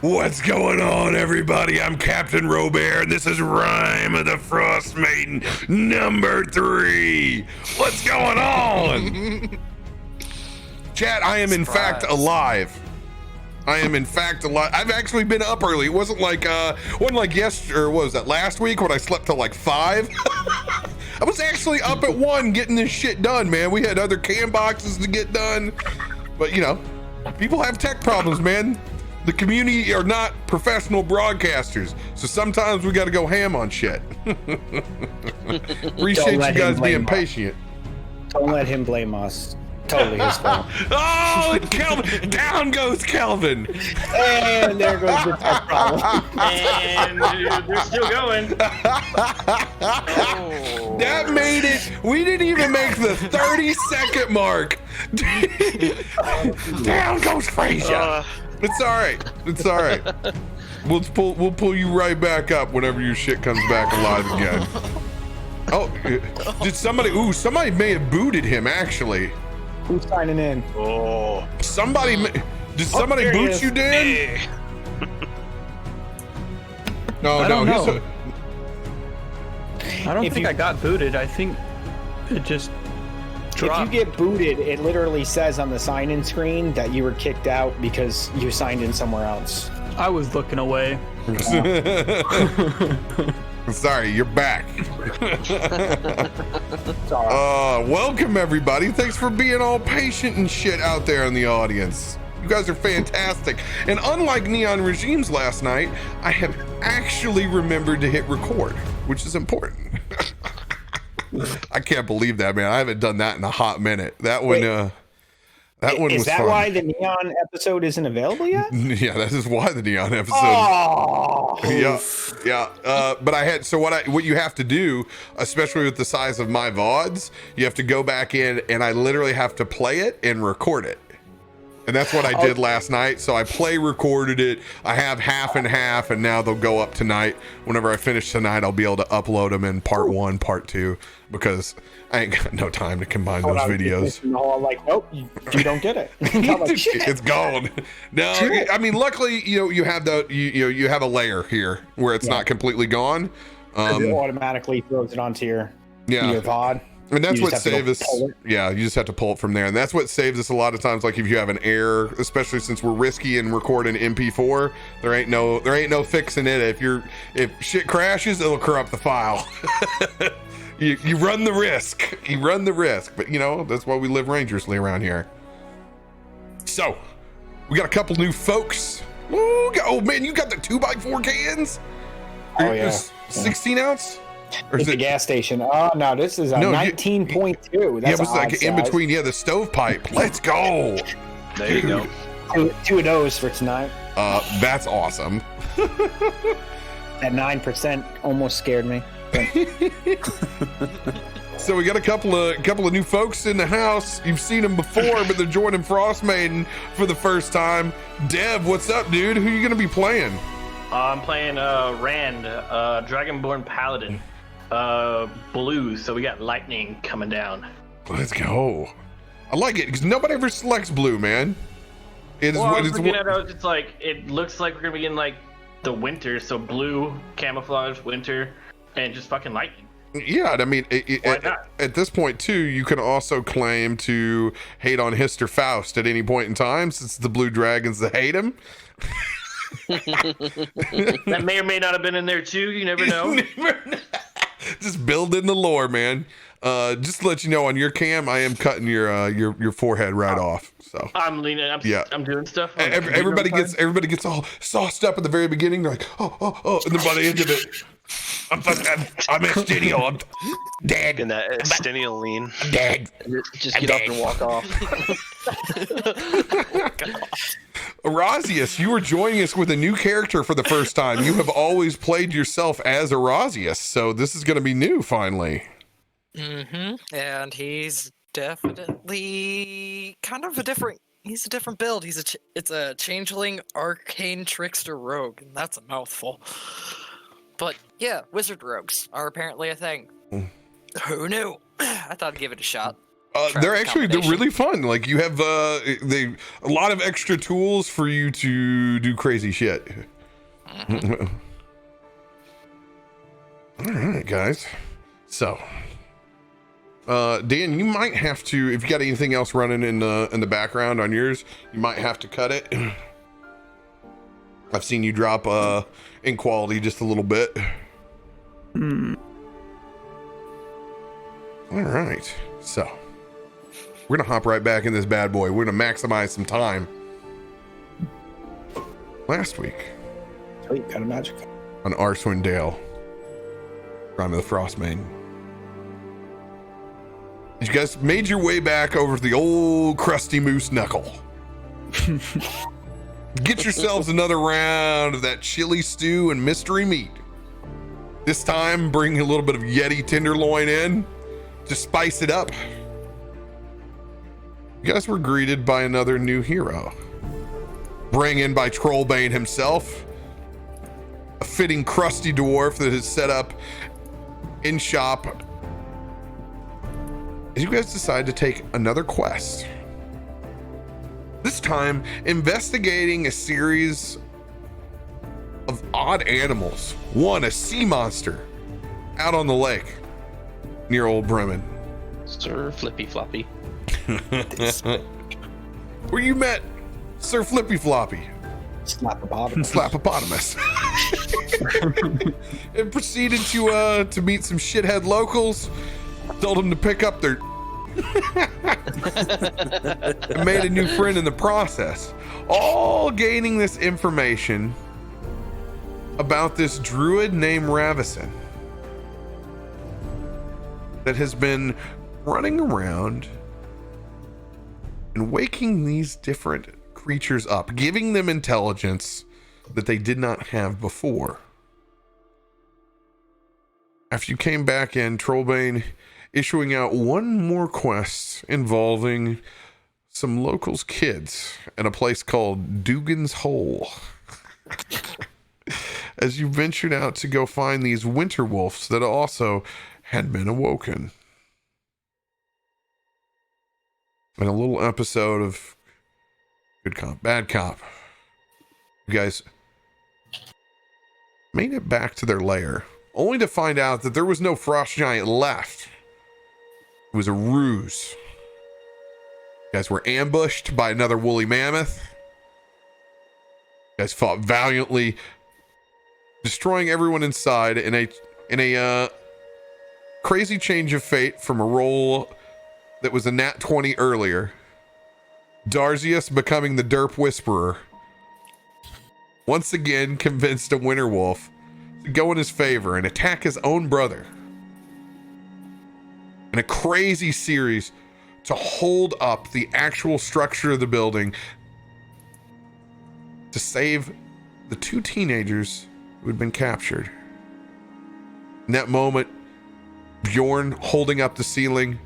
What's going on, everybody? I'm CaptainRoBear, and this is Rime of the Frostmaiden number 3. What's going on? Chat, I am in fact alive. I've actually been up early. It wasn't like yesterday, or what was that, last week when I slept till like 5? I was actually up at 1 getting this shit done, man. We had other cam boxes to get done. But, you know, people have tech problems, man. The community are not professional broadcasters, so sometimes we got to go ham on shit. Appreciate you guys being patient. Don't let him blame us. Totally his fault. Oh, Kelvin! Down goes Kelvin! And there goes the tech problem. And they're still going. Oh. That made it. We didn't even make the 30-second mark. Down goes Frazier. It's all right. It's all right. We'll pull you right back up whenever your shit comes back alive again. Oh, did somebody? Ooh, somebody may have booted him actually. Who's signing in? Oh, somebody. Did somebody boot you, Dan? No. I don't think I got booted. I think it just dropped. If you get booted, it literally says on the sign-in screen that you were kicked out because you signed in somewhere else. I was looking away. Sorry, you're back. Welcome everybody. Thanks for being all patient and shit out there in the audience. You guys are fantastic. And unlike Neon Regimes last night, I have actually remembered to hit record, which is important. I can't believe that, man. I haven't done that in a hot minute. That one, that one was fun. Is that why the Neon episode isn't available yet? Yeah, that is why the Neon episode. Oh. Yeah. But what you have to do, especially with the size of my VODs, you have to go back in and I literally have to play it and record it. And that's what I did last night. So I recorded it. I have half and half, and now they'll go up tonight. Whenever I finish tonight, I'll be able to upload them in part 1, part 2, because I ain't got no time to combine those videos. No, I'm like, nope, you don't get it. It's gone. No, I mean, luckily, you have you have a layer here where it's not completely gone. It automatically throws it onto your VOD. And that's what saves us. Yeah, you just have to pull it from there. And that's what saves us a lot of times. Like if you have an error, especially since we're risky and recording MP4, there ain't no fixing it. If shit crashes, it'll corrupt the file. you run the risk. But that's why we live dangerously around here. So we got a couple new folks. Oh man, you got the 2x4 cans? Oh yeah. 16 ounce? Or it's a gas station. Oh no, this is a 19.2. That's it was like in between. Yeah, the stovepipe. Let's go. There you go. Two of those for tonight. That's awesome. That 9% almost scared me. So we got a couple of new folks in the house. You've seen them before, but they're joining Frostmaiden for the first time. Dev, what's up, dude? Who are you gonna be playing? I'm playing Rand, Dragonborn Paladin. Blue, so we got lightning coming down. Let's go. I like it because nobody ever selects blue, man. It looks like we're gonna be in like the winter, so blue, camouflage, winter, and just fucking lightning. Yeah, I mean, at this point too, you can also claim to hate on Hister Faust at any point in time, since the blue dragons that hate him. That may or may not have been in there too. You never know. Just build in the lore, man. Just to let you know, on your cam, I am cutting your forehead right off. So I'm leaning. I'm doing stuff. Everybody gets all sauced up at the very beginning. They're like, oh, and then by the end of it, I'm Estinio. I'm dead. In that Estinio lean. I'm dead. Just get up and walk off. Arazius, you are joining us with a new character for the first time. You have always played yourself as Arazius, so this is going to be new finally. And he's definitely kind of a different. He's a different build. It's a changeling, arcane trickster rogue, and that's a mouthful. But yeah, wizard rogues are apparently a thing. Who knew? I thought I'd give it a shot. they're really fun. Like you have a lot of extra tools for you to do crazy shit. All right, guys. So, Dan, you might have to, if you got anything else running in the background on yours, you might have to cut it. I've seen you drop in quality just a little bit. All right, so we're gonna hop right back in this bad boy. We're gonna maximize some time. Last week, Sweet, got a magic. on Icewind Dale, Rime of the Frostmaiden, you guys made your way back over to the old crusty moose knuckle. Get yourselves another round of that chili stew and mystery meat. This time, bring a little bit of Yeti tenderloin in to spice it up. You guys were greeted by another new hero, bring in by Trollbane himself, a fitting crusty dwarf that is set up in shop. As you guys decide to take another quest, this time investigating a series of odd animals. One, a sea monster out on the lake near Old Bremen, Sir Flippy Floppy. where you met Sir Flippy Floppy, Slapopotamus, and proceeded to meet some shithead locals. Told them to pick up their and made a new friend in the process. All gaining this information about this druid named Ravison that has been running around and waking these different creatures up, giving them intelligence that they did not have before. After you came back in, Trollbane issuing out one more quest involving some locals' kids in a place called Dugan's Hole. As you ventured out to go find these winter wolves that also had been awoken. And a little episode of Good Cop, Bad Cop. You guys made it back to their lair, only to find out that there was no frost giant left. It was a ruse. You guys were ambushed by another woolly mammoth. You guys fought valiantly, destroying everyone inside in a crazy change of fate from a roll that was a nat 20 earlier. Darzius becoming the Derp Whisperer once again convinced a winter wolf to go in his favor and attack his own brother in a crazy series to hold up the actual structure of the building to save the two teenagers who had been captured. In that moment, Bjorn holding up the ceiling,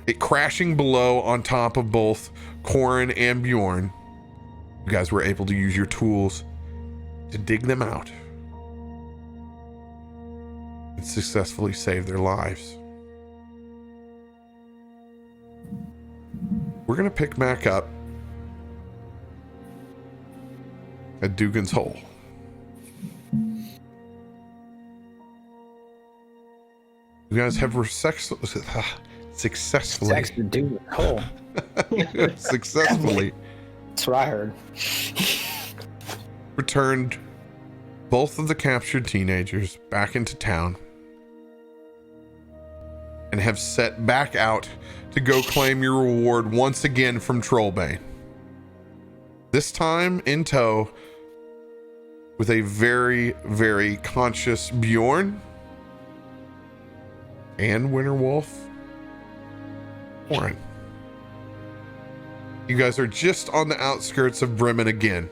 it crashing below on top of both Corin and Bjorn. You guys were able to use your tools to dig them out and successfully save their lives. We're going to pick back up at Dugan's Hole. You guys have successfully successfully That's what I heard. returned both of the captured teenagers back into town and have set back out to go claim your reward once again from Trollbane. This time in tow with a very, very conscious Bjorn and Winterwolf Warren. You guys are just on the outskirts of Bremen again.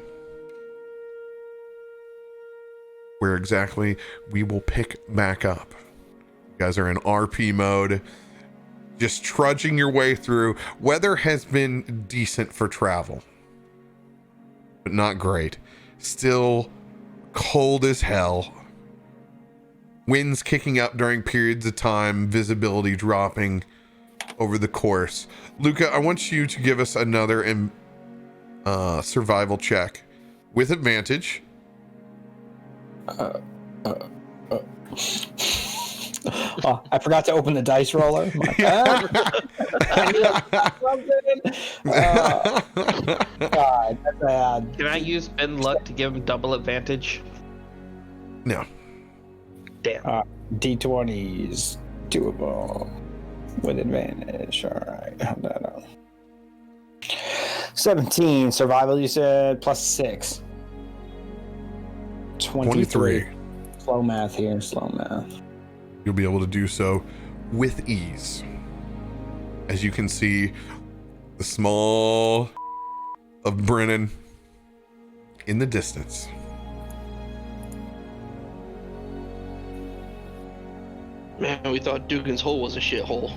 Where exactly we will pick back up. You guys are in RP mode, just trudging your way through. Weather has been decent for travel, but not great. Still cold as hell. Winds kicking up during periods of time, visibility dropping. over the course. Luca, I want you to give us another survival check with advantage. Oh, I forgot to open the dice roller. My bad. God, that's bad. Can I use Ben Luck to give him double advantage? No. Damn. D20s doable with advantage. All right, have that on. 17 survival. You said +6. 23. Slow math here. Slow math. You'll be able to do so with ease. As you can see, the small of Brennan in the distance. Man, we thought Dugan's Hole was a shithole.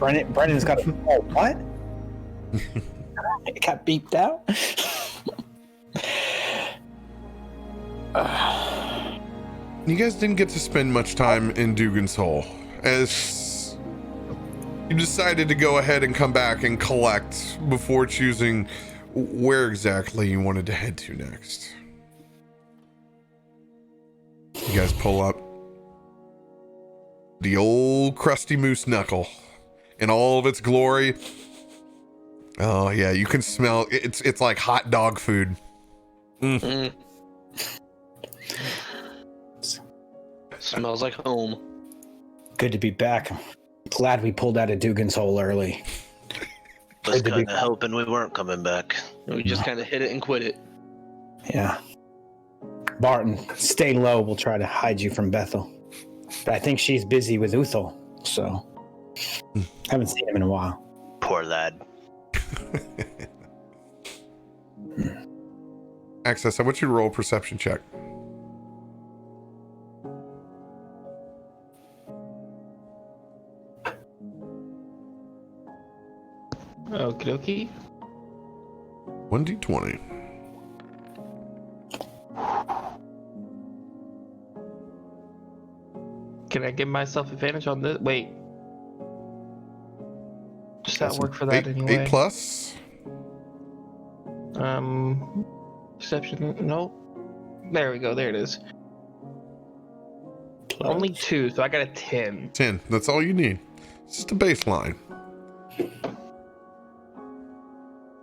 Brennan's got a what? It got beeped out. You guys didn't get to spend much time in Dugan's Hole, as you decided to go ahead and come back and collect before choosing where exactly you wanted to head to next. You guys pull up the old crusty moose knuckle in all of its glory. Oh yeah, you can smell it's like hot dog food. Smells like home. Good to be back. Glad we pulled out of Dugan's Hole early. Was kind of hoping we weren't coming back. We just kind of hit it and quit it. Yeah. Barton, stay low. We'll try to hide you from Bethel. But I think she's busy with Uthal, so haven't seen him in a while. Poor lad. Access, I want you to roll a perception check. Okie dokie. 1d20. Can I give myself advantage on this? Wait. Does that work for that anyway? 8 plus? Perception, no. There we go, there it is. Only 2, so I got a 10. 10. That's all you need. It's just a baseline.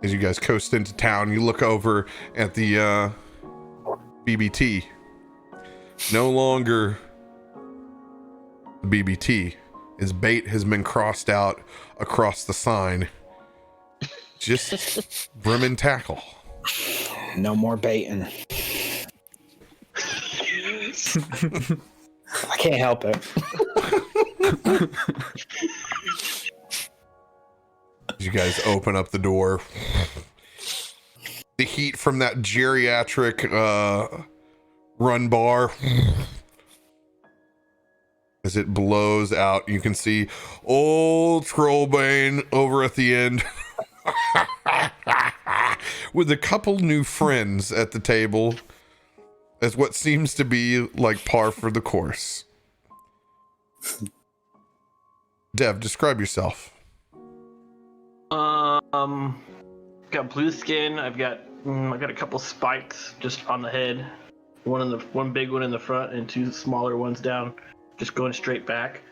As you guys coast into town, you look over at the BBT. No longer the BBT. His bait has been crossed out across the sign. Just brim and tackle. No more baiting. I can't help it. You guys open up the door. The heat from that geriatric run bar, as it blows out, you can see old Trollbane over at the end with a couple new friends at the table, as what seems to be like par for the course. Dev, describe yourself. Got blue skin. I got a couple spikes just on the head. One big one in the front and 2 smaller ones down, just going straight back.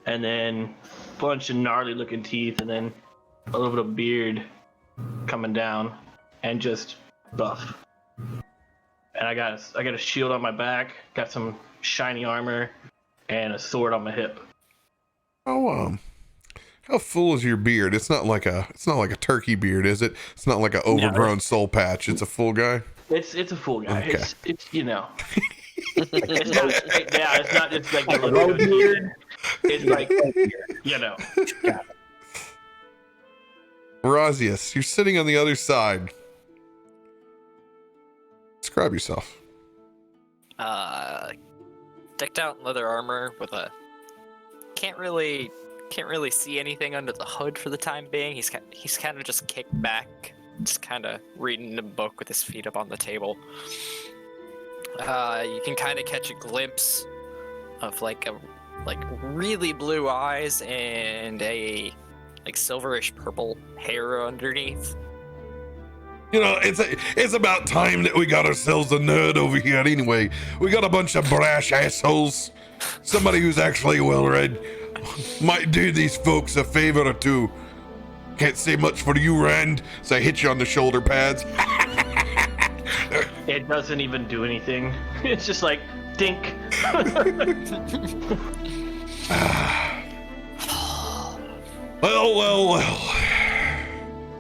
And then a bunch of gnarly looking teeth, and then a little bit of beard coming down, and just buff. And I got a shield on my back, got some shiny armor, and a sword on my hip. How full is your beard? It's not like a turkey beard, is it? It's not like an overgrown soul patch. It's a full guy. It's a full guy. Okay. It's you know. It's not straight down. It's not just like a RoBear. It's like you know. Razius, you're sitting on the other side. Describe yourself. Decked out in leather armor with a can't really see anything under the hood for the time being. He's kind of just kicked back, just kind of reading a book with his feet up on the table. You can kind of catch a glimpse of like really blue eyes and a like silverish purple hair underneath. You know, it's about time that we got ourselves a nerd over here anyway. We got a bunch of brash assholes. Somebody who's actually well-read might do these folks a favor or two. Can't say much for you, Rand, so I hit you on the shoulder pads. It doesn't even do anything. It's just like, dink. Well.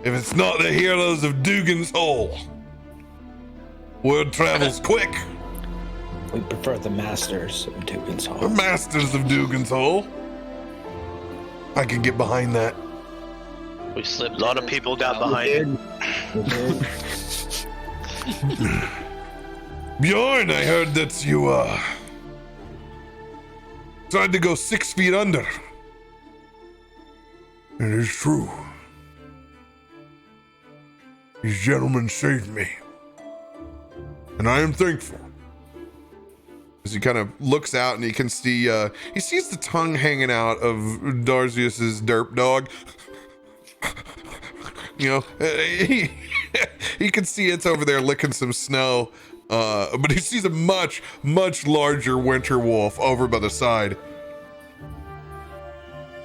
If it's not the heroes of Dugan's Hole, word travels quick. We prefer the masters of Dugan's Hall. The masters of Dugan's Hole. I can get behind that. We slipped. A lot of people got behind it. Bjorn, I heard that you tried to go 6 feet under. It is true. These gentlemen saved me, and I am thankful. As he kind of looks out and he can see, he sees the tongue hanging out of Darzius's derp dog. You know, he can see it's over there licking some snow, but he sees a much, much larger winter wolf over by the side.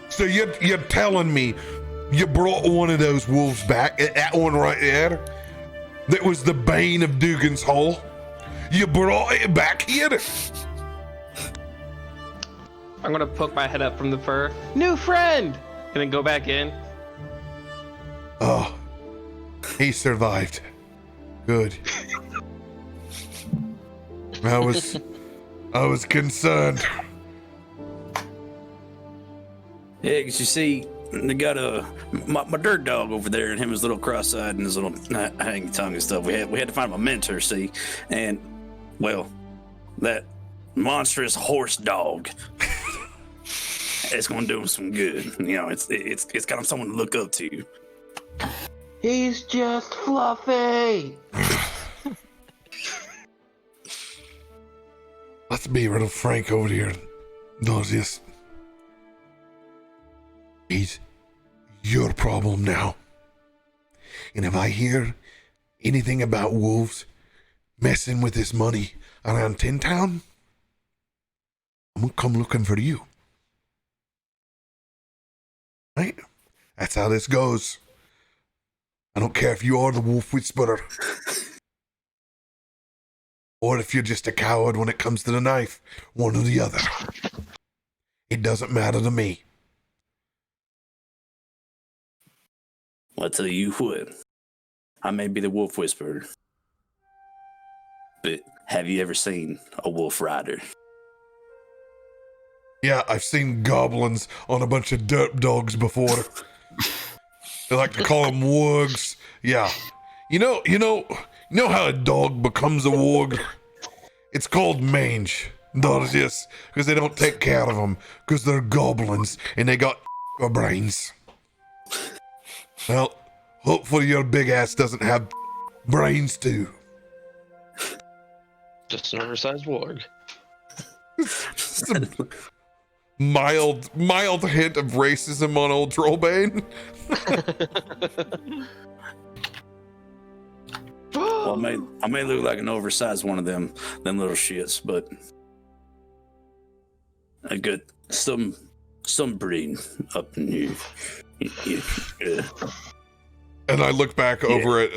So you're telling me you brought one of those wolves back, that one right there, that was the bane of Dugan's Hole? You brought it back here? I'm gonna poke my head up from the fur. New friend! And then go back in. Oh, he survived. Good. I was concerned. Yeah, 'cause you see, they got my dirt dog over there, and him his little cross-eyed and his little hanging tongue and stuff. We had to find him a mentor, see, and well, that monstrous horse dog. It's gonna do him some good. You know, it's kind of someone to look up to. He's just fluffy. Let's be real frank over here, Darzius. He's your problem now. And if I hear anything about wolves messing with his money around Tin Town, I'm gonna come looking for you. Right? That's how this goes. I don't care if you are the wolf whisperer, or if you're just a coward when it comes to the knife, one or the other. It doesn't matter to me. I'll tell you what, I may be the wolf whisperer, but have you ever seen a wolf rider? Yeah, I've seen goblins on a bunch of derp dogs before. They like to call them wargs. Yeah. You know how a dog becomes a warg? It's called mange, Darzius, because they don't take care of them, because they're goblins, and they got brains. Well, hopefully your big ass doesn't have brains too. Just an oversized warg. Just a mild hint of racism on old Trollbane. Well, I may look like an oversized one of them little shits, but I got some breeding up in here. Yeah. And I look back over at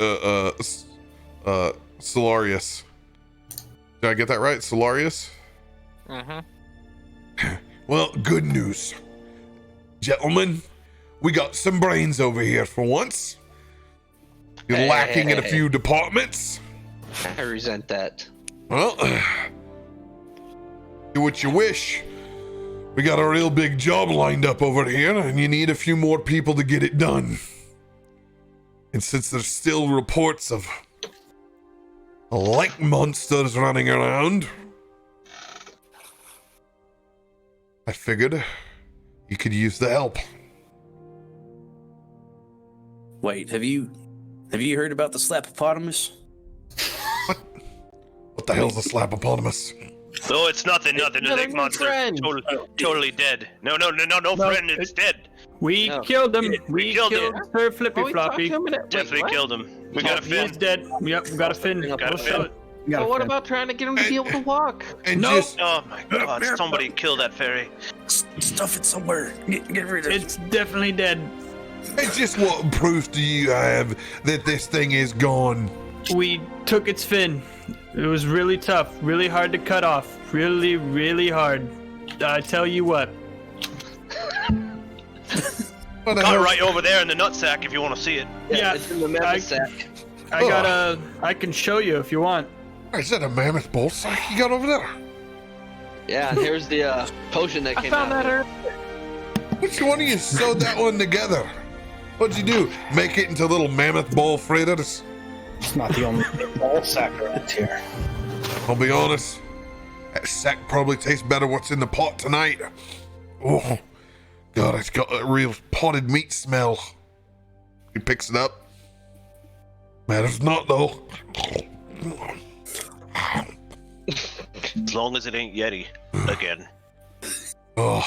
Solarius. Did I get that right? Solarius? Well, good news. Gentlemen, we got some brains over here for once. You're lacking in a few departments. I resent that. Well, do what you wish. We got a real big job lined up over here, and you need a few more people to get it done. And since there's still reports of like monsters running around, I figured you could use the help. Wait, have you heard about the slapopotamus? What the hell's a slapopotamus? No, it's nothing. The big monster. Totally dead. No friend, it's dead. We No. killed him. We killed killed him. Sir Flippy Oh, we talked Floppy. to him in it. Wait, Definitely what? killed him. We got a He's fin. dead. Yep, we got a fin. Got a We'll show it. So what about trying to get him to be able to walk? And Nope. just Oh my god, somebody kill that fairy. Stuff it somewhere. Get rid of it. It's definitely dead. and just what proof do you have that this thing is gone? We took its fin. It was really tough, really hard to cut off. Really, really hard. I tell you what. What the Got it hell? right over there in the nutsack if you want to see it. Yeah, it's in the mammoth sack. I got a. I can show you if you want. Is that a mammoth ball sack you got over there? Yeah, and here's the potion that I came found out. that Which one of you sewed that one together? What'd you do? Make it into little mammoth ball fritters? It's not the only ball sack around here. I'll be honest. That sack probably tastes better what's in the pot tonight. Oh, God, it's got a real potted meat smell. He picks it up. Matters not, though. As long as it ain't Yeti again. Oh,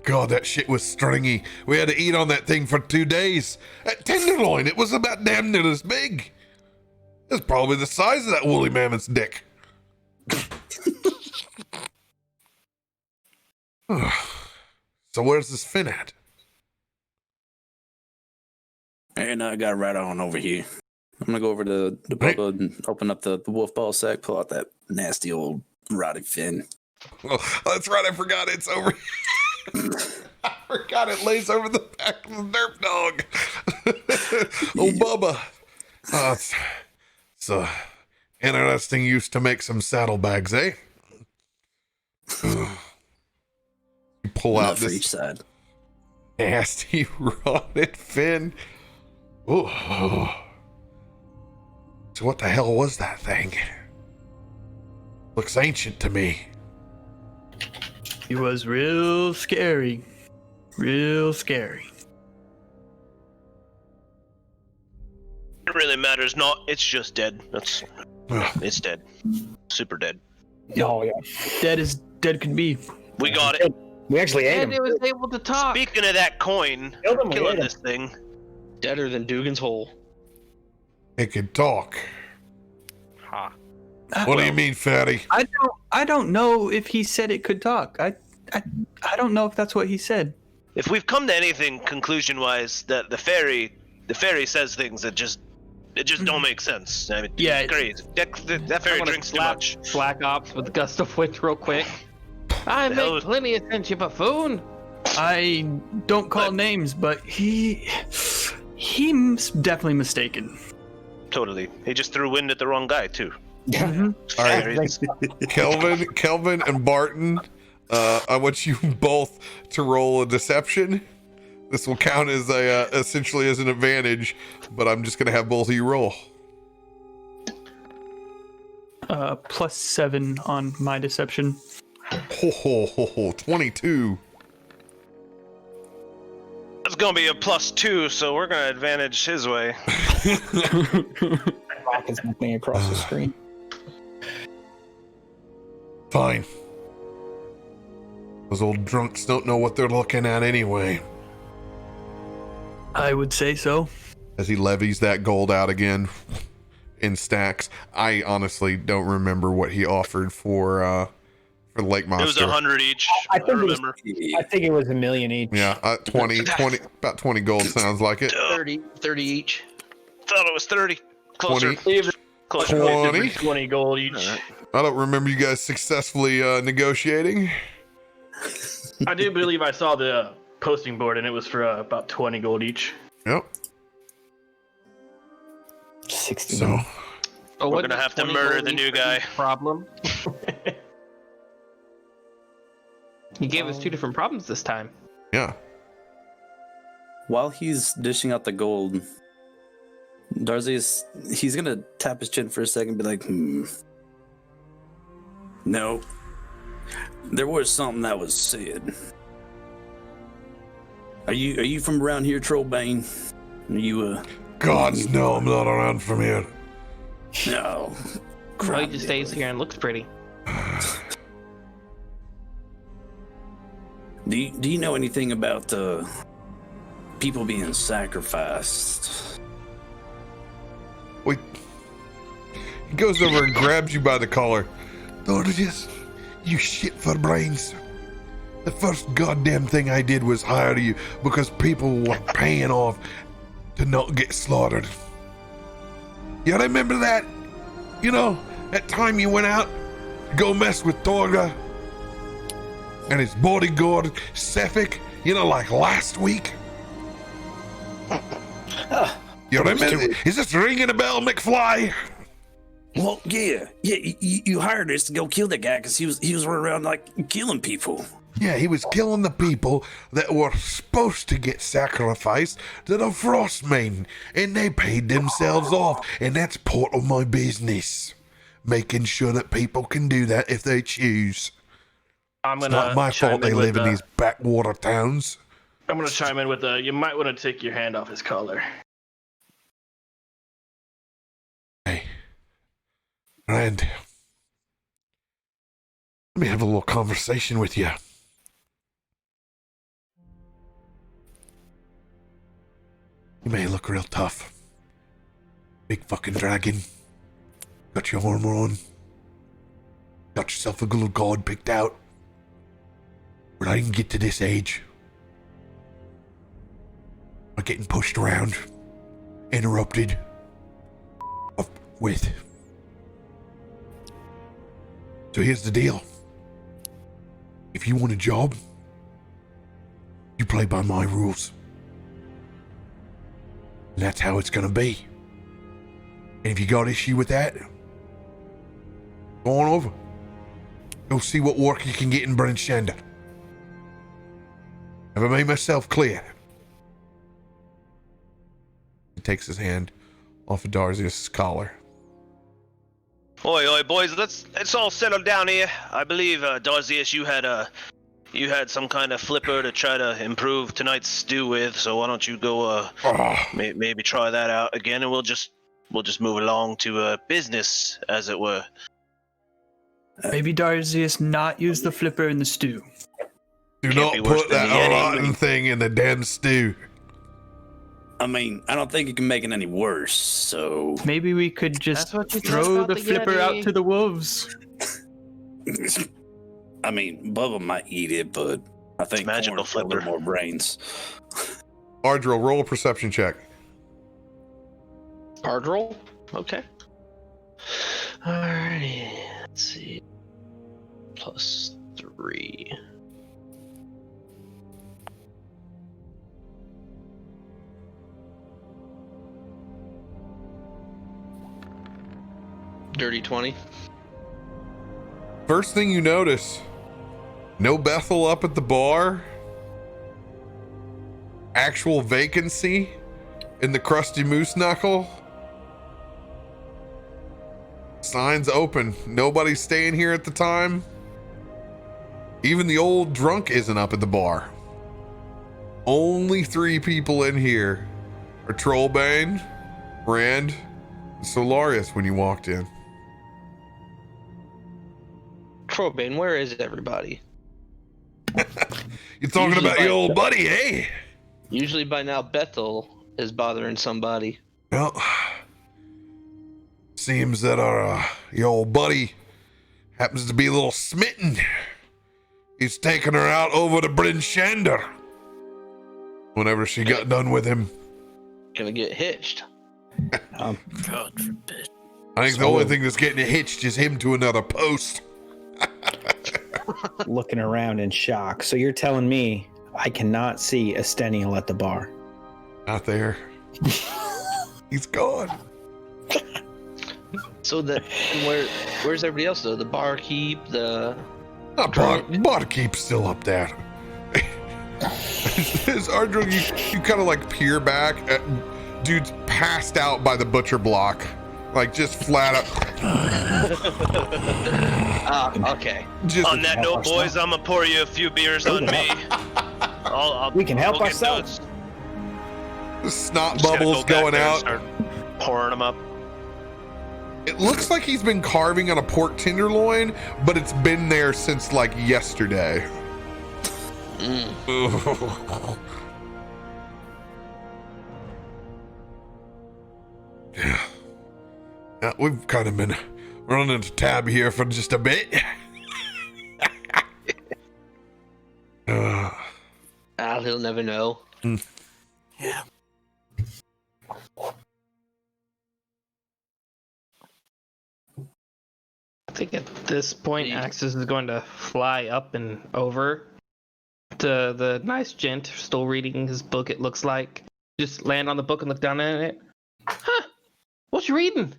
God, that shit was stringy. We had to eat on that thing for 2 days. That tenderloin, it was about damn near this big. It's probably the size of that woolly mammoth's dick. So where's this fin at? And I got right on over here. I'm gonna go over to the Right. pub and open up the wolf ball sack, pull out that nasty old rotted fin. Oh, that's right, I forgot it's over. I forgot it lays over the back of the derp dog. Oh, Bubba. It's a interesting use to make some saddlebags, eh? You pull out Enough for this each side. nasty rotted fin. Oh. So what the hell was that thing? Looks ancient to me. He was real scary. Real scary. It really matters not. It's just dead. It's dead. Super dead. Oh yeah, Dead as dead could be. We got it. we actually ate And him. it was able to talk. Speaking of that coin, Killed him, we killing ate him. this thing. Deader than Dugan's hole. It could talk. Ha. What do you mean, fatty? I don't know if he said it could talk. I don't know if that's what he said. If we've come to anything conclusion-wise, that the fairy says things that just don't make sense. I mean, Yeah, it's crazy. That fairy I'm gonna drinks too slap much. Black Ops with gust of wind real quick. I The hell make is- plenty of sense, you buffoon. I don't call names, but he's definitely mistaken. Totally. He just threw wind at the wrong guy too. Mhm. All right, Fairies. Kelvin and Barton, I want you both to roll a deception. This will count as essentially as an advantage, but I'm just gonna have both of you roll. +7 on my deception. Ho, 22. It's gonna be a +2, so we're gonna advantage his way. Rock is moving across the screen. Fine. Those old drunks don't know what they're looking at anyway. I would say so. As he levies that gold out again in stacks. I honestly don't remember what he offered for Lake It was Monster. 100 each. I I think it was- remember. I think it was $1 million each. Yeah, 20, about 20 gold sounds like it. 30 each. Thought it was 30. Closer. 20. Closer. 20. 20 gold each. Alright. I don't remember you guys successfully negotiating. I do believe I saw the posting board, and it was for about 20 gold each. Yep. 60. So, Oh, We're wasn't gonna it have to 20 murder gold the each new for guy. each Problem. He gave us 2 different problems this time. yeah. While he's dishing out the gold, he's gonna tap his chin for a second and be like, No. There was something that was said. Are you from around here, Trollbane? Are you Gods, no, I'm not around from here. no. Well, he just stays here and looks pretty. Do you know anything about people being sacrificed. Wait. He goes over and grabs you by the collar. Dorges, you shit for brains. The first goddamn thing I did was hire you because people were paying off to not get slaughtered. You remember that? You know, that time you went out to go mess with Torga and his bodyguard, Sefik, you know, like last week? You remember? Is this ringing a bell, McFly? Well, yeah. You hired us to go kill that guy because he was running around like killing people. Yeah, he was killing the people that were supposed to get sacrificed to the Frostmaiden, and they paid themselves off, and that's part of my business. Making sure that people can do that if they choose. It's not my fault they live in these backwater towns. I'm gonna chime in with you might want to take your hand off his collar. Hey, Rand, let me have a little conversation with you. You may look real tough. Big fucking dragon. Got your armor on. Got yourself a little god picked out. But I didn't get to this age. I'm getting pushed around. Interrupted. With. So here's the deal. If you want a job, you play by my rules. And that's how it's gonna be. And if you got issue with that, go on over. Go see what work you can get in Bryn Shander. Have I made myself clear? He takes his hand off of Darzius' collar. Oi, boys, let's all settle down here. I believe, Darzius, you had some kind of flipper to try to improve tonight's stew with, so why don't you go, maybe try that out again, and we'll just move along to business, as it were. Maybe Darzius not use the flipper in the stew. Do not put that rotten thing in the damn stew. I mean, I don't think it can make it any worse, so... Maybe we could just throw the flipper out to the wolves. I mean, Bubba might eat it, but I think magical flipper. More brains. Ardril, roll a perception check. Ardril? Okay. Alrighty. Let's see. +3. Dirty 20. First thing you notice, no Bethel up at the bar. Actual vacancy in the Krusty Moose Knuckle. Signs open. Nobody's staying here at the time. Even the old drunk isn't up at the bar. Only 3 people in here are Trollbane, Rand, and Solarius when you walked in. Trollbane, where is everybody? You're talking about your old buddy, eh? Usually by now Bethel is bothering somebody. Well, seems that your old buddy happens to be a little smitten. He's taking her out over to Bryn Shander whenever she got done with him. Gonna get hitched. God forbid. I think the only thing that's getting hitched is him to another post. Looking around in shock. So you're telling me I cannot see Esteniel at the bar? Not there. He's gone. So where's everybody else though? The barkeep, Barkeep's still up there. As Ardril, you kind of like peer back at dude's passed out by the butcher block. Like just flat up. Okay. Just On that note, boys, I'm gonna pour you a few beers on me. We can help ourselves. snot bubbles going out. Start pouring them up. It looks like he's been carving on a pork tenderloin, but it's been there since like yesterday. We've kind of been running a tab here for just a bit. He'll never know. Yeah. I think at this point, Axis is going to fly up and over to the nice gent still reading his book, it looks like. Just land on the book and look down at it. Huh? What you reading?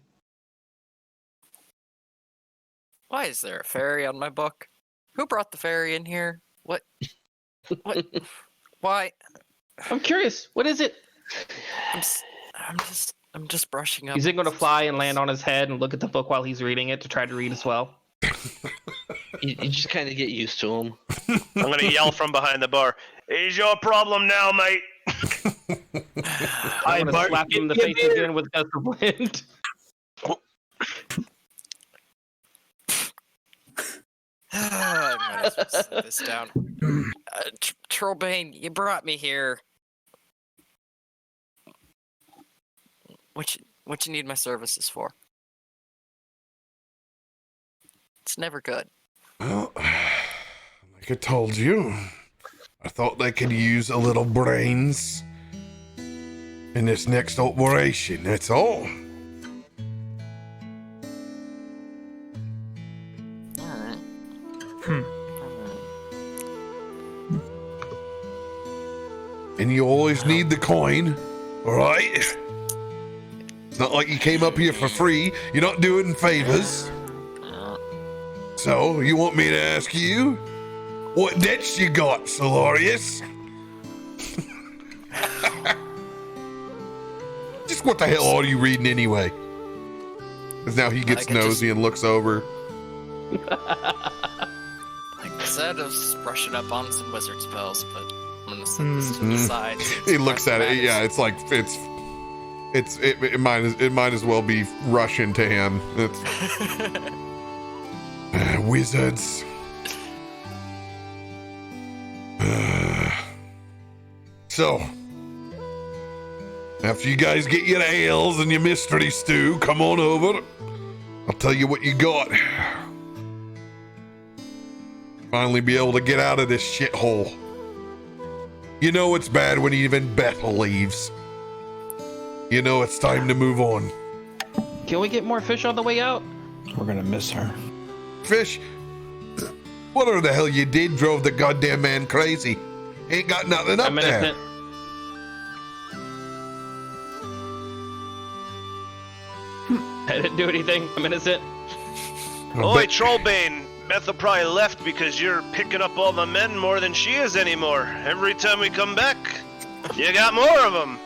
Why is there a fairy on my book? Who brought the fairy in here? What? What? Why? I'm curious. What is it? I'm just brushing up. He's going to fly and land on his head and look at the book while he's reading it to try to read as well. You just kind of get used to him. I'm gonna yell from behind the bar. Is your problem now, mate? I'm going to slap him in the face again with a gust of wind. I might as well set this down. Trollbane, you brought me here. What you need my services for? It's never good. Well, like I told you, I thought they could use a little brains in this next operation, that's all. Alright. And you always need the coin, alright? It's not like you came up here for free. You're not doing favors. So, you want me to ask you? What debts you got, Solarius? Just what the hell are you reading anyway? Because now he gets nosy and looks over. Like I said, I was just brushing up on some wizard spells, but I'm gonna set this to the side. He looks at it. Yeah, it's like it might as well be Russian to him. It's wizards. So, after you guys get your ales and your mystery stew, come on over. I'll tell you what you got. Finally be able to get out of this shithole. You know it's bad when even Bethel leaves. You know it's time to move on. Can we get more fish on the way out? We're gonna miss her. Fish? Whatever the hell you did drove the goddamn man crazy. Ain't got nothing up there. I didn't do anything. I'm innocent. Oi, Trollbane. Bethel probably left because you're picking up all the men more than she is anymore. Every time we come back, you got more of them.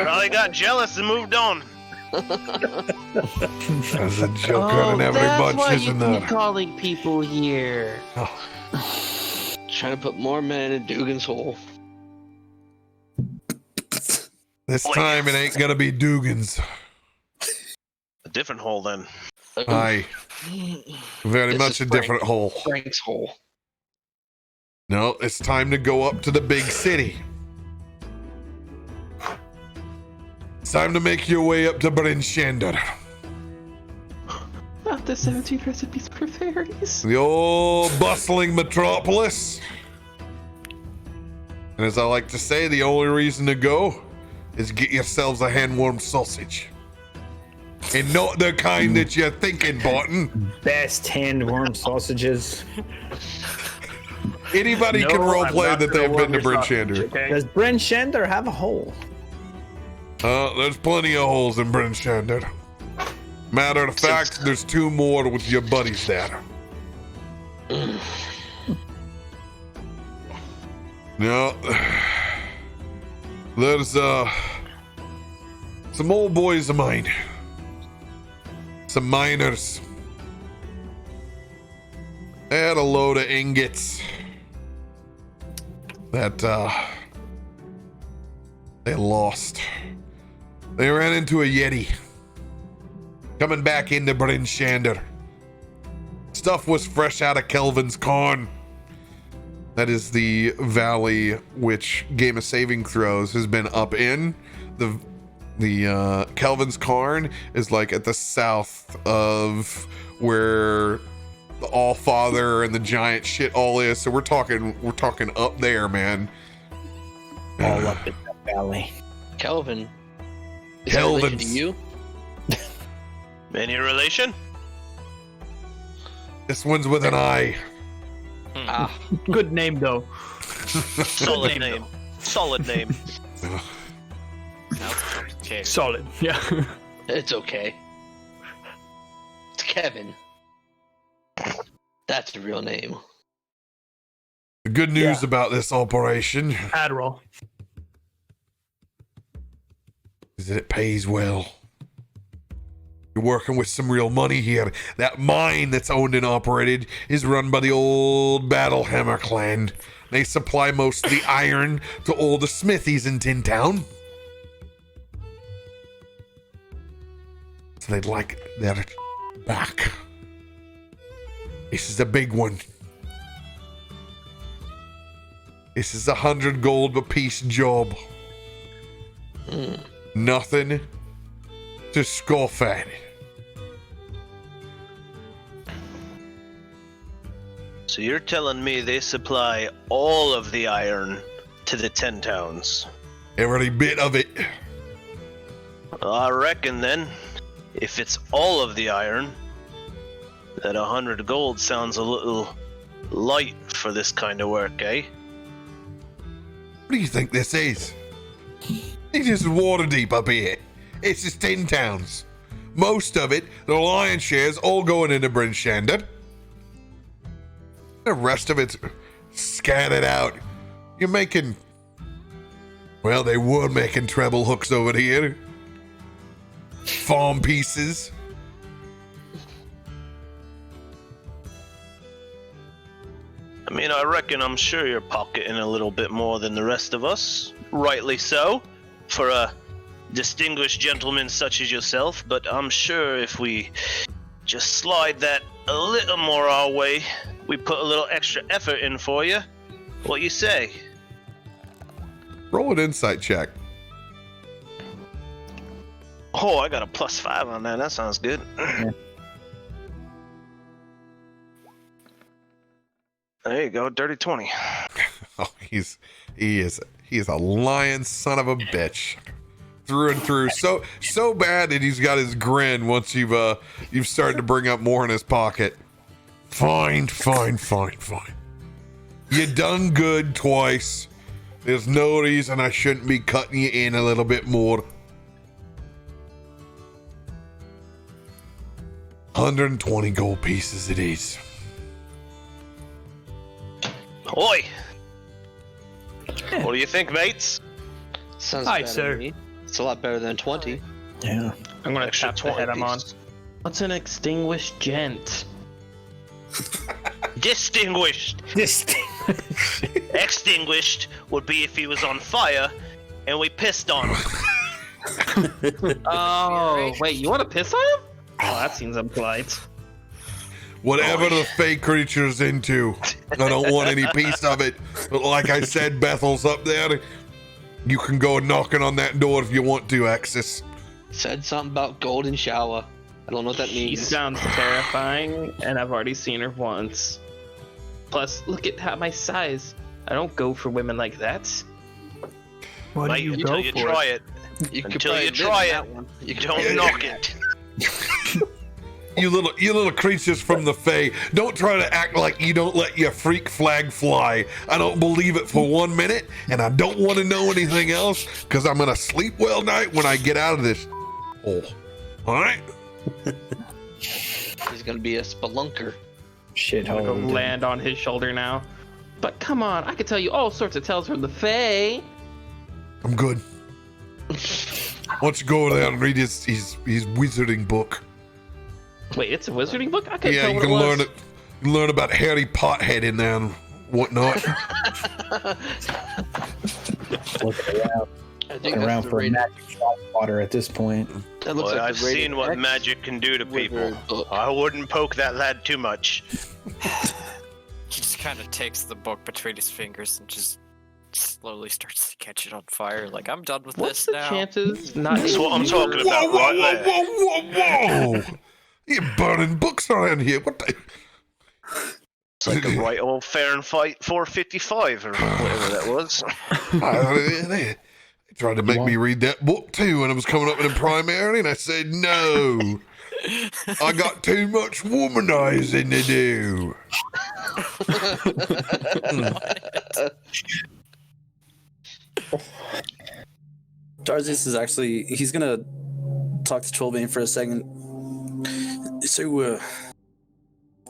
Probably got jealous and moved on. There's a joke on every bunch, isn't there? Calling people here. Oh. Trying to put more men in Dugan's hole. This time it ain't gonna be Dugan's. A different hole then. Aye. Very This much is a different hole. Frank's hole. No, it's time to go up to the big city. It's time to make your way up to Bryn Shander. Not the 17 recipes for fairies. The old bustling metropolis. And as I like to say, the only reason to go is get yourselves a hand-warmed sausage. And not the kind that you're thinking, Barton. Best hand-warmed sausages. Anybody can roleplay that they've been to Bryn Shander. Okay? Does Bryn Shander have a hole? There's plenty of holes in Bryn Shander. Matter of fact, there's 2 more with your buddies there. No. There's some old boys of mine. Some miners. They had a load of ingots that they lost. They ran into a Yeti coming back into Bryn Shander. Stuff was fresh out of Kelvin's Corn. That is the valley which Game of Saving Throws has been up in. The The Kelvin's Cairn is like at the south of where the Allfather and the giant shit all is. So we're talking up there, man. All up in that valley. Kelvin. Is that relation to you? Any relation? This one's with an I. Ah, Good name though. Solid name. Solid name. Solid. Yeah. it's okay. It's Kevin. That's a real name. The good news about this operation Adderall. is that it pays well. You're working with some real money here. That mine that's owned and operated is run by the old Battlehammer clan. They supply most of the iron to all the smithies in Tin Town. So they'd like that back. This is a big one. This is 100 gold a piece job. Nothing to scoff at. So you're telling me they supply all of the iron to the 10 towns? Every bit of it. I reckon then, if it's all of the iron, that 100 gold sounds a little light for this kind of work, eh? What do you think this is? It's just water deep up here. It's just 10 towns. Most of it, the lion's shares, all going into Bryn Shander. The rest of it's scattered out. You're making... Well, they were making treble hooks over here. Farm pieces. I mean, I reckon I'm sure you're pocketing a little bit more than the rest of us. Rightly so, for a distinguished gentleman such as yourself, but I'm sure if we just slide that a little more our way, we put a little extra effort in for you. What you say? Roll an insight check. Oh, I got a +5 on that. That sounds good. There you go, dirty 20. Oh, he is a lion son of a bitch. Through and through. So bad that he's got his grin once you've started to bring up more in his pocket. Fine. You done good twice. There's no reason I shouldn't be cutting you in a little bit more. 120 gold pieces it is. Oi! What do you think, mates? Sounds Hi, better sir. to me. It's a lot better than 20. Yeah. I'm gonna Extra tap the head I'm on. pieces. What's an extinguished gent? Distinguished. Extinguished would be if he was on fire and we pissed on him. Oh, wait, you want to piss on him? Oh, that seems impolite. Whatever the fake creature's into, I don't want any piece of it. But like I said, Bethel's up there. You can go knocking on that door if you want to, Axis. Said something about golden shower. I don't know what that She means. sounds terrifying, and I've already seen her once. Plus, look at my size. I don't go for women like that. What do Mate, you until go you for? try it. You could Until probably you live try in it, that one. you don't knock it. You little creatures from the Fae, don't try to act like you don't let your freak flag fly. I don't believe it for 1 minute, and I don't want to know anything else, because I'm gonna sleep well night when I get out of this hole. Alright? He's gonna be a spelunker. I'm gonna go Shithole. land on his shoulder now. But come on, I could tell you all sorts of tales from the Fae. I'm good. Why don't you go over there and read his wizarding book? Wait, it's a wizarding book? I couldn't Yeah, tell you what can it was. learn it. Learn about Harry Pothead in there and whatnot. Looking around, I think around that's the for rated, magic shot water at this point. that looks Boy, like I've the rated seen what X magic can do to people. wizard book. I wouldn't poke that lad too much. He just kind of takes the book between his fingers and just slowly starts to catch it on fire. Like, I'm done with What's this the now. chances? Not That's what I'm talking about Whoa, right there. whoa! You're burning books around here. What the? It's like a right old Fahrenheit 455 or whatever that was. They tried to make me read that book too when I was coming up in the primary, and I said no. I got too much womanizing to do. Tarzius is actually, he's gonna talk to Trollbane for a second. So,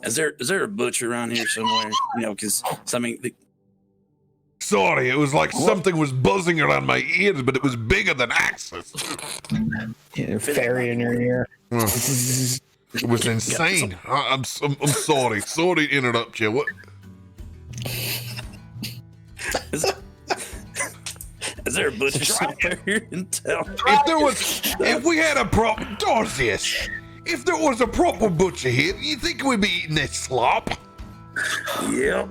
is there a butcher around here somewhere? You know, because I mean, Sorry, it was like something was buzzing around my ears, but it was bigger than axes. Yeah, fairy in your ear. It was insane. I'm sorry. Sorry to interrupt you. What? is there a butcher somewhere here in town? If we had a proper Darcius, if there was a proper butcher here, you think we'd be eating this slop? Yep.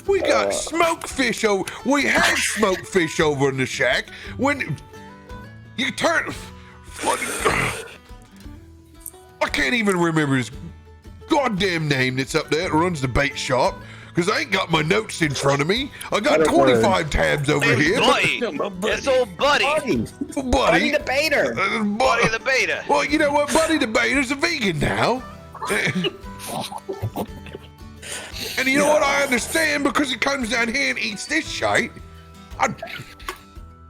We got smoked fish over. We had smoked fish over in the shack. When you turn, I can't even remember his goddamn name that's up there that runs the bait shop, because I ain't got my notes in front of me. I got 25 tabs over here. Buddy. It's old Buddy. Buddy the Baiter. Buddy the Beta. Well, you know what? Buddy the Baiter's a vegan now. And you know what? I understand, because he comes down here and eats this shite. I'm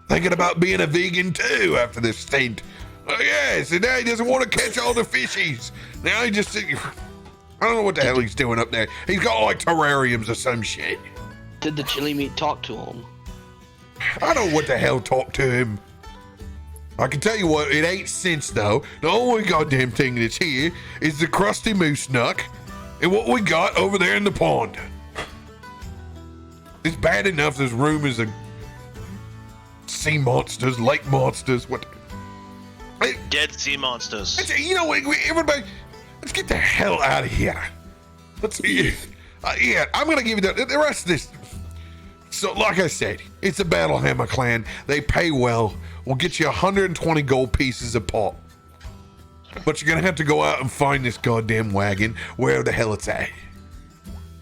thinking about being a vegan too after this stint. Oh, yes, and now he doesn't want to catch all the fishies. Now he just, I don't know what the hell he's doing up there. He's got like terrariums or some shit. Did the chili meat talk to him? I don't know what the hell talked to him. I can tell you what, it ain't sense though. The only goddamn thing that's here is the crusty moose knuck and what we got over there in the pond. It's bad enough there's rumors of sea monsters, lake monsters, what? Dead sea monsters. You know what, everybody, let's get the hell out of here. Let's, yeah, I'm gonna give you the rest of this. So, like I said, it's a Battlehammer clan. They pay well. We'll get you 120 gold pieces a pop. But you're gonna have to go out and find this goddamn wagon, where the hell it's at.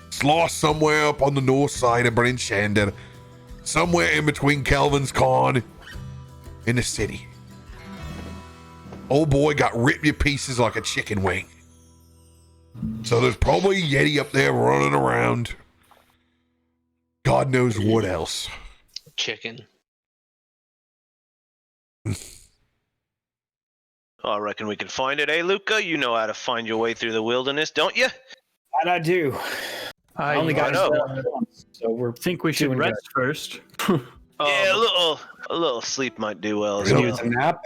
It's lost somewhere up on the north side of Bryn Shander. Somewhere in between Calvin's Con and the city. Old boy got ripped to pieces like a chicken wing. So there's probably a Yeti up there running around. God knows what else. Chicken. I reckon we can find it, eh, Luca? You know how to find your way through the wilderness, don't you? That I do. I only got once, so we're think we should doing rest first. Yeah, a little sleep might do well as good. well. Use a nap.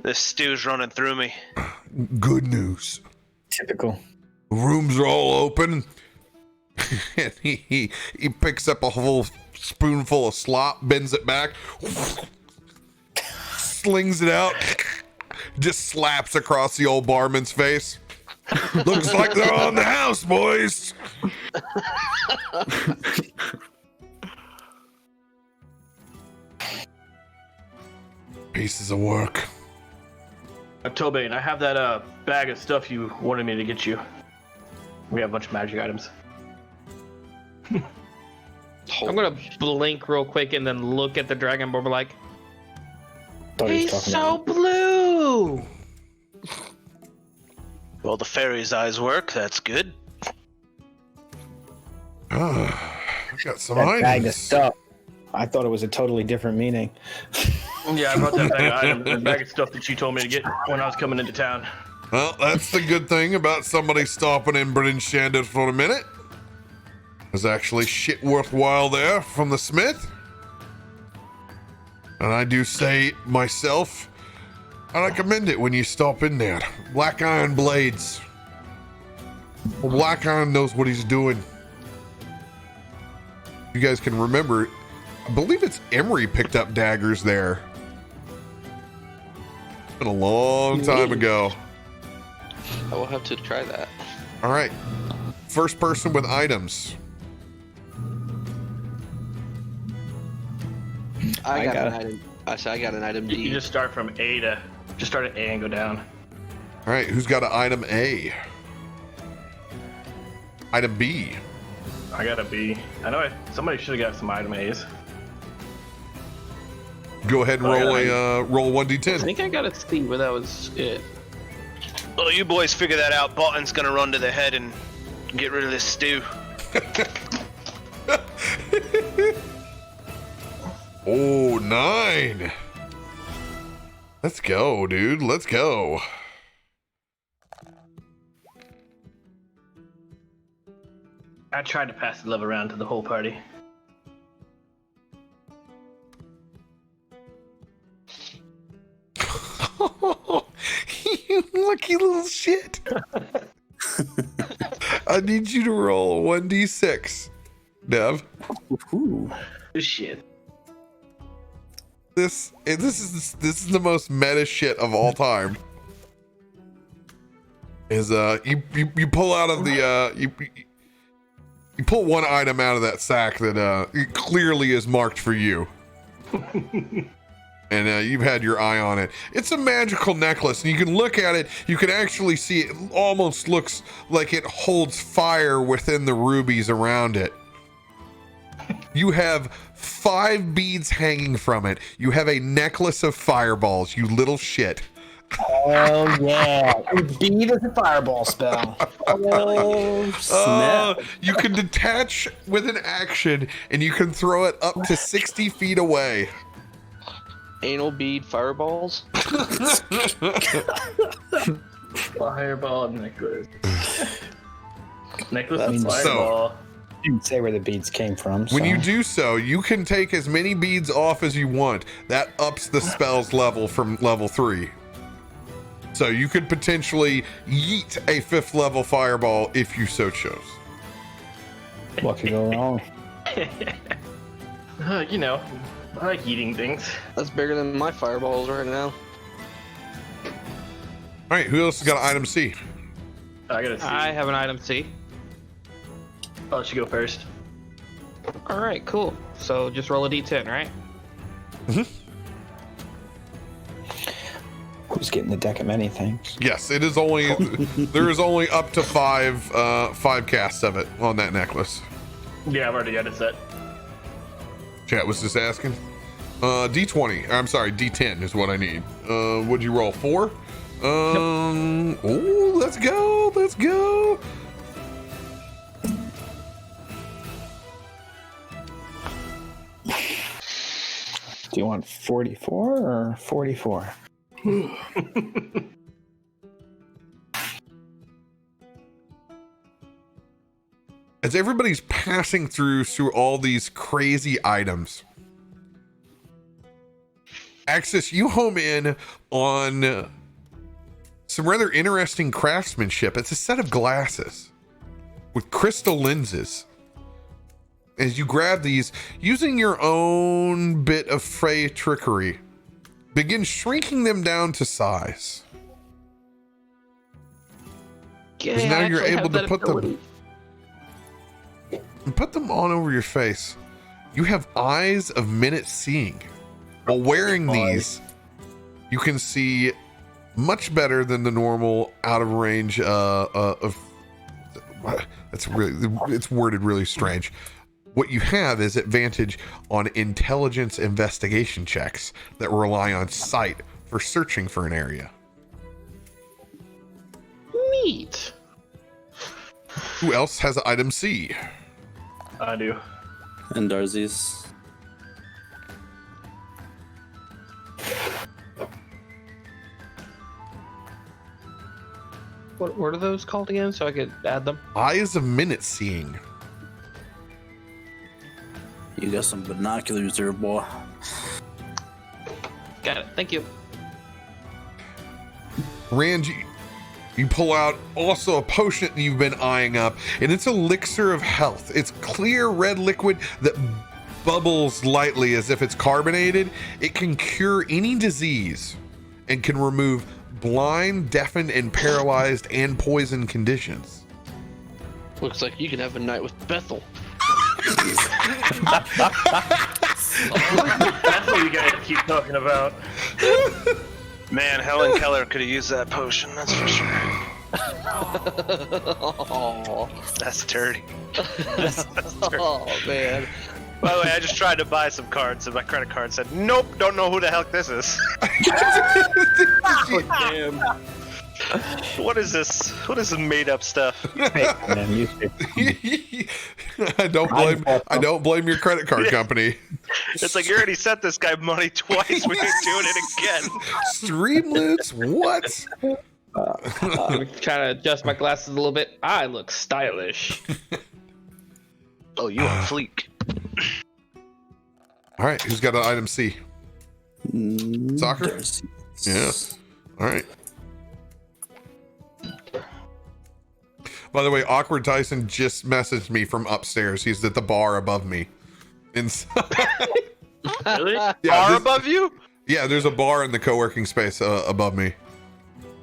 This stew's running through me. Good news. Typical. The rooms are all open. And he picks up a whole spoonful of slop, bends it back, slings it out, just slaps across the old barman's face. Looks like they're on the house, boys. Pieces of work. Tobane, I have that bag of stuff you wanted me to get you. We have a bunch of magic items. I'm gonna blink real quick and then look at the dragon board like, he's so blue. Well, the fairy's eyes work. That's good. I got some That bag of items. stuff. I thought it was a totally different meaning. Yeah, I brought that bag of items, the bag of stuff that you told me to get when I was coming into town. Well, that's the good thing about somebody stopping in Bryn Shander for a minute. There's actually shit worthwhile there from the smith. And I do say myself, I recommend it when you stop in there. Black Iron blades. Well, Black Iron knows what he's doing. You guys can remember, I believe it's Emery picked up daggers there. It's been a long time ago. I will have to try that. All right. First person with items. I got an item. I got an item D. You just start from A to just start at A and go down. All right, who's got an item A? Item B. I got a B. I know somebody should have got some item A's. Go ahead and roll I 1d10. think I got a C, but that was it. Well, you boys figure that out. Barton's gonna run to the head and get rid of this stew. Oh, 9. Let's go, dude. Let's go. I tried to pass the love around to the whole party. You lucky little shit. I need you to roll 1d6, Dev. Ooh. Shit. This is the most meta shit of all time. Is you pull out of the you pull one item out of that sack that it clearly is marked for you. And you've had your eye on it. It's a magical necklace, and you can look at it. You can actually see it almost looks like it holds fire within the rubies around it. You have 5 beads hanging from it. You have a necklace of fireballs, you little shit. Oh, yeah. Bead is a fireball spell. Oh, snap. You can detach with an action, and you can throw it up to 60 feet away. Anal bead fireballs. Fireball necklace. Necklace That of means fireball. You didn't say where the beads came from. When so. you do so, you can take as many beads off as you want. That ups the spell's level from level 3. So you could potentially yeet a 5th level fireball if you so chose. What could go wrong? You know, I like eating things. That's bigger than my fireballs right now. All right, who else has got an item C? I gotta see. I have an item C. I'll let you go first. All right, cool. So just roll a d10, right? Who's getting the deck of many things? Yes, it is only there is only up to 5 casts of it on that necklace. Yeah, I've already got it set. Chat was just asking. D20. I'm sorry, D10 is what I need. Would you roll 4? Oh, let's go. Let's go. Do you want 44 or 44? As everybody's passing through all these crazy items, Axis, you home in on some rather interesting craftsmanship. It's a set of glasses with crystal lenses. As you grab these, using your own bit of Frey trickery, begin shrinking them down to size. Because now you're able to put them on over your face. You have eyes of minute seeing. While wearing these, you can see much better than the normal out of range of. It's worded really strange. What you have is advantage on intelligence investigation checks that rely on sight for searching for an area. Neat. Who else has item C? I do. And Darzy's. What are those called again so I could add them? Eyes of minute seeing. You got some binoculars there, boy. Got it. Thank you. Rand, you pull out also a potion that you've been eyeing up, and it's elixir of health. It's clear red liquid that bubbles lightly as if it's carbonated. It can cure any disease and can remove blind, deafened, and paralyzed and poisoned conditions. Looks like you can have a night with Bethel. That's what you guys keep talking about. Man, Helen Keller could have used that potion, that's for sure. Oh, That's dirty. That's dirty. oh man. By the way, I just tried to buy some cards, and my credit card said, "Nope, don't know who the heck this is." Damn. What is this? What is this made-up stuff? I don't blame your credit card company. It's like you already sent this guy money twice. We're doing it again. Streamlets? What? I'm trying to adjust my glasses a little bit. I look stylish. Oh, you on fleek? All right, who's got an item C? Soccer? Darcy. Yeah. All right. By the way, Awkward Tyson just messaged me from upstairs. He's at the bar above me. Inside. Really? Yeah, Bar above you? Yeah, there's a bar in the co-working space above me.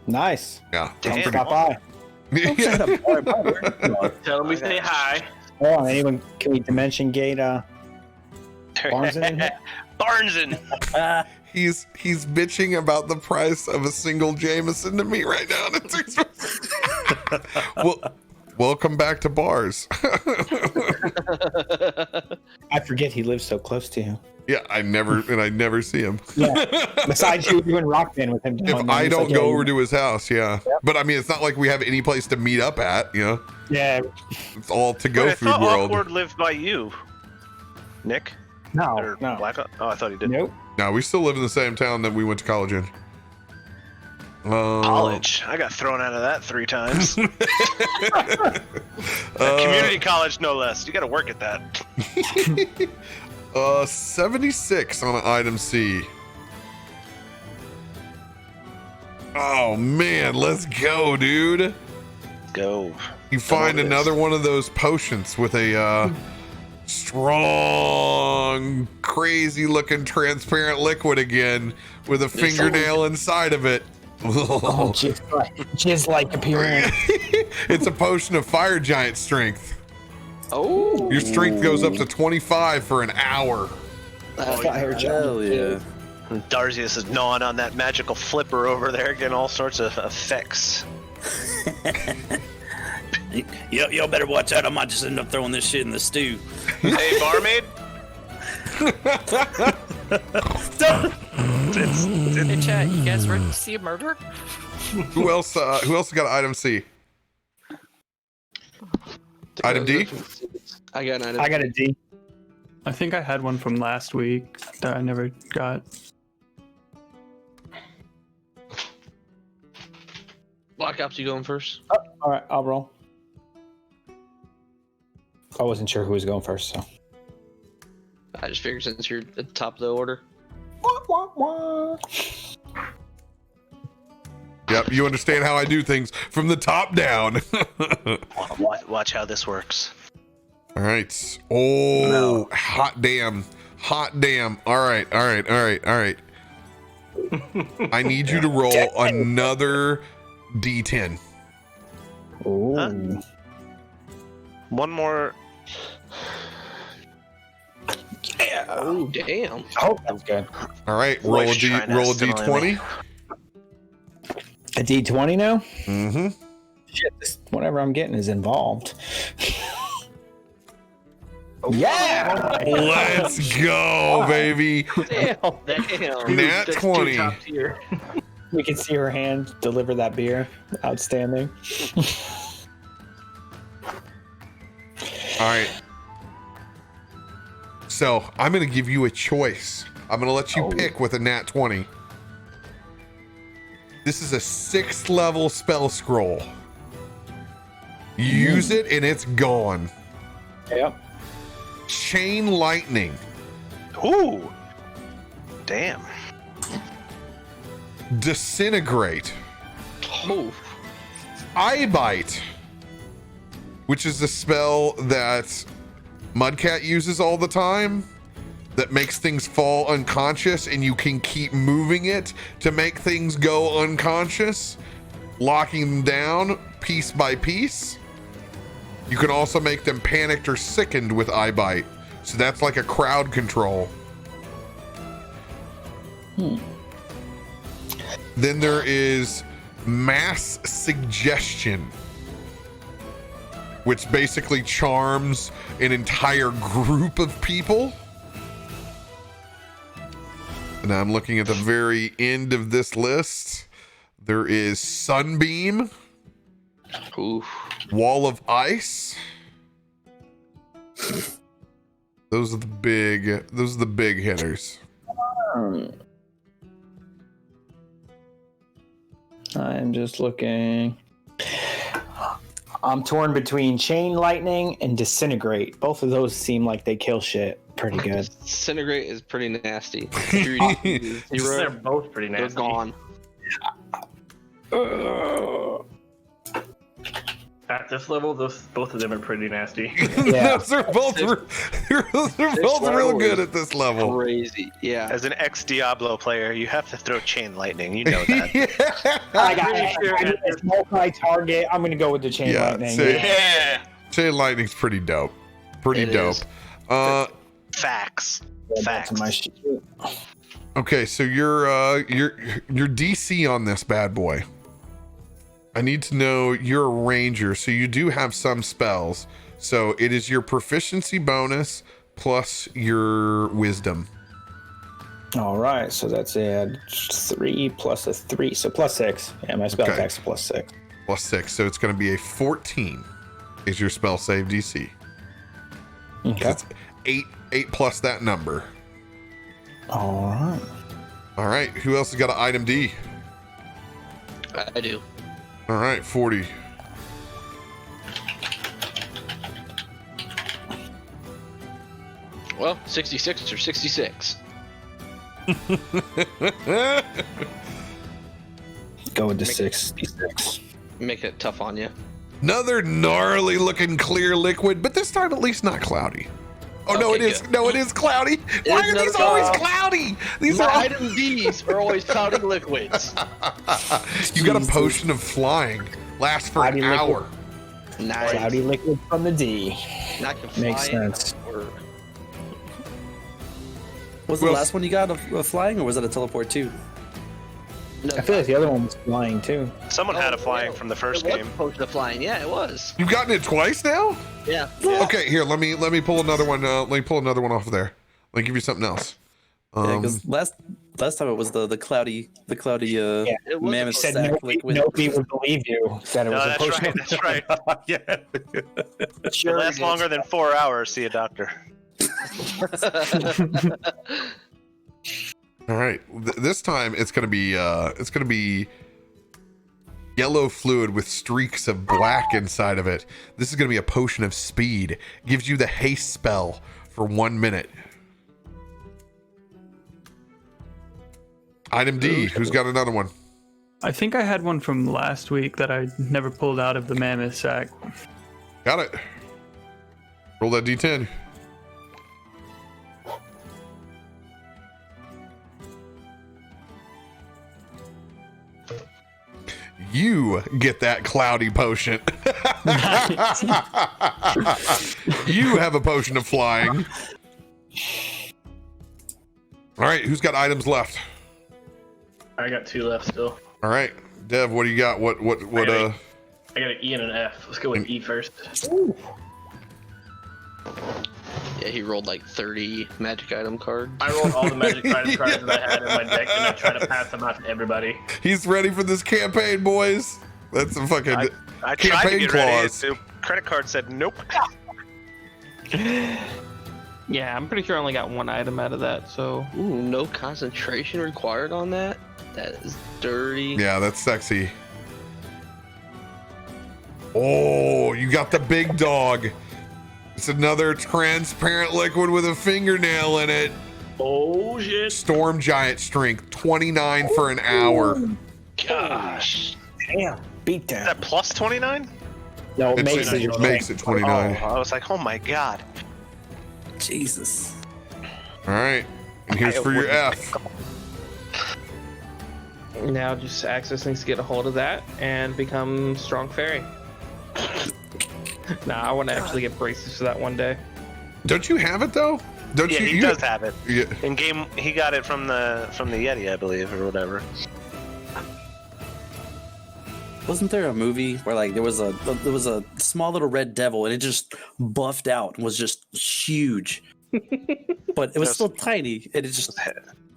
Nice. Yeah. Damn. Stop by. Yeah. Tell him we say hi. Oh, anyone? Can we dimension gate? Barnes in here? Barneson. He's bitching about the price of a single Jameson to me right now. Well, welcome back to bars. I forget he lives so close to you. Yeah, I never see him. Yeah. Besides you doing Rock Band with him. If I don't go over to his house, yeah. Yep. But I mean, it's not like we have any place to meet up at, you know? Yeah. It's all to go Wait, food I thought world. Awkward lived by you, Nick. No. Or No. Black. Oh, I thought he did. Nope. No, we still live in the same town that we went to college in. College. I got thrown out of that 3 times. Community college, no less. You got to work at that. 76 on an item C. Oh man, let's go, dude. Go. You find another one of those potions with a strong, crazy looking transparent liquid again with a fingernail inside of it. Oh, jizz like appearance. It's a potion of fire giant strength. Oh. Your strength goes up to 25 for an hour. Fire Hell yeah. Darzius is gnawing on that magical flipper over there, getting all sorts of effects. Y'all better watch out. I might just end up throwing this shit in the stew. Hey, barmaid. Hey, chat, you guys ready to see a murder? Who else got item C? Item D? I got an item. I got a D. I think I had one from last week that I never got. Black Ops, you going first? Oh, all right, I'll roll. I wasn't sure who was going first, so. I just figured since you're at the top of the order. Yep, you understand how I do things from the top down. Watch how this works. All right. Oh, no. Hot damn. Hot damn. All right. I need you to roll another D10. Ooh. Huh? One more. Yeah. Oh, damn. Oh, that's good. All right, roll a D20. A D20 now? Mm-hmm. Shit, whatever I'm getting is involved. Yeah! Let's go, baby. Damn. Nat 20. We can see her hand deliver that beer. Outstanding. All right. So I'm going to give you a choice. I'm going to let you pick with a nat 20. This is a 6th level spell scroll. You use it and it's gone. Yep. Chain lightning. Ooh. Damn. Disintegrate. Oh. Eye bite, which is a spell that Mudcat uses all the time that makes things fall unconscious, and you can keep moving it to make things go unconscious, locking them down piece by piece. You can also make them panicked or sickened with eye bite, so that's like a crowd control. Then there is mass suggestion, which basically charms an entire group of people. And I'm looking at the very end of this list. There is Sunbeam, Oof. Wall of Ice. Those are the big hitters. I'm just looking. I'm torn between Chain Lightning and Disintegrate. Both of those seem like they kill shit pretty good. Disintegrate is pretty nasty. They're both pretty They're nasty. gone. At this level, both of them are pretty nasty. Yeah. Those are both real good at this level. Crazy. Yeah. As an ex-Diablo player, you have to throw Chain Lightning. You know that. I got it. It's multi-target. I'm going to go with the Chain Lightning. Chain Lightning's pretty dope. It is. Facts. Back to my shit. Okay, so your DC on this bad boy. I need to know you're a ranger, so you do have some spells. So it is your proficiency bonus plus your wisdom. All right, so that's a 3 plus a 3, so plus 6. Yeah, my spell attack's plus 6. Plus 6, so it's going to be a 14 is your spell save DC. Okay. It's 8 plus that number. All right, who else has got an item D? I do. All right, 40. Well, 66 or 66. Go with the 66. Make it tough on you. Another gnarly looking clear liquid, but this time at least not cloudy. Oh, no, Okay, it is. good. No, it is cloudy. Why are these always cloudy? These My are item D's are always clouding liquids. You got a potion of flying. Lasts for an hour. Nice. Cloudy liquid from the D. Not can fly Makes in. sense. Was the last one you got a flying, or was it a teleport too? No, I feel like the other one was flying too. Someone had a flying from the first it was game. a potion of flying. Yeah, it was. You've gotten it twice now? Yeah. Okay, here, let me pull another one. Let me pull another one off of there. Let me give you something else. Yeah, because last time it was the cloudy It was mammoth Said sack liquid. nobody would believe you that it was No, a potion. that's right. Yeah. Sure. It lasts longer than 4 hours. See a doctor. All right, this time it's gonna be yellow fluid with streaks of black inside of it. This is gonna be a potion of speed. Gives you the haste spell for 1 minute. Item D. Who's got another one? I think I had one from last week that I never pulled out of the mammoth sack. Got it. Roll that D10. You get that cloudy potion. You have a potion of flying. All right, who's got items left? I got 2 left still. All right, Dev, what do you got? What I got an E and an F. Let's go with E first. Yeah, he rolled like 30 magic item cards. I rolled all the magic item cards that I had in my deck, and I tried to pass them out to everybody. He's ready for this campaign, boys. That's a fucking I tried to campaign get ready. clause. The credit card said nope. Yeah, I'm pretty sure I only got one item out of that, so. Ooh, no concentration required on that? That is dirty. Yeah, that's sexy. Oh, you got the big dog. It's another transparent liquid with a fingernail in it. Oh shit! Storm Giant strength, 29 for an hour. Gosh. Damn, beat Is down. that plus 29? No, it It makes it 29. Oh, I was like, oh my god. Jesus. All right, and here's for your F. Now just Axis needs to get a hold of that and become Strong Fairy. Nah, I want to actually get braces for that one day. Don't you have it though? Don't Yeah, you? he does have it. Yeah. In game, he got it from the Yeti, I believe, or whatever. Wasn't there a movie where like there was a small little red devil and it just buffed out and was just huge, but it was still tiny and it just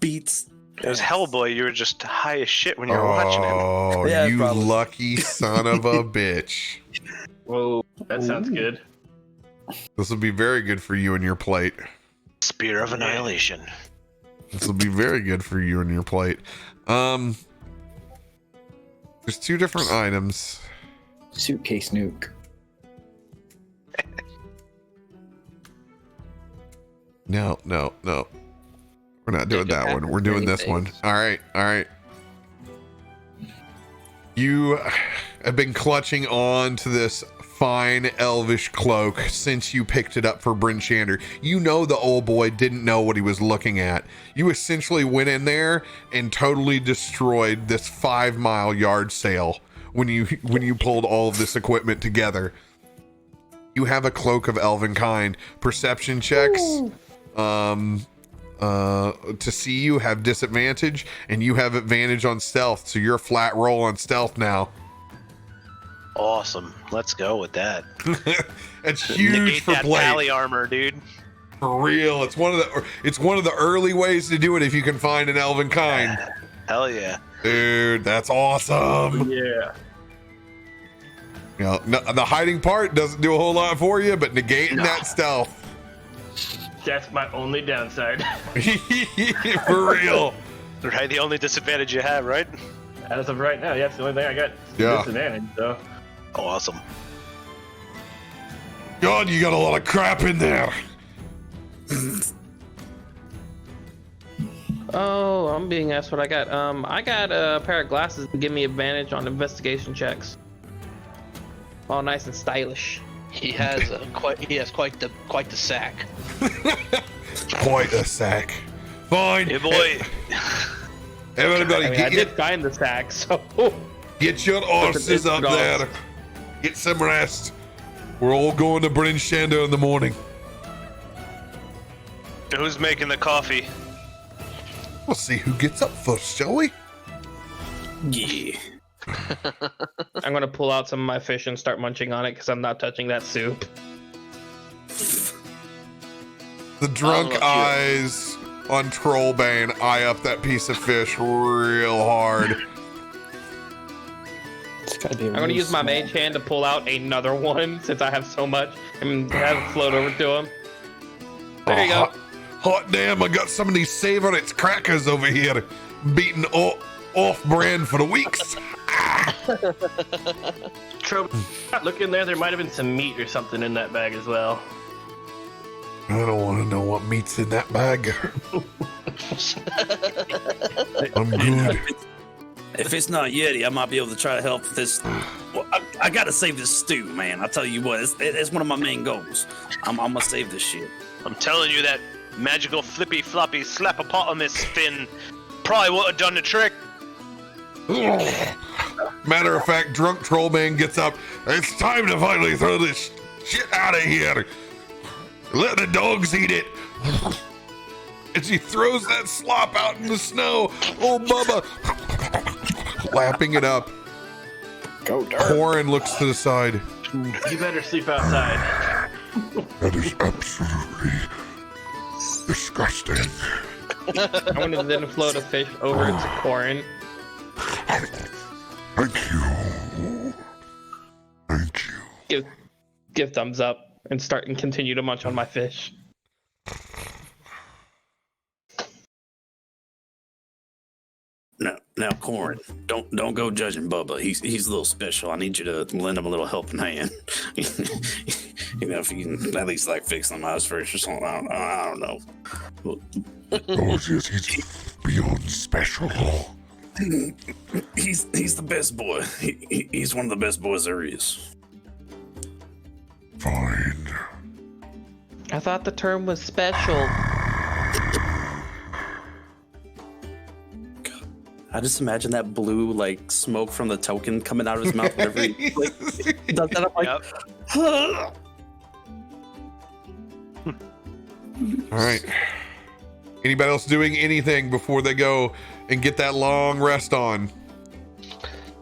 beats. It was Hellboy. You were just high as shit when you were watching him. Oh, Yeah, you probably. lucky son of a bitch. Whoa, that sounds good. This will be very good for you and your plate. Spear of Annihilation. This will be very good for you and your plate. There's 2 different items. Suitcase nuke. No. We're not doing that one. We're doing this one. All right. You have been clutching on to this fine elvish cloak since you picked it up for Bryn Shander. You know the old boy didn't know what he was looking at. You essentially went in there and totally destroyed this 5-mile yard sale when you pulled all of this equipment together. You have a cloak of elven kind. Perception checks to see you have disadvantage, and you have advantage on stealth, so you're a flat roll on stealth now. Awesome. Let's go with that. It's huge Negate for that plate. pally armor, dude. For real, it's one of the early ways to do it if you can find an elven kind. Hell yeah. Dude, that's awesome. Yeah. You know, the hiding part doesn't do a whole lot for you, but negating that stealth. That's my only downside. For real. Right, the only disadvantage you have, right? As of right now, yeah, that's the only thing I got. Yeah. Disadvantage, so. Awesome. God, you got a lot of crap in there. Oh, I'm being asked what I got. I got a pair of glasses to give me advantage on investigation checks. All nice and stylish. He has quite the sack. Quite a sack. Fine. Hey, boy. Everybody, I mean, I did find the sack, so get your horses up there. Get some rest. We're all going to Bryn Shander in the morning. Who's making the coffee? We'll see who gets up first, shall we? Yeah. I'm gonna pull out some of my fish and start munching on it because I'm not touching that soup. The drunk eyes on Trollbane eye up that piece of fish real hard. I'm gonna use my mage hand to pull out another one since I have so much and have it float over to him. There you go. Hot damn, I got some of these Savorit's crackers over here. Beaten off brand for the weeks. Look in there. There might have been some meat or something in that bag as well. I don't want to know what meat's in that bag. I'm good. If it's not Yeti, I might be able to try to help with this. Well, I gotta save this stew, man. I tell you what, it's one of my main goals. I'm gonna save this shit. I'm telling you that magical flippy floppy slapopotamus fin probably would have done the trick. Matter of fact, drunk Trollman gets up. It's time to finally throw this shit out of here. Let the dogs eat it. And she throws that slop out in the snow. Oh, Bubba. Lapping it up. Go, Dirk. Corin looks to the side. You better sleep outside. That is absolutely disgusting. I'm gonna then float a fish over to Corin. Thank you. Thank you. Give thumbs up and start and continue to munch on my fish. Now, Corin, don't go judging Bubba. He's a little special. I need you to lend him a little helping hand. You know, if you can at least like fix some eyes first or something. I don't know. Oh, he's beyond special. He's the best boy. He's one of the best boys there is. Fine. I thought the term was special. I just imagine that blue like smoke from the token coming out of his mouth whenever he like, does that. I'm like, All right. Anybody else doing anything before they go and get that long rest on?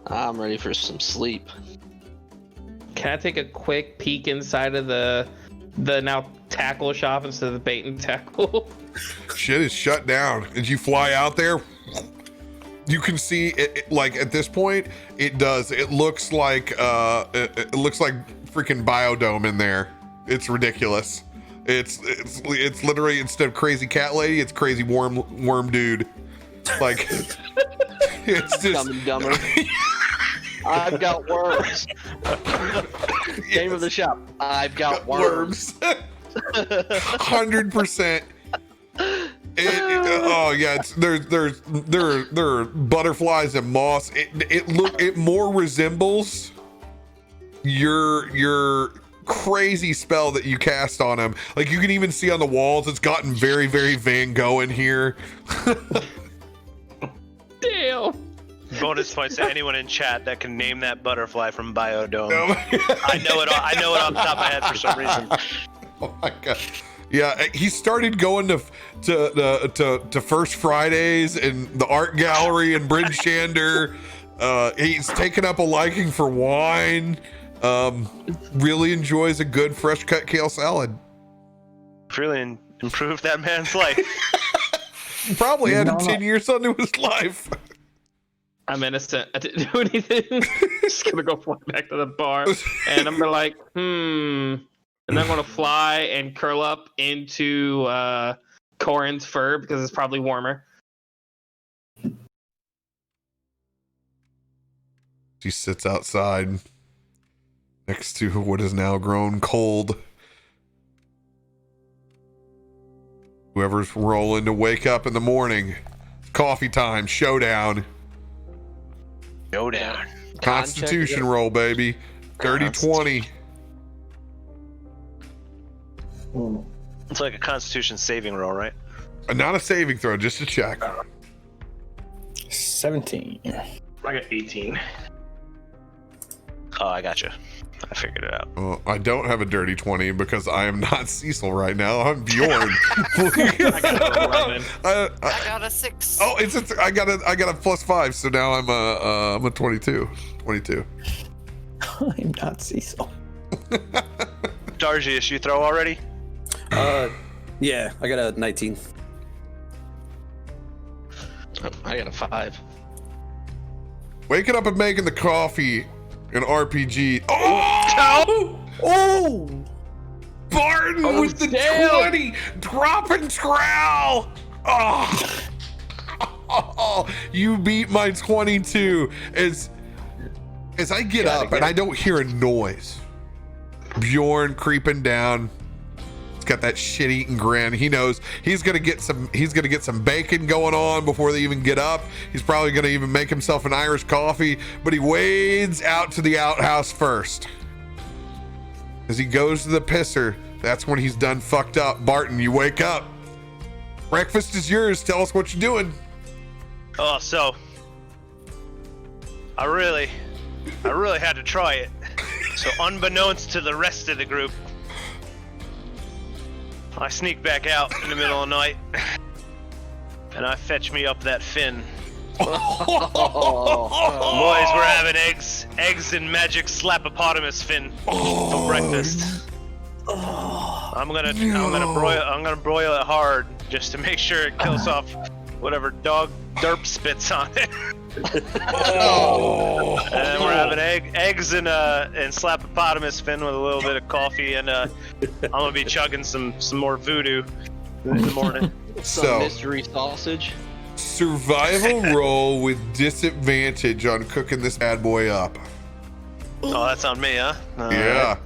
I'm ready for some sleep. Can I take a quick peek inside of the now tackle shop instead of the bait and tackle? Shit is shut down. As you fly out there, you can see it like at this point, it looks like it looks like freaking biodome in there. It's ridiculous. It's literally, instead of crazy cat lady, it's crazy worm dude. Like it's just Dumb and Dumber. I've got worms. Name of the shop. I've got worms. 100%. Oh yeah, there are butterflies and moss. It more resembles your crazy spell that you cast on him. Like, you can even see on the walls, it's gotten very, very Van Gogh in here. Damn. Bonus points to anyone in chat that can name that butterfly from Biodome. I know it off the top of my head for some reason. Oh my god. Yeah, he started going to First Fridays and the art gallery and Bryn Shander. He's taken up a liking for wine. Really enjoys a good fresh cut kale salad. Really improved that man's life. Probably added 10 years onto his life. I'm innocent. I didn't do anything. Just gonna go fly back to the bar, and I'm gonna like, and then I'm gonna fly and curl up into Corin's fur because it's probably warmer. She sits outside next to what is now grown cold. Whoever's rolling to wake up in the morning, coffee time, showdown. Showdown. Constitution roll, baby. Dirty 20. It's like a Constitution saving roll, right? Not a saving throw, just a check. 17. I got 18. Oh, I gotcha. I figured it out. Well, I don't have a dirty 20 because I am not Cecil right now. I'm Bjorn. I got a 11. I got a 6. Oh, I got a +5, so now I'm a 22. 22. I'm not Cecil. Dargius, you throw already? Yeah, I got a 19. I got a 5. Waking up and making the coffee and RPG. Oh! Oh! Barton with the 20! Dropping trowel! Oh! Oh! You beat my 22. As I get up and I don't hear a noise, Bjorn creeping down. He's got that shit-eating grin. He knows he's gonna get some bacon going on before they even get up. He's probably gonna even make himself an Irish coffee, but he wades out to the outhouse first. As he goes to the pisser, that's when he's done fucked up. Barton, you wake up. Breakfast is yours. Tell us what you're doing. Oh, so I really had to try it. So unbeknownst to the rest of the group, I sneak back out in the middle of the night and I fetch me up that fin. Boys, we're having eggs and magic slapopotamus fin for breakfast. I'm gonna broil it hard just to make sure it kills off whatever dog derp spits on it. And then we're having eggs and slapopotamus fin with a little bit of coffee, and I'm gonna be chugging some more voodoo in the morning. Some mystery sausage. Survival roll with disadvantage on cooking this bad boy up. Oh, that's on me, huh? Yeah.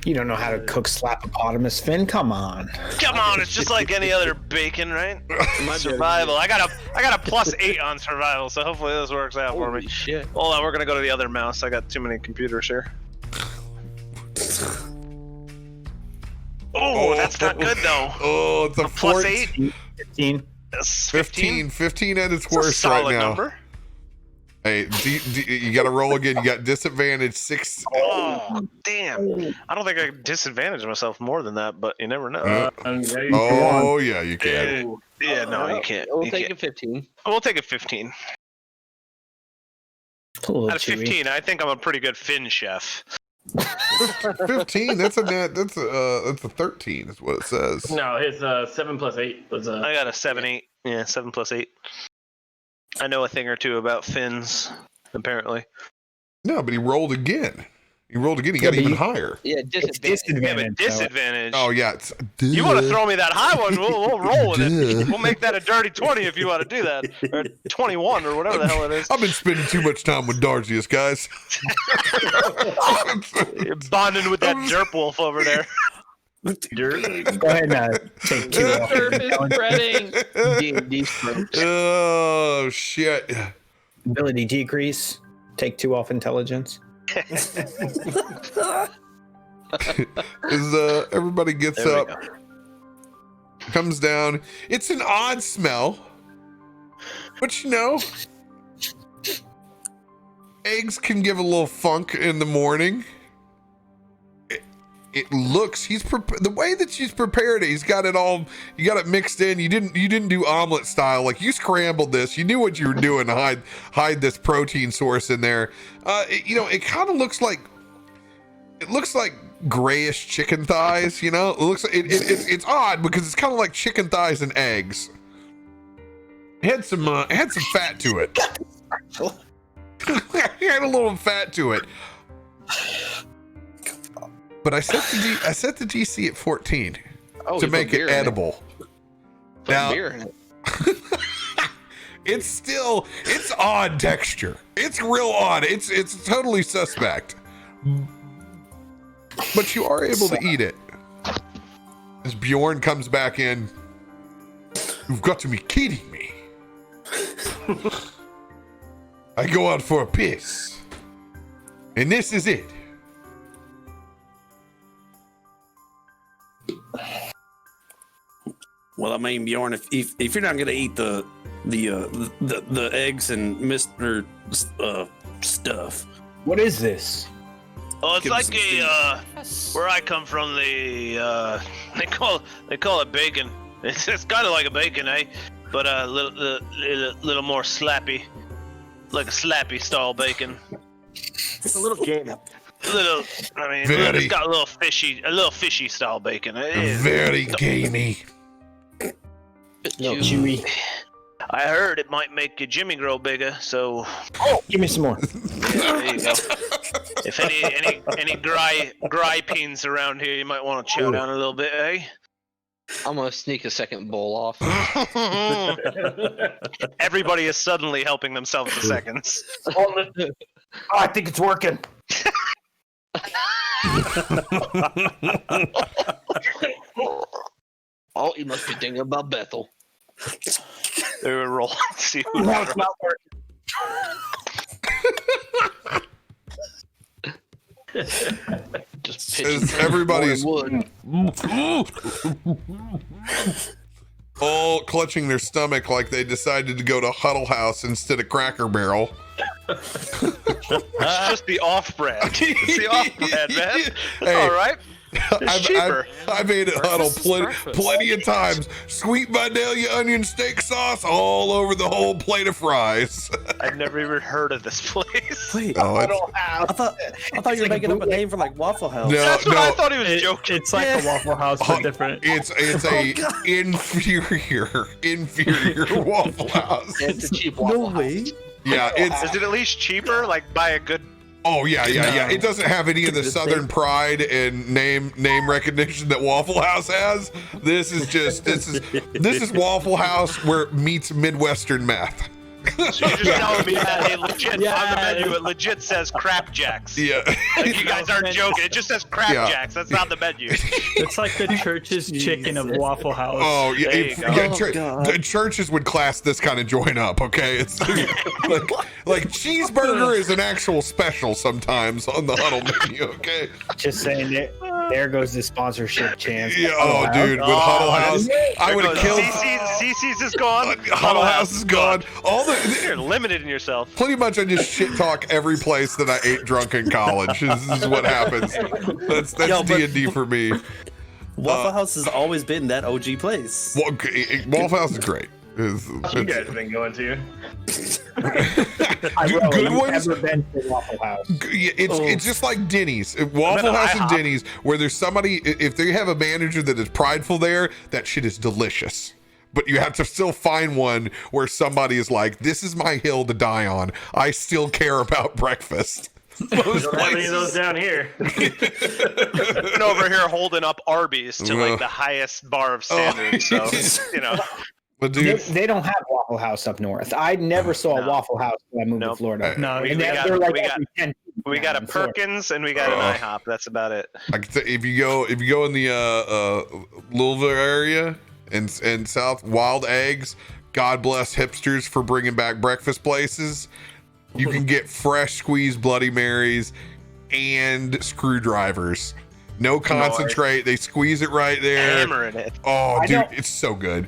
You don't know how to cook slapopotamus fin? Come on. Come on, it's just like any other bacon, right? Survival. I got a +8 on survival, so hopefully this works out for me. Shit. Hold on, we're gonna go to the other mouse. I got too many computers here. Oh, that's not good though. Oh, it's a +8. 15. That's 15 at its That's a worst solid right now. number. Hey, you got to roll again. You got disadvantage 6. Oh, damn. I don't think I can disadvantage myself more than that, but you never know. Yeah, you can. Yeah, no, you can't. We'll take a 15. We'll take a 15. Out of 15, I think I'm a pretty good Finn chef. 15. That's a 13 is what it says. No, his 7 plus 8 was I got a 7-8. Yeah, 7 plus 8. I know a thing or two about Finns, apparently. No, but he rolled again. He got even higher. Yeah, disadvantage. Disadvantage. Oh yeah. You want to throw me that high one? We'll roll with it. We'll make that a dirty 20 if you want to do that, or 21 or whatever the hell it is. I've been spending too much time with Darzius, guys. You're bonding with that derp wolf over there. Go ahead and take 2 off. Surface spreading. D&D strokes. Oh shit. Ability decrease. Take 2 off intelligence. Everybody gets There we up, comes down. It's an odd smell, but you know, eggs can give a little funk in the morning. It looks the way that she's prepared it. He's got it all. You got it mixed in. You didn't do omelet style. Like you scrambled this. You knew what you were doing to hide this protein source in there. It kind of looks like grayish chicken thighs. You know, it looks it's odd because it's kind of like chicken thighs and eggs. It had some fat to it. It had a little fat to it. But I set the DC at 14 to make it edible. Now, beer in it. it's odd texture. It's real odd. It's totally suspect. But you are able to eat it. As Bjorn comes back in, you've got to be kidding me. I go out for a piss, and this is it. Well, I mean, Bjorn, if you're not gonna eat the eggs and Mr. Stuff, what is this? Oh, it's Give like us where I come from. They call it bacon. It's kind of like a bacon, eh? But a little more slappy, like a slappy style bacon. It's a little game. It's got a little fishy style bacon. Very gamey. Chewy. I heard it might make your Jimmy grow bigger, so. Oh, give me some more. Yeah, there you go. If any dry peens around here, you might want to chow down a little bit, eh? I'm gonna sneak a second bowl off. Everybody is suddenly helping themselves to seconds. I think it's working. Oh, you must be thinking about Bethel. They were rolling. See who No, it's not working. Just As everybody's all clutching their stomach like they decided to go to Huddle House instead of Cracker Barrel. It's just the off-brand. It's the off-brand, man. Hey, all right. It's cheaper. I've ate at Huddle plenty of times. Sweet Vidalia onion steak sauce all over the whole plate of fries. I've never even heard of this place. wait, Oh, I thought you were making up a name for like Waffle House. No, That's what I thought he was joking. It's like a Waffle House, but different. It's a inferior Waffle House. It's a cheap Waffle House. way. Yeah, Is it at least cheaper? Like buy a good. Oh yeah. It doesn't have any of the Southern pride and name recognition that Waffle House has. This is Waffle House where it meets Midwestern math. So you're just telling me that it legit on the menu it legit says Crap Jacks. Yeah. Like you guys aren't joking. It just says Crap Yeah. Jacks. That's not the menu. It's like the church's chicken of Waffle House. Oh yeah. There you go. The churches would class this kind of joint up. Okay, it's like cheeseburger is an actual special sometimes on the Huddle menu. Okay. Just saying it. There goes the sponsorship chance. Yeah, oh, dude, with Huddle House, I would have killed. CC's is gone. Huddle House is gone. All You're limited in yourself. pretty much, I just shit talk every place that I ate drunk in college. This is what happens. That's D&D for me. Waffle House has always been that OG place. Waffle House is great. You guys have been going to. Good ones. Never been to Waffle House. It's just like Denny's, Waffle House and Denny's, where there's somebody. If they have a manager that is prideful there, that shit is delicious. But you have to still find one where somebody is like, "This is my hill to die on. I still care about breakfast." Most don't have any of those down here. And over here holding up Arby's to like the highest bar of standards. So you know. But dude, they don't have Waffle House up north. I never saw a Waffle House when I moved to Florida. No, we got a Perkins and we got an IHOP. That's about it. If you go in the Louisville area and South, Wild Eggs, God bless hipsters for bringing back breakfast places. You can get fresh squeezed Bloody Marys and screwdrivers. No concentrate. They squeeze it right there. Hammering it. Oh, dude, it's so good.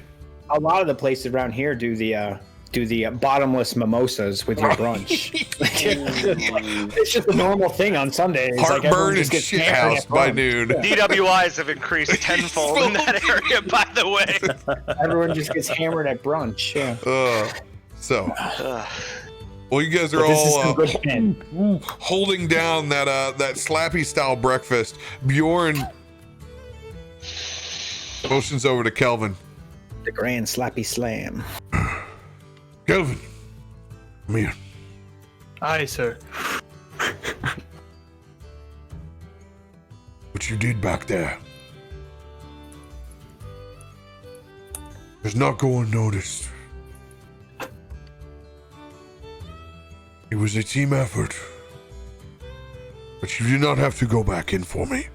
A lot of the places around here do the bottomless mimosas with your brunch. It's just a normal thing on Sundays. Heartburn and shit house by noon. DWIs have increased tenfold in that area, by the way. Everyone just gets hammered at brunch. Yeah. Well, you guys are all holding down that slappy style breakfast. Bjorn motions over to Kelvin. The grand slappy slam. Kelvin, come here. Aye, sir. What you did back there does not go unnoticed. It was a team effort, but you did not have to go back in for me.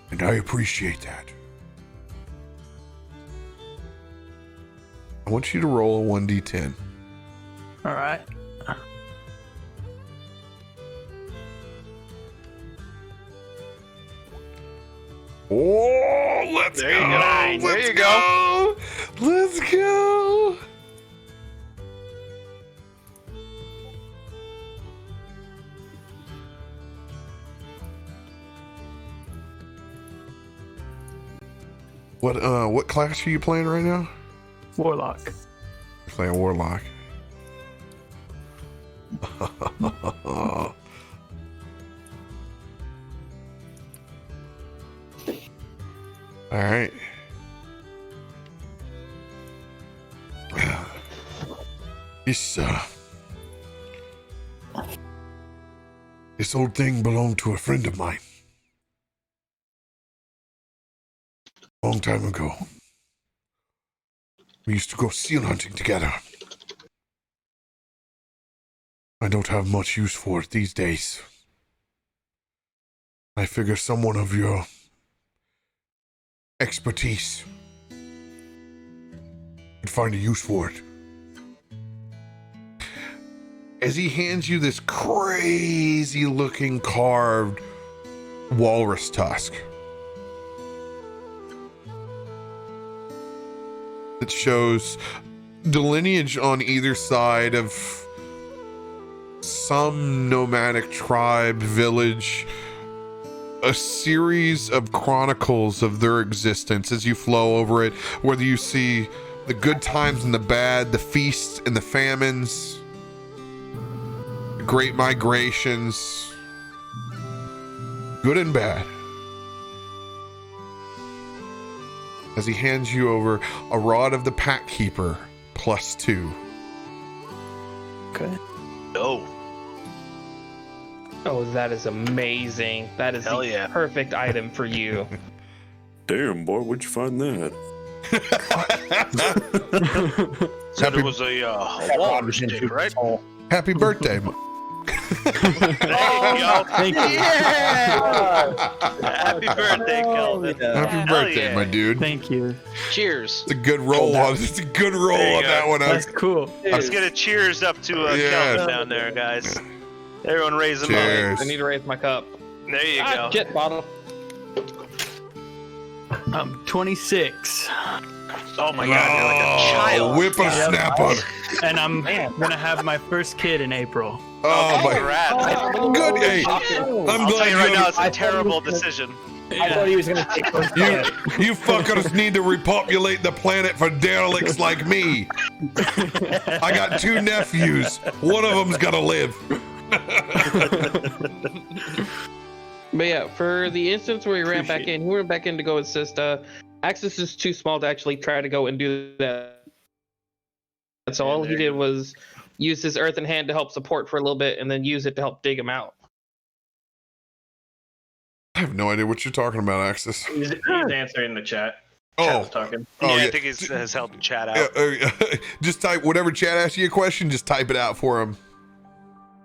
And I appreciate that. I want you to roll a 1d10. All right. Oh, let's go. There you go. Let's go. What class are you playing right now? Warlock. You're playing Warlock. All right. This old thing belonged to a friend of mine. A long time ago. We used to go seal hunting together. I don't have much use for it these days. I figure someone of your expertise could find a use for it. As he hands you this crazy looking carved walrus tusk. It shows the lineage on either side of some nomadic tribe, village, a series of chronicles of their existence as you flow over it, whether you see the good times and the bad, the feasts and the famines, the great migrations, good and bad. As he hands you over a Rod of the Pack Keeper +2. Okay. Oh. Oh, that is amazing. That is the perfect item for you. Damn, boy, where'd you find that? Said it was a walrus stick, right? Happy birthday. There you go. Thank you. Yeah! Happy birthday, Kelvin. Happy birthday, my dude. Thank you. Cheers. It's a good roll on. It's a good roll on that one. That's cool. Let's get a cheers up to Kelvin down there, guys. Everyone raise him Cheers. up. I need to raise my cup. There you go. Jet bottle. I'm 26, Oh my god, you're like a child. Whippersnapper. and I'm gonna have my first kid in April. Oh my Congrats. good. Hey, I'm I'll tell glad you right you now, it's a terrible decision. I thought he was going to take those. you fuckers need to repopulate the planet for derelicts like me. I got 2 nephews. One of them's gotta live. But yeah, for the instance where he ran back in, he went back in to go assist. Axis is too small to actually try to go and do that. So all he did was use his earthen hand to help support for a little bit, and then use it to help dig him out. I have no idea what you're talking about, Axis. He's answering the chat. Oh. Chat's talking. Oh, yeah, yeah. I think he's has helped chat out. Just type whatever chat asks you a question, just type it out for him.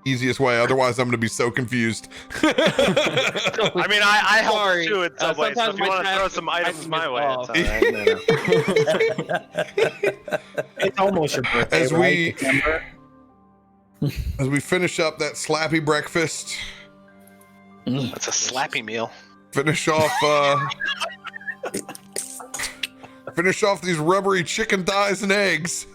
Easiest way. Otherwise, I'm going to be so confused. I mean, I helped Sorry. too in some way, so Sometimes if you my want to chat- throw some items my way, off. it's all right. It's almost your birthday, As right? we finish up that slappy breakfast, That's a slappy meal. finish off these rubbery chicken thighs and eggs.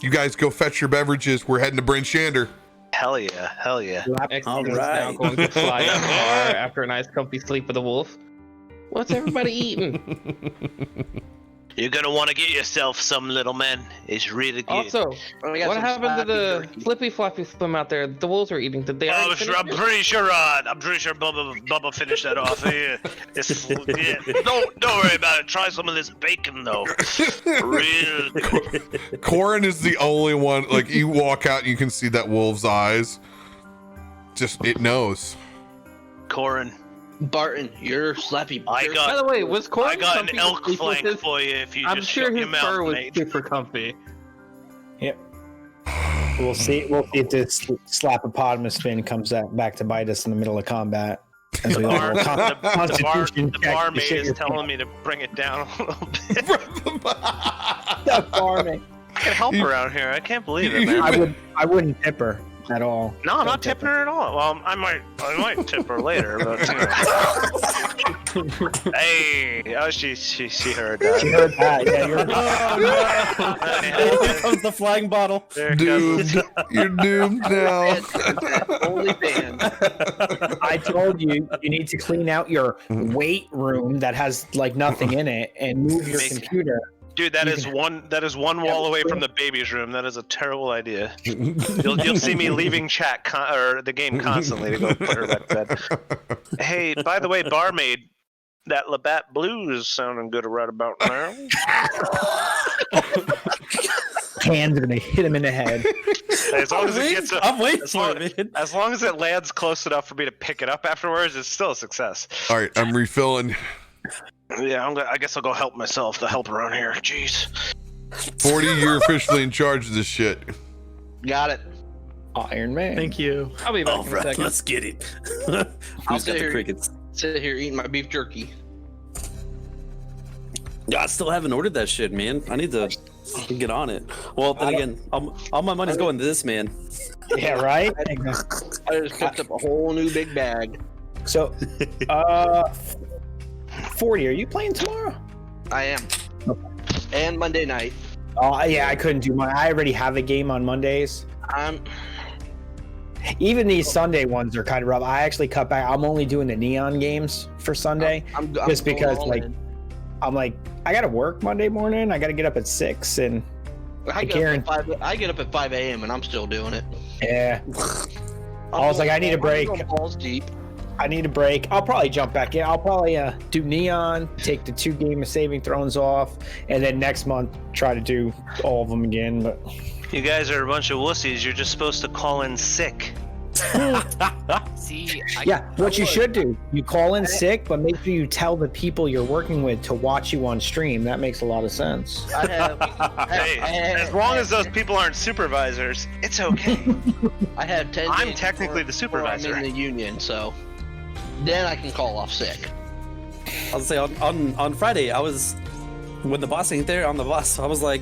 You guys go fetch your beverages. We're heading to Bryn Shander. Hell yeah, hell yeah. X All is now right. going to fly in the car after a nice comfy sleep with a wolf. What's everybody eating? You're gonna want to get yourself some, little man. It's really good. Also, I got what some happened to slappy the jerky. flippy floppy swim out there? The wolves were eating. Did they? I'm already finish it? pretty sure Bubba finished that off. Yeah. Don't worry about it. Try some of this bacon though. Real good. Corin is the only one. Like, you walk out and you can see that wolf's eyes. Just, it knows. Corin, Barton, you're slappy. I jerky. got- By the way, was Corin I got comfy an to elk sleep with flank his- for you if you I'm just sure shut his your mouth, fur was mate. super comfy. Yep. We'll see. We'll see if this slapopotamus fin comes back to bite us in the middle of combat. As we all roll Constitution The check to barmaid shit is your telling me to bring it down a little bit. pants. Barmaid. I can help around here. I can't believe it, man. I wouldn't tip her at all. No, I'm Don't not tip tipping her at all. Well, I might tip her later, but hey, oh, she heard that. She heard that. Yeah, you're Here comes the flying bottle. There it goes. Doomed. You're doomed now. Only fan. I told you need to clean out your weight room that has like nothing in it and move your Make- computer. Dude, that is one wall away from the baby's room. That is a terrible idea. You'll see me leaving chat or the game constantly to go put her back to bed. Hey, by the way, barmaid, that Labatt Blues is sounding good right about now. Hands are gonna hit him in the head. As long as it gets I'm waiting as for long, it, man. as long as it lands close enough for me to pick it up afterwards, it's still a success. All right, I'm refilling. Yeah, I guess I'll go help myself. The help around here. Jeez. 40, you're officially in charge of this shit. Got it. Iron Man. Thank you. I'll be back All in a right, second. let's get it. I'll Who's got sit the here. crickets? Sit here eating my beef jerky. Yeah, I still haven't ordered that shit, man. I need to get on it. Well, then again, all my money's going to this man. Yeah, right. I just picked up a whole new big bag. So, 40. Are you playing tomorrow? I am. And Monday night. Oh, yeah. I couldn't do I already have a game on Mondays. Even these Sunday ones are kind of rough. I actually cut back. I'm only doing the neon games for Sunday, I'm just going because, all like, in. I'm like, I gotta work Monday morning. I gotta get up at 6, and I get up at 5 a.m. and I'm still doing it. yeah. I was like, I need a break. I'm going balls deep. I need a break. I'll probably jump back in. I'll probably do Neon, take the 2 Game of Saving Thrones off, and then next month try to do all of them again. But You guys are a bunch of wussies. You're just supposed to call in sick. See, what you should do, you call in sick, but make sure you tell the people you're working with to watch you on stream. That makes a lot of sense. I have. Hey, as long as those people aren't supervisors, it's okay. I have 10 I'm days technically before the supervisor. I'm in the union, so then I can call off sick. I'll say on Friday, when the boss ain't there, I'm the boss. I was like,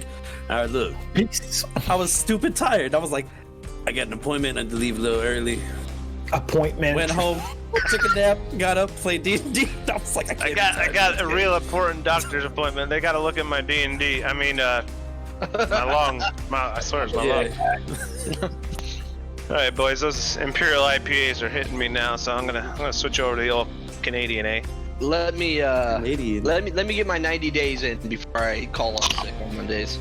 all right, look, Peace. I was stupid tired. I was like, I got an appointment. I had to leave a little early. appointment. Went home, took a nap, got up, played D&D. I was like, I got a real important doctor's appointment. They got to look at my D&D. I mean, I swear it's my lung. All right, boys, those Imperial IPAs are hitting me now, so I'm gonna switch over to the old Canadian, eh? Let me Canadian. let me get my 90 days in before I call off sick on Mondays.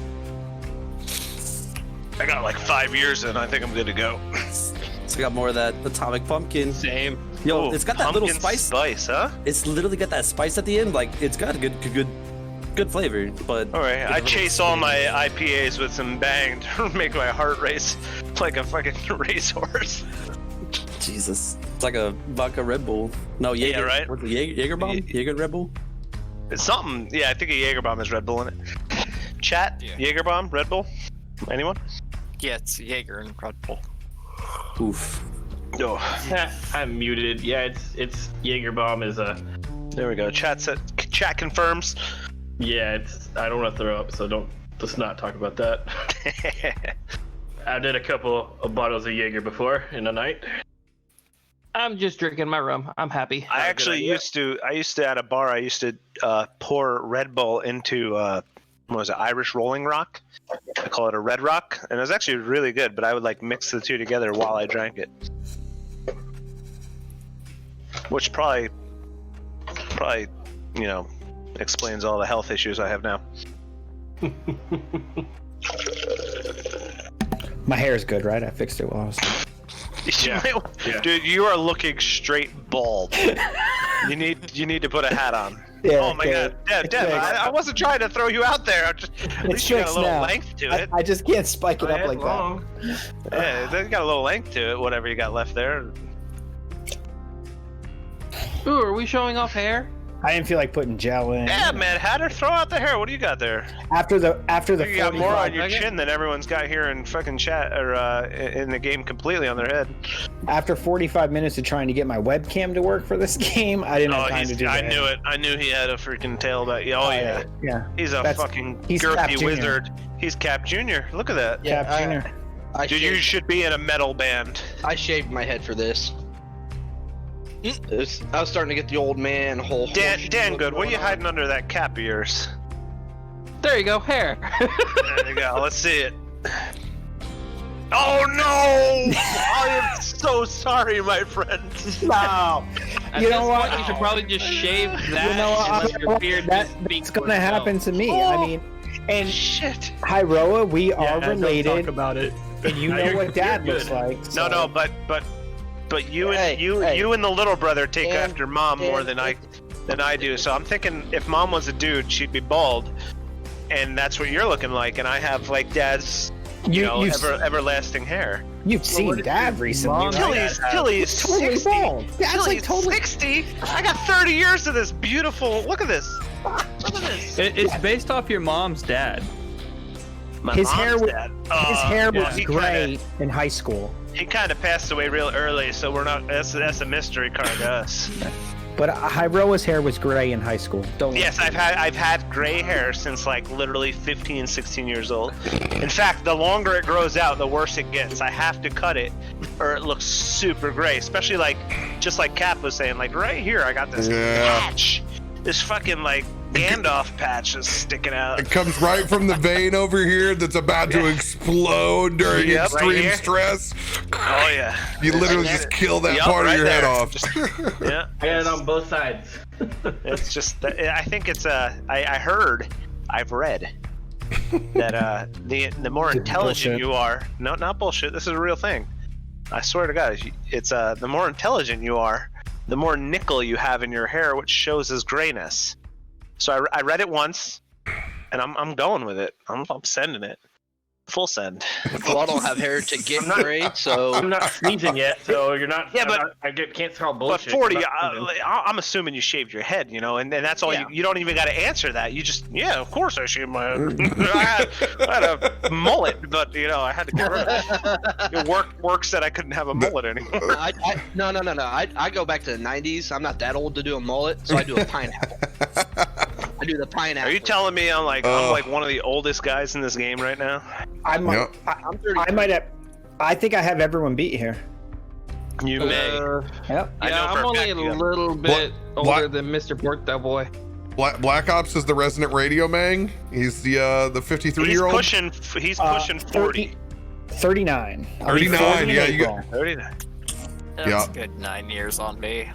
I got like 5 years in. I think I'm good to go. It's got more of that atomic pumpkin. Same. Yo, it's got that little Pumpkin spice. huh? It's literally got that spice at the end. Like, it's got a good flavor. But All right, I chase all my IPAs with some bang to make my heart race like a fucking racehorse. Jesus, it's like a vodka Red Bull. No, Jaeger. Yeah, right. What's the Jaeger bomb? Jaeger Red Bull. It's something. Yeah, I think a Jaeger bomb has Red Bull in it. Chat, Yeah. Jaeger bomb, Red Bull. Anyone? Yeah, it's Jaeger and Red Bull. Oof. No. I'm muted. Yeah, it's Jaegerbomb is a. There we go. Chat confirms. Yeah, I don't want to throw up, so let's not talk about that. I did a couple of bottles of Jaeger before in a night. I'm just drinking my rum. I'm happy. I actually used to at a bar. I used to pour Red Bull into what was it, Irish Rolling Rock? I call it a Red Rock, and it was actually really good. But I would like mix the two together while I drank it, which probably explains all the health issues I have now. My hair is good, right? I fixed it while I was. Yeah. Dude, you are looking straight bald. you need to put a hat on. Yeah, oh my god, Deb, I wasn't trying to throw you out there. At least you got a little now. length to it. I just can't spike it up like that. Yeah, they got a little length to it. Whatever you got left there. Ooh, are we showing off hair? I didn't feel like putting gel in. Yeah, man, Hatter, throw out the hair. What do you got there? After the You got more on 45 your chin than everyone's got here in fucking chat or in the game completely on their head. After 45 minutes of trying to get my webcam to work for this game, I didn't have time to do that. I knew it. I knew he had a freaking tail back. Oh yeah. Yeah. He's fucking he's Cap girthy Jr. wizard. He's Cap Jr. Look at that. Yeah, Cap Jr. Dude, you should be in a metal band. I shaved my head for this. I was starting to get the old man whole. Dan Good, what are you hiding under that cap of yours? There you go, hair. There you go. Let's see it. Oh no! I am so sorry, my friend. No. At You this know what? point, you should probably just shave that You know what? and let your beard just speak That's for gonna itself. happen to me. I mean, and Shit. Hyroa, we are Don't related, talk about it. and you No, know you're- what Dad you're looks good. like. So. No, but you and Hey, you hey. you and the little brother take Dan- after Mom more than I do. So I'm thinking if Mom was a dude, she'd be bald, and that's what you're looking like. And I have like Dad's, you've everlasting hair. seen Dad recently, Mom- right? Till he's Totally 60. bald. Dad's Till like he's totally. 60. I got 30 years of this beautiful. Look at this. Look at this. It's based off your mom's dad. My His mom's hair was- dad. His hair yeah, was he gray in high school, He kind of passed away real early, so we're not. That's a mystery card to us. but Hyroa's hair was gray in high school. Don't. Yes, I've had gray hair since like literally 15, 16 years old. In fact, the longer it grows out, the worse it gets. I have to cut it, or it looks super gray. Especially like, just like Cap was saying, like right here, I got this patch, this fucking like Gandalf patch is sticking out. It comes right from the vein over here that's about to explode during Yep, extreme right here. stress. Oh yeah. You literally Right just kill that Yup, part right of your head there. off. Yeah. I got it on both sides. It's just, I think it's I've read that the more intelligent bullshit. you are, no, not bullshit, this is a real thing. I swear to God, it's the more intelligent you are, the more nickel you have in your hair, which shows as grayness. So I read it once, and I'm going with it. I'm sending it. Full send. Well, I don't have hair to get gray, so I'm not sneezing yet, so you're not. Yeah, I'm but- not- I can't call But bullshit. 40, I'm not sneezing. I'm assuming you shaved your head, and that's all. Yeah. You don't even got to answer that. You just, yeah, of course I shaved my head. I had a mullet, but I had to get rid of it. Work said I couldn't have a mullet anymore. No. I go back to the 90s. I'm not that old to do a mullet, so I do a pineapple. I do the pineapple. Are you telling me I'm like one of the oldest guys in this game right now? I'm. Yep. I'm 30. I might have. I think I have everyone beat here. You may. Yep. I know Yeah, for I'm a only fact a you have- little bit older than Mr. Birthday Boy. Black Ops is the resident radio mang. He's the 53-year-old. He's pushing 40. 39. 39, yeah, you got 39. That's Yeah. a good 9 years on me.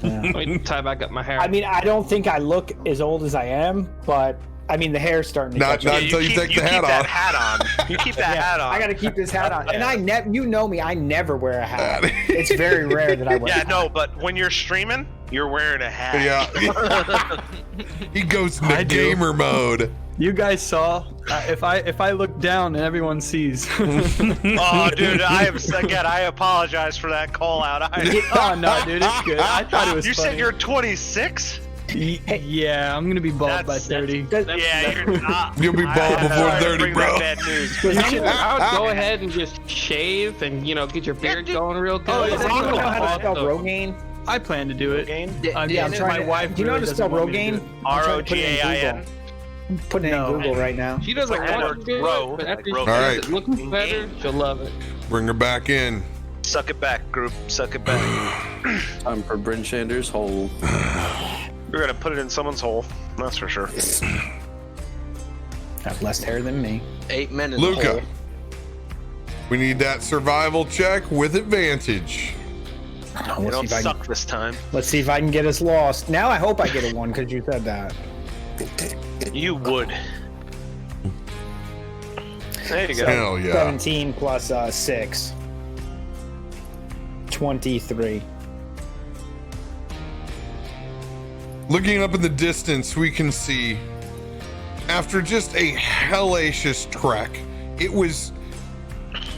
Let me tie back up my hair. I mean, I don't think I look as old as I am, but I mean, the hair's starting to Not catch up. until you take the hat that off. hat on. You keep that hat on. I gotta keep this hat on, and you know me, I never wear a hat. It's very rare that I wear. Yeah, a hat. no, but when you're streaming, you're wearing a hat. Yeah. He goes into I do. gamer mode. You guys saw. If I look down and everyone sees. Oh, dude, I apologize for that call out. Oh no, dude, it's good. I thought it was You funny. said you're 26? Yeah, I'm gonna be bald by 30. Yeah, You'll be bald before 30, bro. Bad news. I would go ahead and just shave and get your beard going real good. Oh, does anyone know how to spell Awesome. Rogaine? I plan to do it. Yeah, I'm trying. My wife Do you know how really to spell doesn't want me to do Rogaine? it. I'm trying to put it in R-O-G-A-I-N. Google. I'm putting it No. in Google right now. She doesn't want to do Row. it, but after she Row. does All right. it looking better, she'll love it. Bring her back in. Suck it back, group. Suck it back. Time for Bryn Shander's hole. We're gonna put it in someone's hole. That's for sure. Have less hair than me. 8 men in the Luca, hole. we need that survival check with advantage. You Let's see, don't if I suck can, this time. let's see if I can get us lost. Now I hope I get a 1 because you said that. You would. There you go. Hell yeah. 17 plus 6. 23. Looking up in the distance, we can see, after just a hellacious trek, it was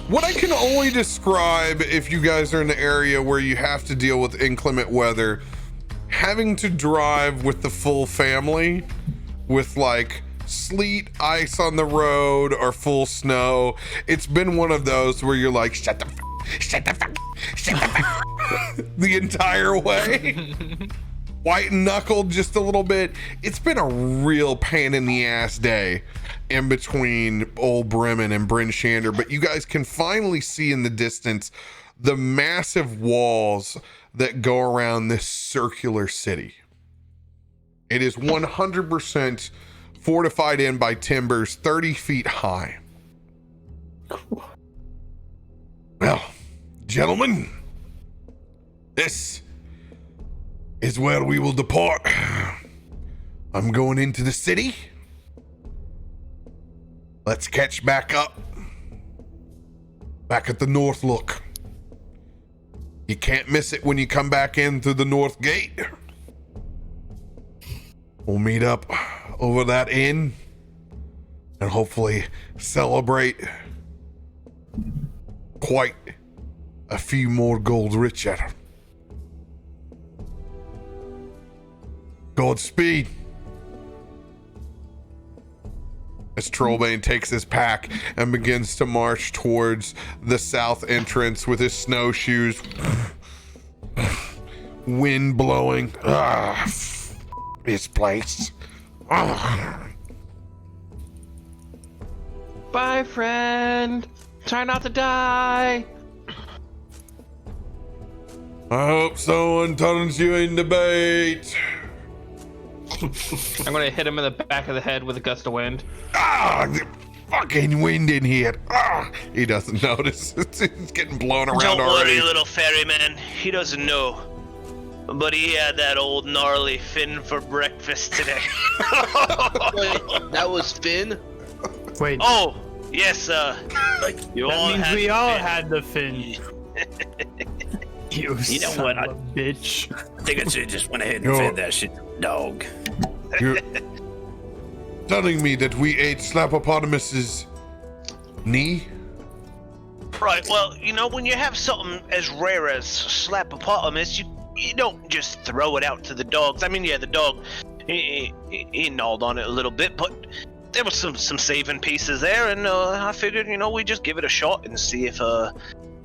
what I can only describe, if you guys are in the area where you have to deal with inclement weather, having to drive with the full family with like sleet, ice on the road, or full snow. It's been one of those where you're like, shut the fuck, the entire way. White knuckled just a little bit. It's been a real pain in the ass day in between old Bremen and Bryn Shander, but you guys can finally see in the distance the massive walls that go around this circular city. It is 100% fortified in by timbers 30 feet high. Well, gentlemen, this is where we will depart. I'm going into the city. Let's catch back up. Back at the North Look. You can't miss it when you come back in through the North Gate. We'll meet up over that inn and hopefully celebrate quite a few more gold richer. Godspeed. As Trollbane takes his pack and begins to march towards the south entrance with his snowshoes, wind blowing. This place. Bye, friend. Try not to die. I hope someone turns you into bait. I'm gonna hit him in the back of the head with a gust of wind. The fucking wind in here. He doesn't notice. It's getting blown around Don't already. worry, little ferryman. He doesn't know. But he had that old gnarly fin for breakfast today. Wait, that was Finn? Wait. Oh, yes, you all that means had we the all fin. had the fin. You know son what, of a bitch. I think I should have just went ahead and Yo. fed that shit, dog. You're telling me that we ate Slapopotamus's knee? Right, well, you know, when you have something as rare as Slapopotamus, you don't just throw it out to the dogs. I mean, yeah, the dog, he gnawed on it a little bit, but there was some saving pieces there, and I figured, you know, we just give it a shot and see if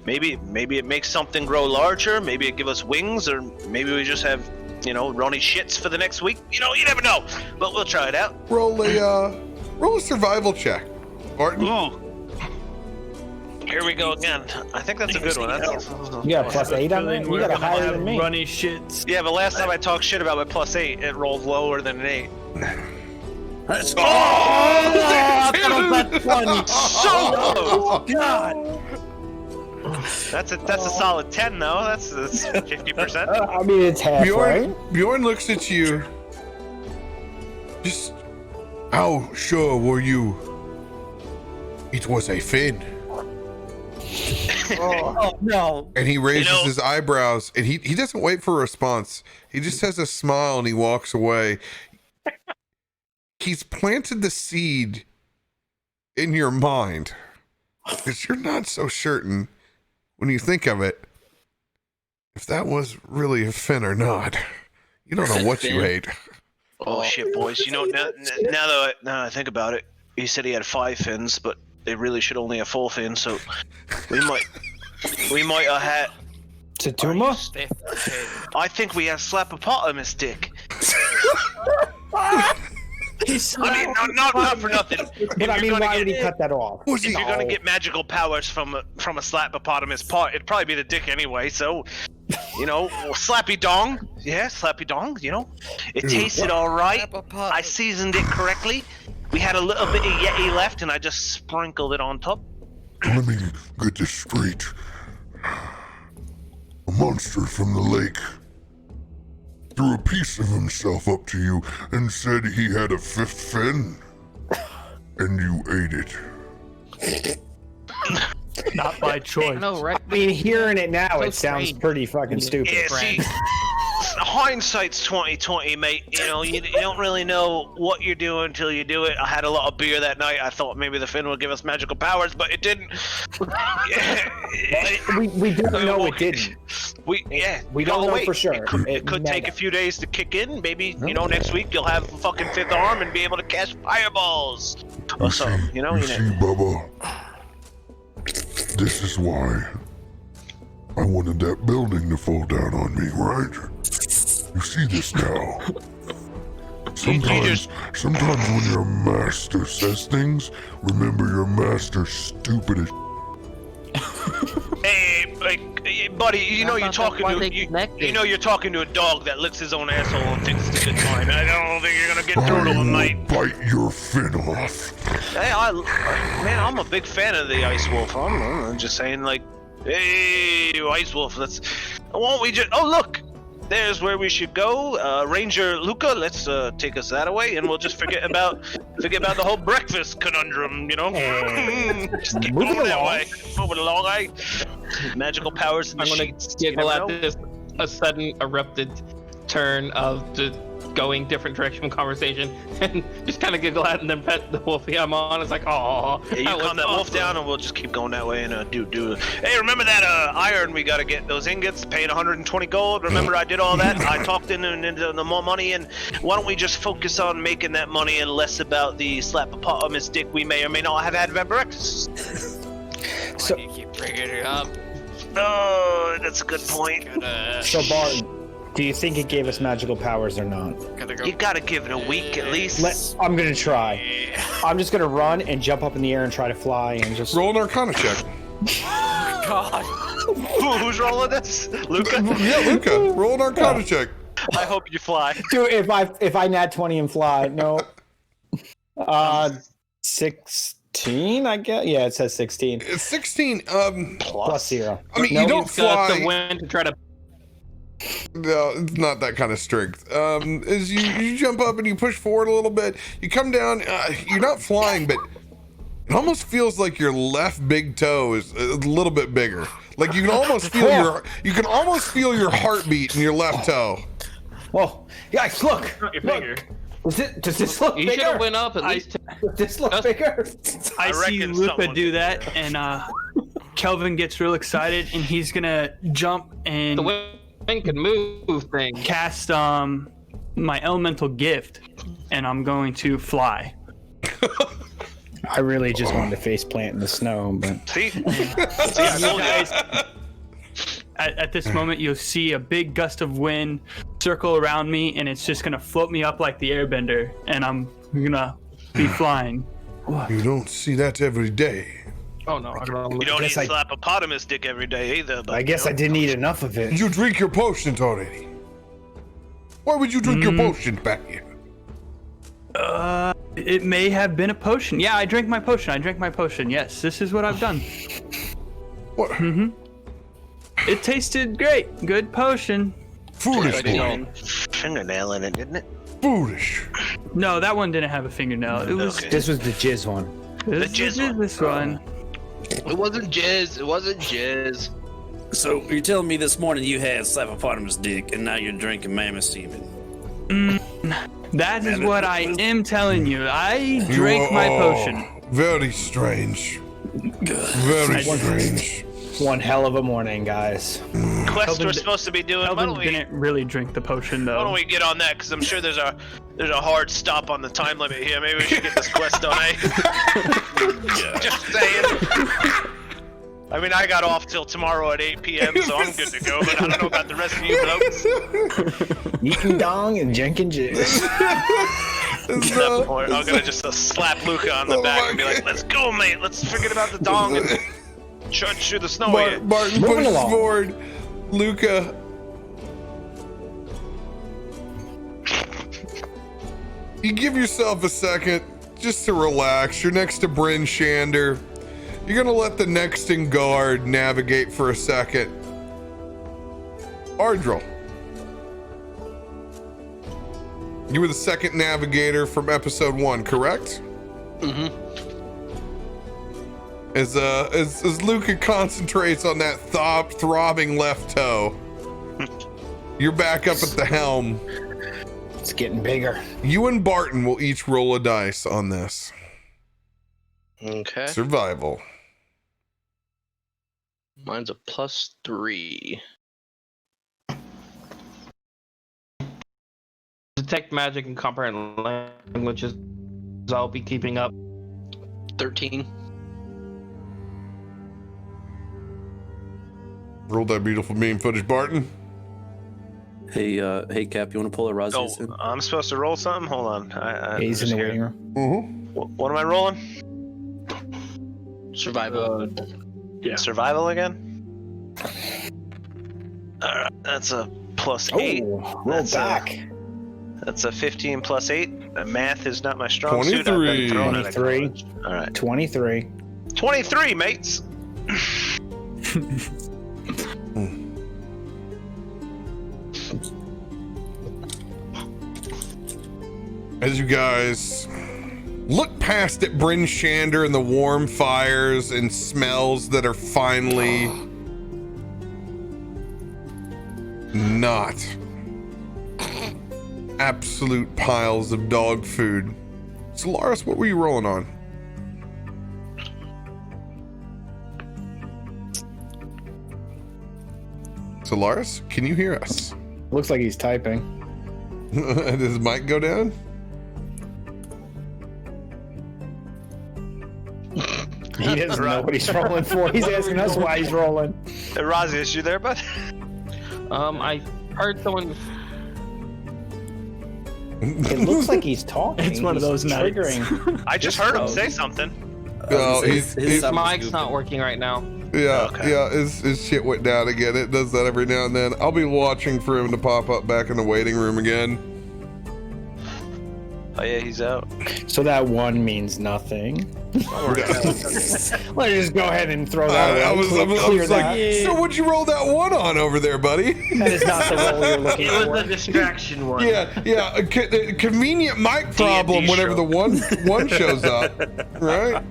maybe it makes something grow larger, maybe it give us wings, or maybe we just have, you know, runny shits for the next week. You know, you never know, but we'll try it out. Roll a survival check, Barton. Ooh. Here we go again. I think that's a good one. You got a +8 on that? You got a higher than me. Runny shits. Yeah, but last time I talked shit about my +8, it rolled lower than an 8. Let's go. That's funny. So God. that's a solid 10 though. That's 50%. I mean, it's half, right? Bjorn looks at you. Just how sure were you it was a fin? Oh no. And he raises his eyebrows, and he doesn't wait for a response. He just has a smile and he walks away. He's planted the seed in your mind, because you're not so certain when you think of it if that was really a fin or not. You don't know what you hate. Oh shit, boys! You know, now that I think about it, he said he had 5 fins, but they really should only have 4 fins. So we might have had. Tatuma? I think we have Slap-a-Potamus dick. I mean, not for nothing. But I mean, why would he cut that off? If you're gonna get magical powers from a Slap-a-Potamus part, it'd probably be the dick anyway. So, you know, Slappy Dong. Yeah, Slappy Dong. You know, it tasted all right. I seasoned it correctly. We had a little bit of Yeti left, and I just sprinkled it on top. Let me get this straight. A monster from the lake threw a piece of himself up to you and said he had a 5th fin, and you ate it. Not by choice. No, right? I mean, hearing it now, So it sounds strange. pretty fucking stupid. Yeah, see, hindsight's 20/20, mate. You know, you don't really know what you're doing until you do it. I had a lot of beer that night. I thought maybe the fin would give us magical powers, but it didn't. We don't know it didn't. We don't know wait. for sure. It could take a few days to kick in. Maybe next week you'll have a fucking 5th arm and be able to cast fireballs or something. You see, Bubba, this is why I wanted that building to fall down on me, right? You see this now. Sometimes when your master says things, remember your master's stupid as Hey, buddy, you're talking to a dog that licks his own asshole and thinks it's a good time. I don't think you're gonna get through to him, mate. bite your fin off. Hey, I'm a big fan of the Ice Wolf. I'm just saying, like, hey, Ice Wolf, won't we just? Oh, look, there's where we should go. Ranger Luca, let's take us that away, and we'll just forget about the whole breakfast conundrum. You know, just keep moving that way. Moving along, magical powers in the I'm gonna sheets. giggle at this a sudden erupted turn of the going different direction from conversation, and just kind of giggle at and then pet the wolfie I'm on. It's like, oh, Yeah, you calm that wolf down, and we'll just keep going that way and do. Hey, remember that iron we gotta get? Those ingots, paid 120 gold. Remember I did all that? I talked into the more money, and why don't we just focus on making that money and less about the Slap-a-Potamus dick we may or may not have had for breakfast? So, You keep bringing it up. Oh, that's a good point. so Barton, do you think it gave us magical powers or not? You gotta give it a week at least. I'm gonna try. I'm just gonna run and jump up in the air and try to fly and just Roll an Arcana check. God. Who's rolling this? Luca? Yeah, Luca. Roll an Arcana check. I hope you fly. Dude, if I nat 20 and fly, no. 16, I guess. Yeah, it says 16. It's 16. Plus 0. I mean, No, you don't He's got fly. the wind to try to. No, it's not that kind of strength. As you jump up and you push forward a little bit, you come down. You're not flying, but it almost feels like your left big toe is a little bit bigger. Like you can almost feel your heartbeat in your left toe. Whoa, guys, look. Not your Look. finger. Does this look You should have bigger? went up at least. Does this look Just- bigger? I see reckon Luca someone- do that, and Kelvin gets real excited, and he's gonna jump and The wind can move things. cast my elemental gift, and I'm going to fly. I really just wanted to face plant in the snow, but See? You guys, at this moment, you'll see a big gust of wind circle around me, and it's just gonna float me up like the airbender, and I'm gonna be flying. You don't see that every day. Oh no, I don't You don't eat guess I- slapopotamus dick every day either. But, I guess I didn't eat enough of it. Did you drink your potions already? Why would you drink your potions back here? It may have been a potion. Yeah, I drank my potion. Yes, this is what I've done. What? It tasted great. Good potion. Foolish boy. fingernail in it, didn't it? Foolish. No, that one didn't have a fingernail. It was Okay. This was the jizz one. this one. It wasn't jizz. It wasn't jizz. So you're telling me this morning you had Slapopotamus dick, and now you're drinking mammoth semen? That is what I am telling you. I drank my potion. Very strange. Very strange. One hell of a morning, guys. Quest we're supposed to be doing. Why Kelvin don't we? didn't really drink the potion Why don't though. we get on that? Because I'm sure there's a hard stop on the time limit here. Maybe we should get this quest done, eh? Just saying. I mean, I got off till tomorrow at 8 p.m., so I'm good to go. But I don't know about the rest of you blokes. Eating dong and drinking jizz. At that point, I'm gonna just slap Luca on the back and be like, "Let's go, mate. Let's forget about the dong and trudge through the snow." Martin Moving pushes along. forward. Luca. You give yourself a second just to relax. You're next to Bryn Shander. You're gonna let the next in guard navigate for a second. Ardril. You were the second navigator from episode 1, correct? As Luca concentrates on that throbbing left toe, you're back up at the helm. It's getting bigger. You and Barton will each roll a dice on this. Okay. Survival. Mine's a +3. Detect magic and comprehend languages. I'll be keeping up. 13. Roll that beautiful beam footage, Barton. Hey, Cap, you want to pull a Razius in? I'm supposed to roll something. Hold on. He's in the waiting room. What am I rolling? Survival. Yeah. Survival again. All right, that's a +8. Oh, roll That's back. That's a 15 + 8. Math is not my strong suit. I've 23. been thrown out of 23. college. All right, 23. 23, mates. As you guys look past at Bryn Shander and the warm fires and smells that are finally not absolute piles of dog food. Solaris, what were you rolling on? Solaris, can you hear us? Looks like he's typing. Does his mic go down? He doesn't know what he's rolling for. He's asking us why he's rolling. Hey, Razius, you there, bud? I heard someone. It looks like he's talking. It's one of those He's nights. triggering. I just heard him say something. Oh, His His stuff was mic's goofy. not working right now. Yeah, Okay. yeah, his shit went down again. It does that every now and then. I'll be watching for him to pop up back in the waiting room again. Oh yeah, he's out. So that one means nothing. Let's just go ahead and throw that. I was clear like, that. so what'd you roll that one on over there, buddy? That is not the roll you're looking It for. was a distraction one. Yeah, a convenient mic problem whenever the one shows up, right?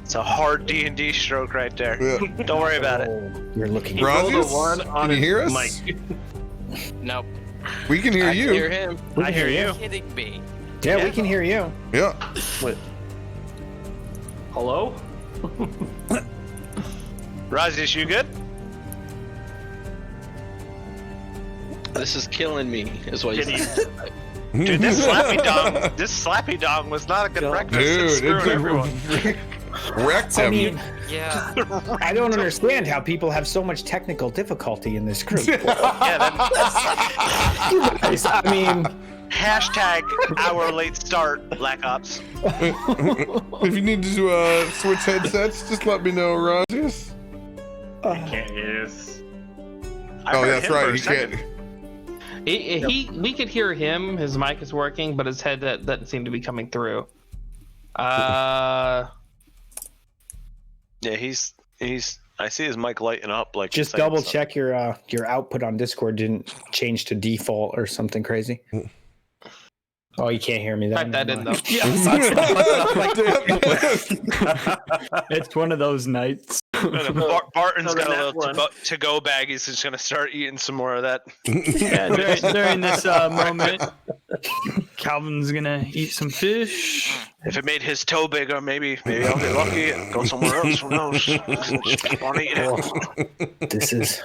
It's a hard D&D stroke right there. Yeah. Don't worry about it. You're looking. rolled a Razius, one on can you his hear us? mic. Nope. We can hear I you. can hear him. I hear you. Kidding me. Yeah, we can hear you. Yeah. Hello? Razius, you good? This is killing me, is what Did he he? said. Dude, this slappy dong was not a good breakfast. It's Dude, screwing everyone. wrecked I him. mean, Yeah. I don't understand how people have so much technical difficulty in this group. Yeah, I mean, Hashtag our late start, Black Ops. If you need to switch headsets, just let me know, Rogers. I can't hear this. Oh, that's right. He can't. We could hear him. His mic is working, but his head doesn't seem to be coming through. Yeah, he's. I see his mic lighting up. Like just double check your output on Discord didn't change to default or something crazy. Oh, you can't hear me. Type that in though. It's one of those nights. Barton's got a little to-go bag. He's just gonna start eating some more of that. Yeah, during this moment, Calvin's gonna eat some fish. If it made his toe bigger, maybe I'll get lucky and go somewhere else. Who knows? Just keep on eating it. This is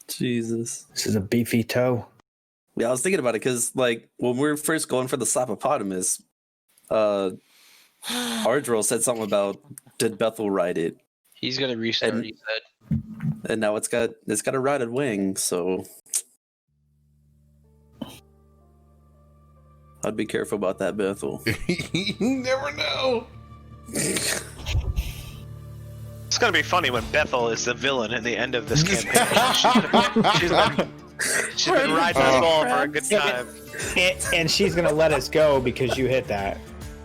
Jesus. This is a beefy toe. Yeah, I was thinking about it because, like, when we were first going for the Slopopotamus, Ardril said something about, did Bethel ride it? He's gonna restart. He said, and now it's got a rotted wing, so I'd be careful about that, Bethel. You never know. It's gonna be funny when Bethel is the villain at the end of this campaign. She's been riding us all for a good time. And she's gonna let us go because you hit that.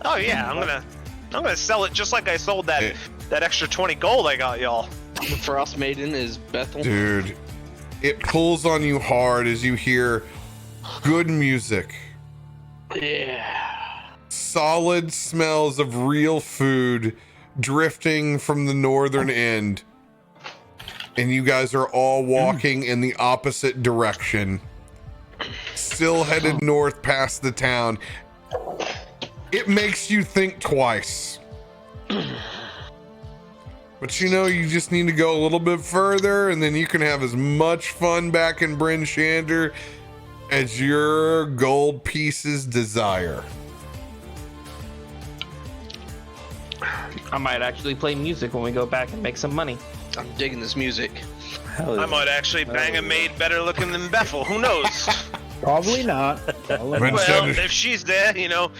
Oh yeah, I'm gonna sell it just like I sold that extra 20 gold I got y'all. the Frostmaiden is Bethel. Dude, it pulls on you hard as you hear good music. Yeah. Solid smells of real food drifting from the northern end. And you guys are all walking in the opposite direction. Still headed north past the town. It makes you think twice. But you know, you just need to go a little bit further, and then you can have as much fun back in Bryn Shander as your gold pieces desire. I might actually play music when we go back and make some money. I'm digging this music. Hell yeah. I might actually bang a maid better looking than Bethel. Who knows? Probably not. Bryn Well, Shander, if she's there, you know,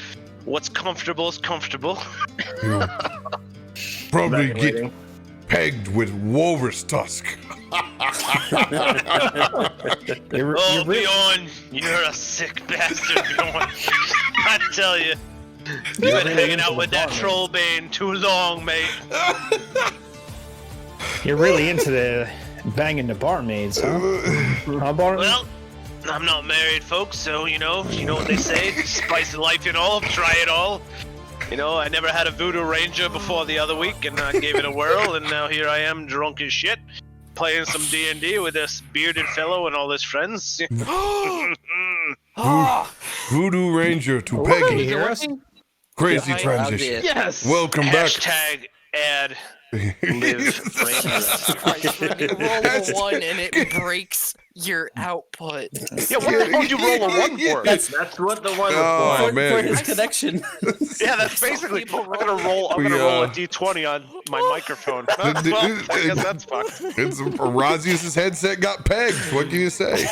what's comfortable is comfortable. you'll probably get pegged with walrus tusk. Oh, Beyond, you're a sick bastard, Beyond. I tell you, you've been hanging out with that troll bane too long, mate. You're really into the banging the barmaids, huh? Huh, Barton? Well, I'm not married, folks, so you know what they say: spice of life and all, try it all. You know, I never had a voodoo ranger before the other week, and I gave it a whirl, and now here I am, drunk as shit, playing some D&D with this bearded fellow and all his friends. Voodoo Ranger to Peggy. Crazy transition. Yes. Welcome back. Hashtag ad live Christ, when you roll a 1 and it breaks your output. Yeah, what the hell did you roll a 1 for? That's what the one Oh, was for. man. For his connection. Yeah, that's basically. I'm gonna roll a d20 on my microphone. Well, I guess that's fucked. It's Razius's headset got pegged. What can you say?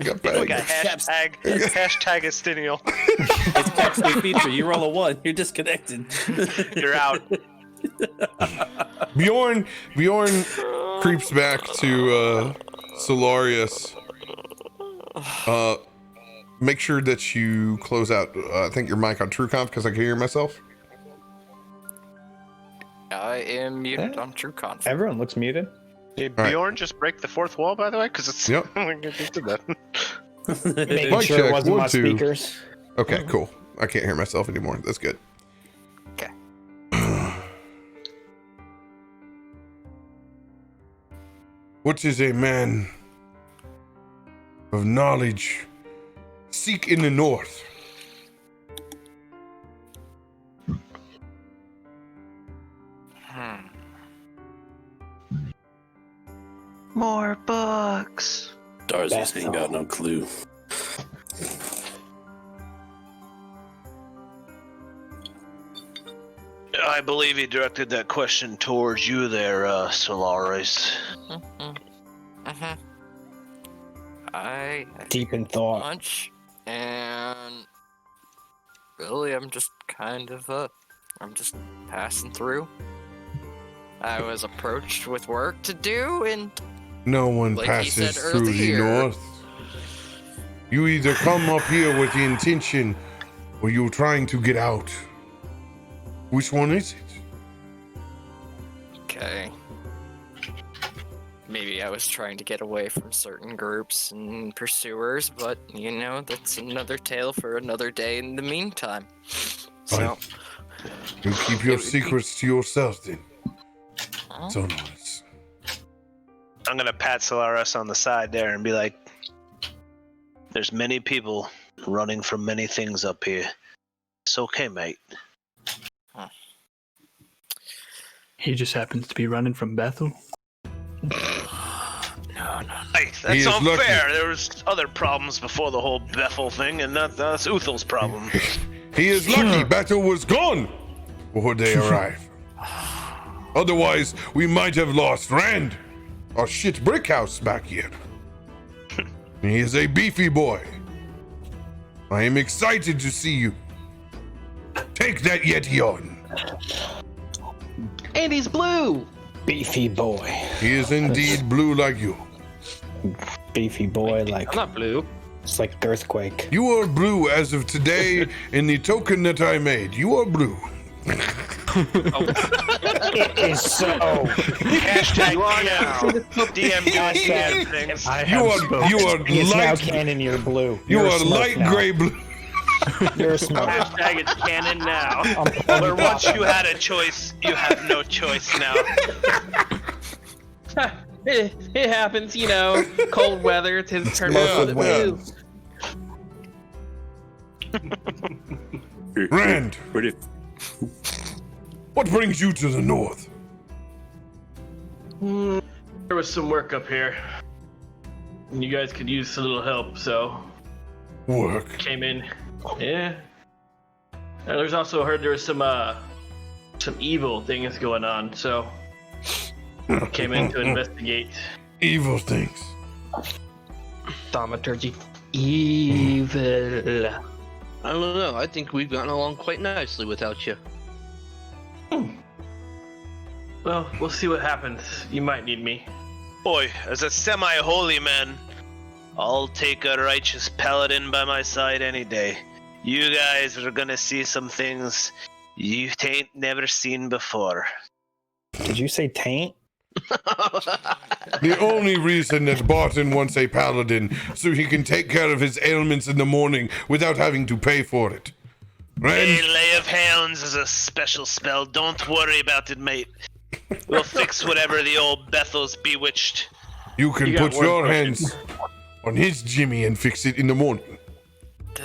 Got We pegged. got hashtag Estinial. It's Cap's new feature. You roll a 1, you're disconnected. You're out. Bjorn creeps back to Solarius. Make sure that you close out. I think your mic on TrueConf because I can hear myself. I am muted on TrueConf. Everyone looks muted. Did All right. Bjorn just break the fourth wall, by the way? Because it's. Yep. He did that. Making Mic sure check, it wasn't 1, my 2. speakers. Okay, cool. I can't hear myself anymore. That's good. Okay. What is a man of knowledge seek in the north? More books. Darcy's ain't got no clue. I believe he directed that question towards you there, Solaris. I Deep in thought. lunch, and really, I'm just I'm just passing through. I was approached with work to do, and No one like he passes said through the earlier- north. You either come up here with the intention, or you're trying to get out. Which one is it? okay. Maybe I was trying to get away from certain groups and pursuers, but that's another tale for another day in the meantime. So, You keep your It would be- secrets to yourself then. huh? So nice. I'm gonna pat Solaris on the side there and be like, "There's many people running from many things up here. It's okay, mate." He just happens to be running from Bethel. No. Hey, He that's is unfair. lucky. There was other problems before the whole Bethel thing, and that's Uthel's problem. He is lucky Battle was gone before they arrive. Otherwise, we might have lost Rand, our shit brick house back here. He is a beefy boy. I am excited to see you. Take that Yeti on. And he's blue. Beefy boy. He is indeed blue like you. Beefy boy, like I'm not blue. it's like earthquake. You are blue as of today in the token that I made. You are blue. It is so. Hashtag DM Hashtag- things. I You have are spoken. you are It's now light. canon. You're blue. You You're a are smoke light now. gray blue. You're a smoke. Hashtag it's canon now. I'm Or once you had a choice, you have no choice now. It happens, cold weather. It's his turn. Yeah, to yeah. blue. Rand, Where did what brings you to the north? There was some work up here, and you guys could use a little help, so Work. came in. Yeah. And there's also heard there was some evil things going on, so came in to investigate. Evil things. Thaumaturgy. Evil. I don't know. I think we've gotten along quite nicely without you. Well, we'll see what happens. You might need me. Boy, as a semi-holy man, I'll take a righteous paladin by my side any day. You guys are gonna see some things you ain't never seen before. Did you say taint? The only reason that Barton wants a paladin so he can take care of his ailments in the morning without having to pay for it. Hey, Rand, Lay of Hands is a special spell. Don't worry about it, mate. We'll fix whatever the old Bethel's bewitched. you can You got put one your question. hands on his Jimmy and fix it in the morning.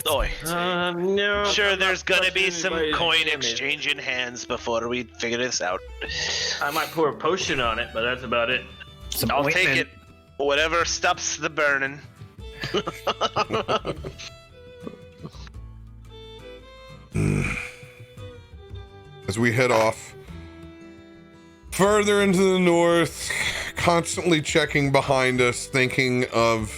Oi. No. Sure, there's gonna be some Anybody's coin damage. exchanging hands before we figure this out. I might pour a potion on it, but that's about it. Some I'll take ointment. it. Whatever stops the burning. As we head off further into the north, constantly checking behind us, thinking of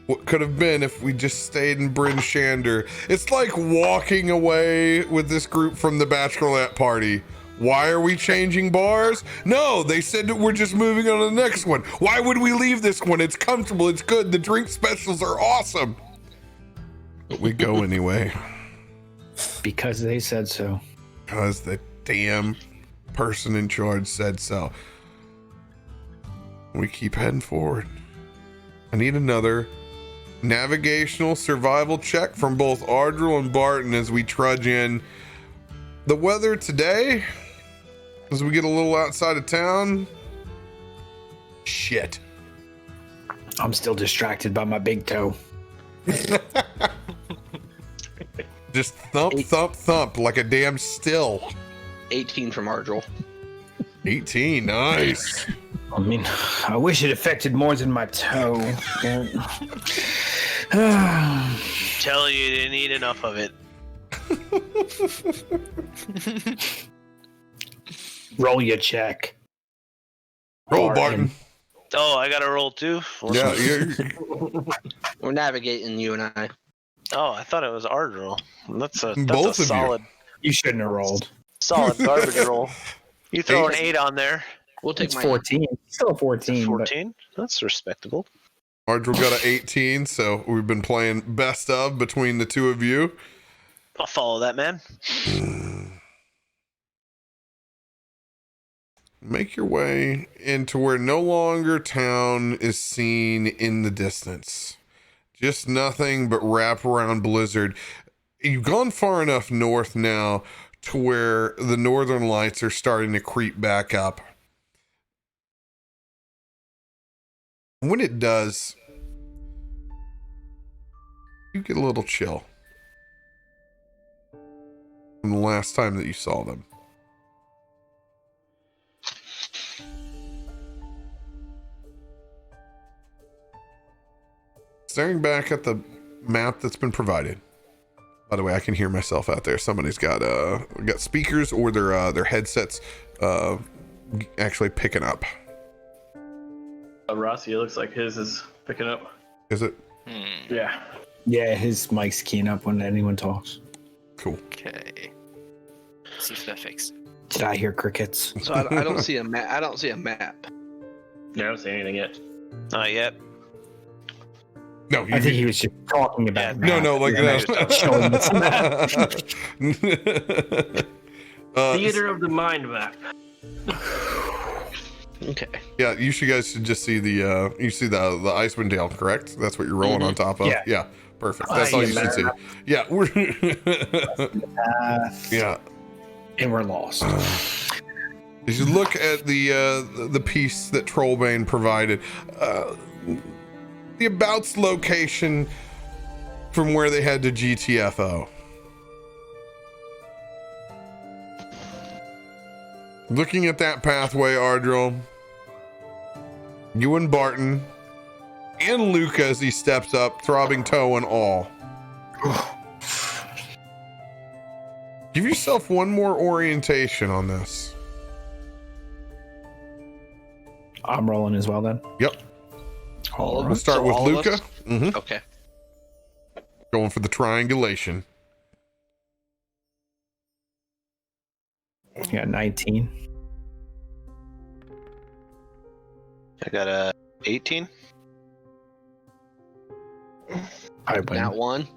what could have been if we just stayed in Bryn Shander. It's like walking away with this group from the bachelorette party. Why are we changing bars? No, they said that we're just moving on to the next one. Why would we leave this one? It's comfortable, it's good, the drink specials are awesome. But we go anyway. Because they said so. Because the damn person in charge said so. We keep heading forward. I need another navigational survival check from both Ardril and Barton as we trudge in. The weather today, as we get a little outside of town, shit. I'm still distracted by my big toe. Just thump, thump, thump like a damn still. 18 from Ardril. 18, nice. I mean, I wish it affected more than my toe. Tell you didn't eat enough of it. Roll your check. Roll, Barton. Oh, I got to roll too. Yeah, We're navigating, you and I. Oh, I thought it was Ardril. That's a Both of you. solid, You shouldn't have rolled. solid garbage roll. You throw an 8 on there. We'll take It's my 14. Still 14. 14. That's respectable. Ardril got an 18, so we've been playing best of between the two of you. I'll follow that, man. Make your way into where no longer town is seen in the distance. Just nothing but wraparound blizzard. You've gone far enough north now to where the northern lights are starting to creep back up. When it does, you get a little chill from the last time that you saw them. Staring back at the map that's been provided. By the way, I can hear myself out there. Somebody's got speakers or their headsets actually picking up. Rossi, it looks like his is picking up. Is it? Yeah. Yeah, his mic's keying up when anyone talks. Cool. Okay. See if that fixed. Did I hear crickets? So I don't see a map. I don't see a map. Yeah, I don't see anything yet. Not yet. No, I think he was just talking about. no, like showing the map. Theater of the mind map. Okay. Yeah, you guys should just see the you see the Icewind Dale, correct? That's what you're rolling on top of. Yeah. Perfect. That's all you should see. Yeah, we're yeah. And we're lost. As you look at the piece that Trollbane provided, the abouts location from where they head to GTFO. Looking at that pathway, Ardril, you and Barton, and Luca as he steps up, throbbing toe and all. Give yourself one more orientation on this. I'm rolling as well then. Yep. All We'll start with all of Luca. us? Mm-hmm. Okay. Going for the triangulation. Yeah, 19. I got a 18. I win. That one.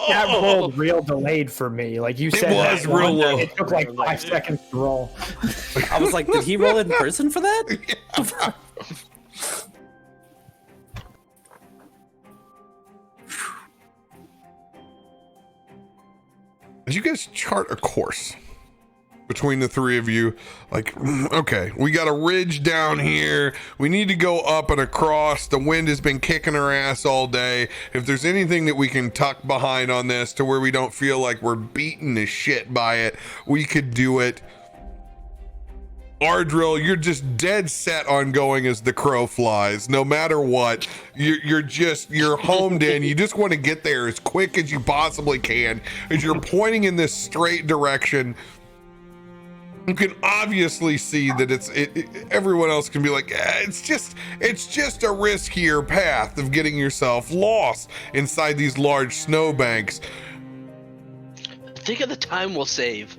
That rolled real delayed for me. Like you said, was that real one, low. It took like 5 seconds to roll. I was like, did he roll in prison for that? As you guys chart a course between the three of you, like, okay, we got a ridge down here. We need to go up and across. The wind has been kicking our ass all day. If there's anything that we can tuck behind on this to where we don't feel like we're beaten to shit by it, we could do it. Ardril, you're just dead set on going as the crow flies. No matter what, you're homed in. You just want to get there as quick as you possibly can. As you're pointing in this straight direction, you can obviously see that everyone else can be like, it's just a riskier path of getting yourself lost inside these large snowbanks. Think of the time we'll save.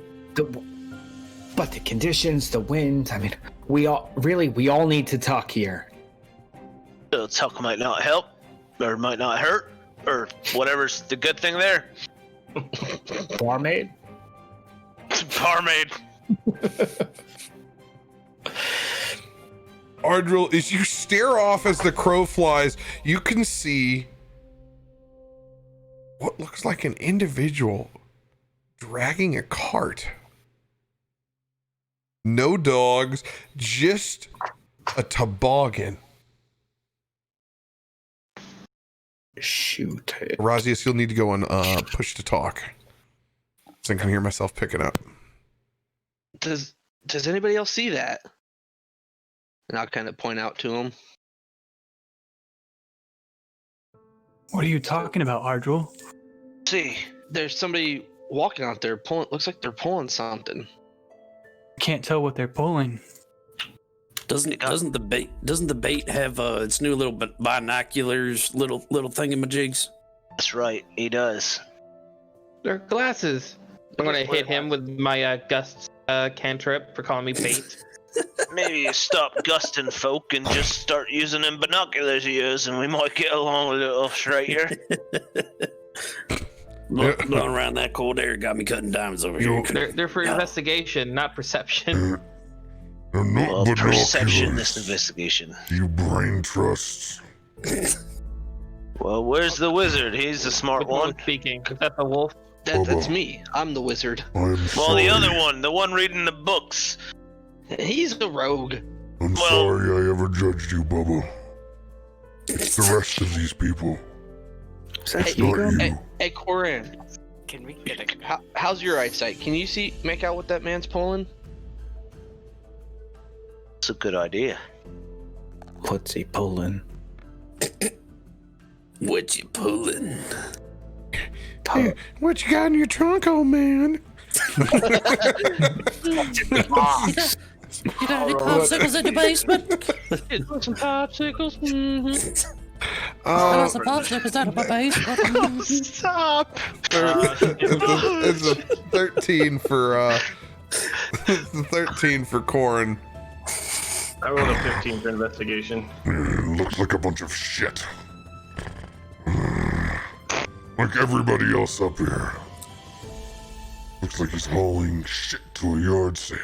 But the conditions, the wind, I mean, we all need to tuck here. Tuck might not help, or might not hurt, or whatever's the good thing there. Barmaid? Barmaid. Ardril, as you stare off as the crow flies, you can see what looks like an individual dragging a cart. No dogs, just a toboggan. Shoot. Razius, you'll need to go on push to talk. So I can hear myself picking up. Does anybody else see that? And I'll kind of point out to him. What are you talking about, Ardril? See, there's somebody walking out there pulling. Looks like they're pulling something. Can't tell what they're pulling. Doesn't the bait have its new little binoculars, little thingamajigs? That's right, he does. They're glasses. I'm gonna hit him with my gust cantrip for calling me bait. Maybe you stop gusting folk and just start using them binoculars of yours, and we might get along a little straighter. Blowing around that cold air got me cutting diamonds over here. They're for investigation, not perception. Well, perception, this investigation. You brain trusts. Well, where's the wizard? He's the smart one. Speaking. Is that the wolf? That's me. I'm the wizard. I'm sorry. The other one, the one reading the books. He's a rogue. I'm sorry I ever judged you, Bubba. It's the rest of these people. Hey, Corin. Can we get a... How's your eyesight? Can you make out what that man's pulling? That's a good idea. What's he pulling? What you pulling? Hey, what you got in your trunk, old man? You got any popsicles in your basement? Some popsicles. Mm-hmm. Got some popsicles out of my basement. Stop. It's a 13 for it's a 13 for Corin. I rolled a 15 for investigation. Looks like a bunch of shit. Like everybody else up here. Looks like he's hauling shit to a yard sale.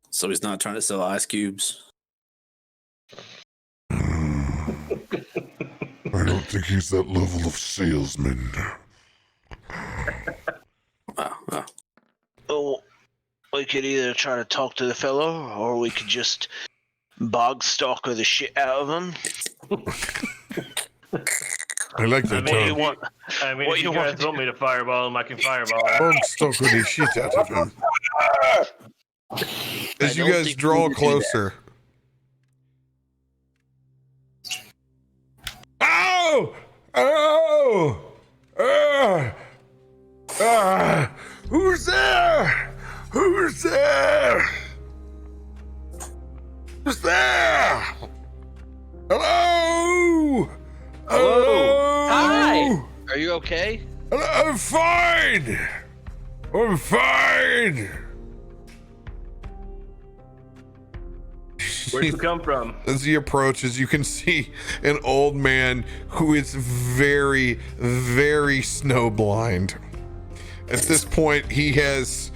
So he's not trying to sell ice cubes? I don't think he's that level of salesman. Oh, we could either try to talk to the fellow, or we could just bog stalker the shit out of him. I like that term. What if you guys want me to fireball him, I can fireball him. Bog stalker the shit out of him. As you guys draw closer. Ow! Oh! Who's there? Who's there? Who's there? Hello? Hello? Hi. Are you okay? I'm fine. I'm fine. Where'd you come from? As he approaches, you can see an old man who is very, very snowblind. At this point, he has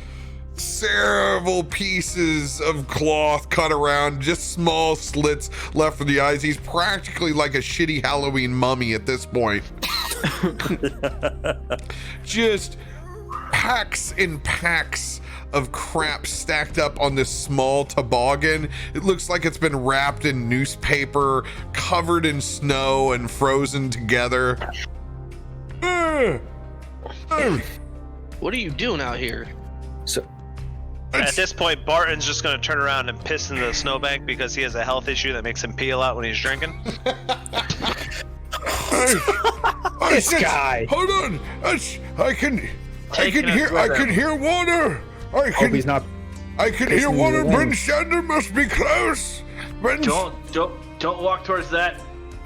several pieces of cloth cut around, just small slits left for the eyes. He's practically like a shitty Halloween mummy at this point. Just packs and packs of crap stacked up on this small toboggan. It looks like it's been wrapped in newspaper, covered in snow and frozen together. What are you doing out here? So at this point, Barton's just going to turn around and piss in the snowbank because he has a health issue that makes him pee a lot when he's drinking. this guy. Hold on. I can hear water. I can hear water. Bryn Shander must be close. Don't walk towards that.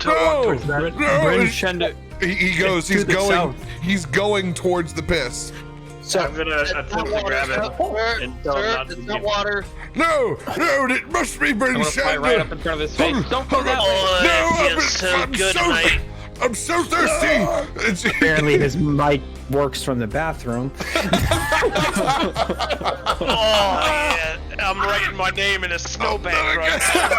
No. Bryn Shander. He's going towards the piss. So I'm gonna attempt to grab it and tell him not to it's not water. No, it must be Bryn Shander. Right up in front of his face. Don't go that way. I'm so thirsty. Apparently his mic works from the bathroom. Oh, yeah. I'm writing my name in a snowbank right now.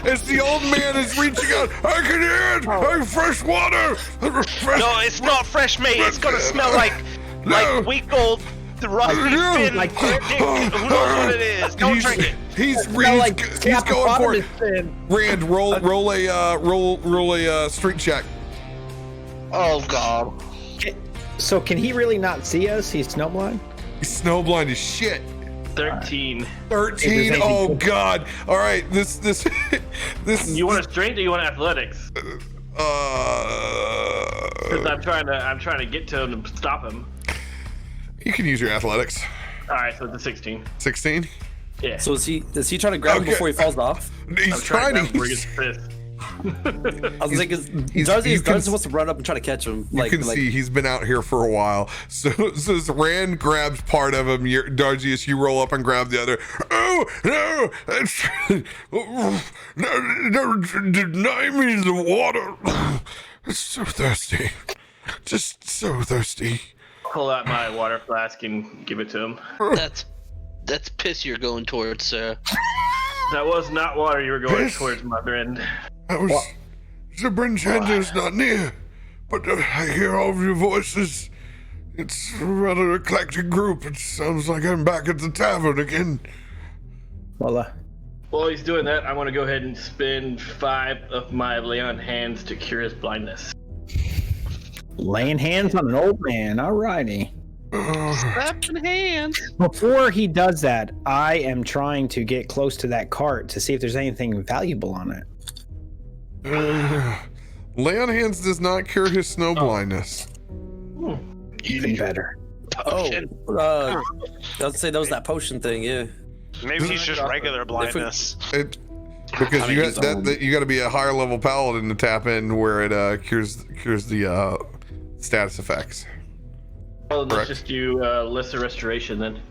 As the old man is reaching out, I can hear it. I'm fresh water. No, it's not fresh, mate. It's gonna smell like week old rusty fin. Who knows what it is? Don't drink it. He's going for it. Rand, roll a street check. Oh God. So can he really not see us? He's snowblind? He's snowblind as shit. 13. 13. Oh God. All right. This. You want a strength or you want athletics? Because I'm trying to get to him and stop him. You can use your athletics. All right, so it's a 16. 16? Yeah. So is he trying to grab him before he falls off? He's trying to. Before he gets pissed. I was thinking, Darcy wants to run up and try to catch him. You can see he's been out here for a while. So as Rand grabs part of him, Darzius, you roll up and grab the other. Oh, no! No, deny me the water. It's so thirsty. Just so thirsty. Pull out my water flask and give it to him. That's piss you're going towards, sir. That was not water you were going towards, my friend. I was. The Bryn Shander's not near, but I hear all of your voices. It's a rather eclectic group. It sounds like I'm back at the tavern again. Well, while he's doing that, I want to go ahead and spend 5 of my lay on hands to cure his blindness. laying hands on an old man. Alrighty. Slapping hands. Before he does that, I am trying to get close to that cart to see if there's anything valuable on it. Lay on hands does not cure his snow blindness. Even better. I'd say that was that potion thing, yeah. Maybe he's just regular blindness. Because you got to be a higher level paladin to tap in where it cures the status effects. Well, let's just do lesser restoration then.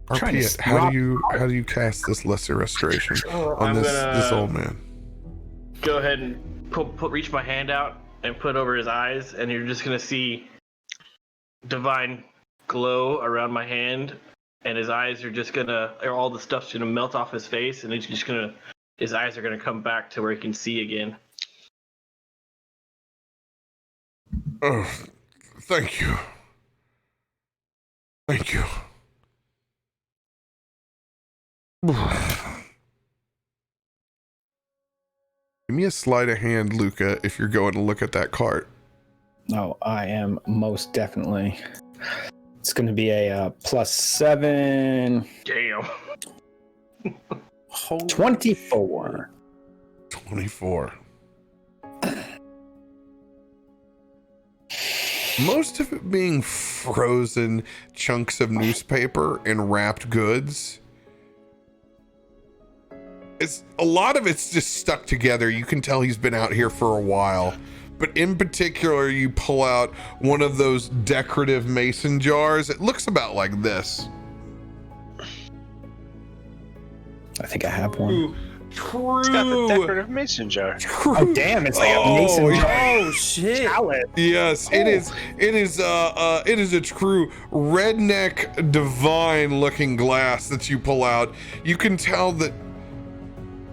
RP, how do you cast this lesser restoration on this old man? Go ahead and reach my hand out and put over his eyes, and you're just gonna see divine glow around my hand, and his eyes are just all the stuff's gonna melt off his face, and his eyes are gonna come back to where he can see again. Oh, thank you. Thank you. Give me a sleight of hand, Luca, if you're going to look at that cart. No, I am most definitely. It's going to be a +7. Damn. 24. 24. Most of it being frozen chunks of newspaper and wrapped goods. A lot of it's just stuck together. You can tell he's been out here for a while. But in particular, you pull out one of those decorative mason jars. It looks about like this. I think I have one. Ooh, true. It's got the decorative mason jar. True. Oh damn! It's like a mason jar. Oh shit! Yes, it is. It is a true redneck divine looking glass that you pull out. You can tell that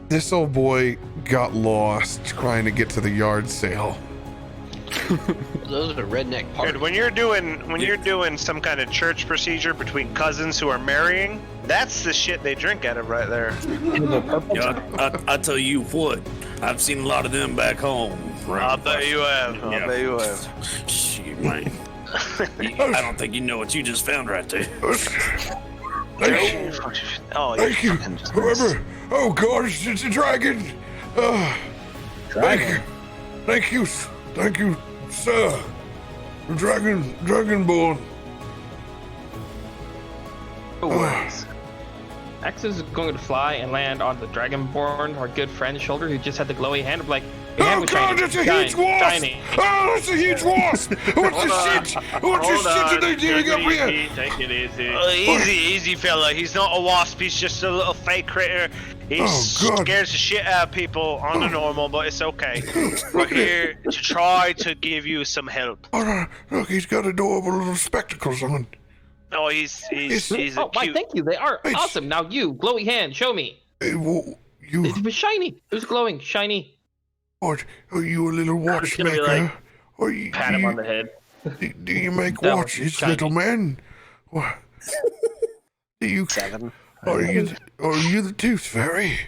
this old boy got lost trying to get to the yard sale. Those are redneck parties. Dude, when you're doing some kind of church procedure between cousins who are marrying, that's the shit they drink out of right there. I tell you what, I've seen a lot of them back home. I bet you have. I bet you have. Shit, man. I don't think you know what you just found right there. Thank you. Whoever. Oh gosh, it's a dragon. Dragon. Thank you, sir. Dragonborn. X is going to fly and land on the Dragonborn, our good friend's shoulder, who just had the glowy hand. Like, oh god, it's a huge wasp! Oh, it's a huge wasp! What the shit? What the shit are they doing up here? Take it easy. Easy, fella. He's not a wasp. He's just a little fake critter. He scares the shit out of people on the normal, but it's okay. We're here to try to give you some help. Oh, look, he's got adorable little spectacles on. Oh, he's oh, why, thank you. They are awesome. Now you, glowy hand, show me. It was shiny. It was glowing, shiny. What? Are you a little watchmaker? Pat him on the head. Do you make watches, little man? What? Do you? 7. Are you the Tooth Fairy?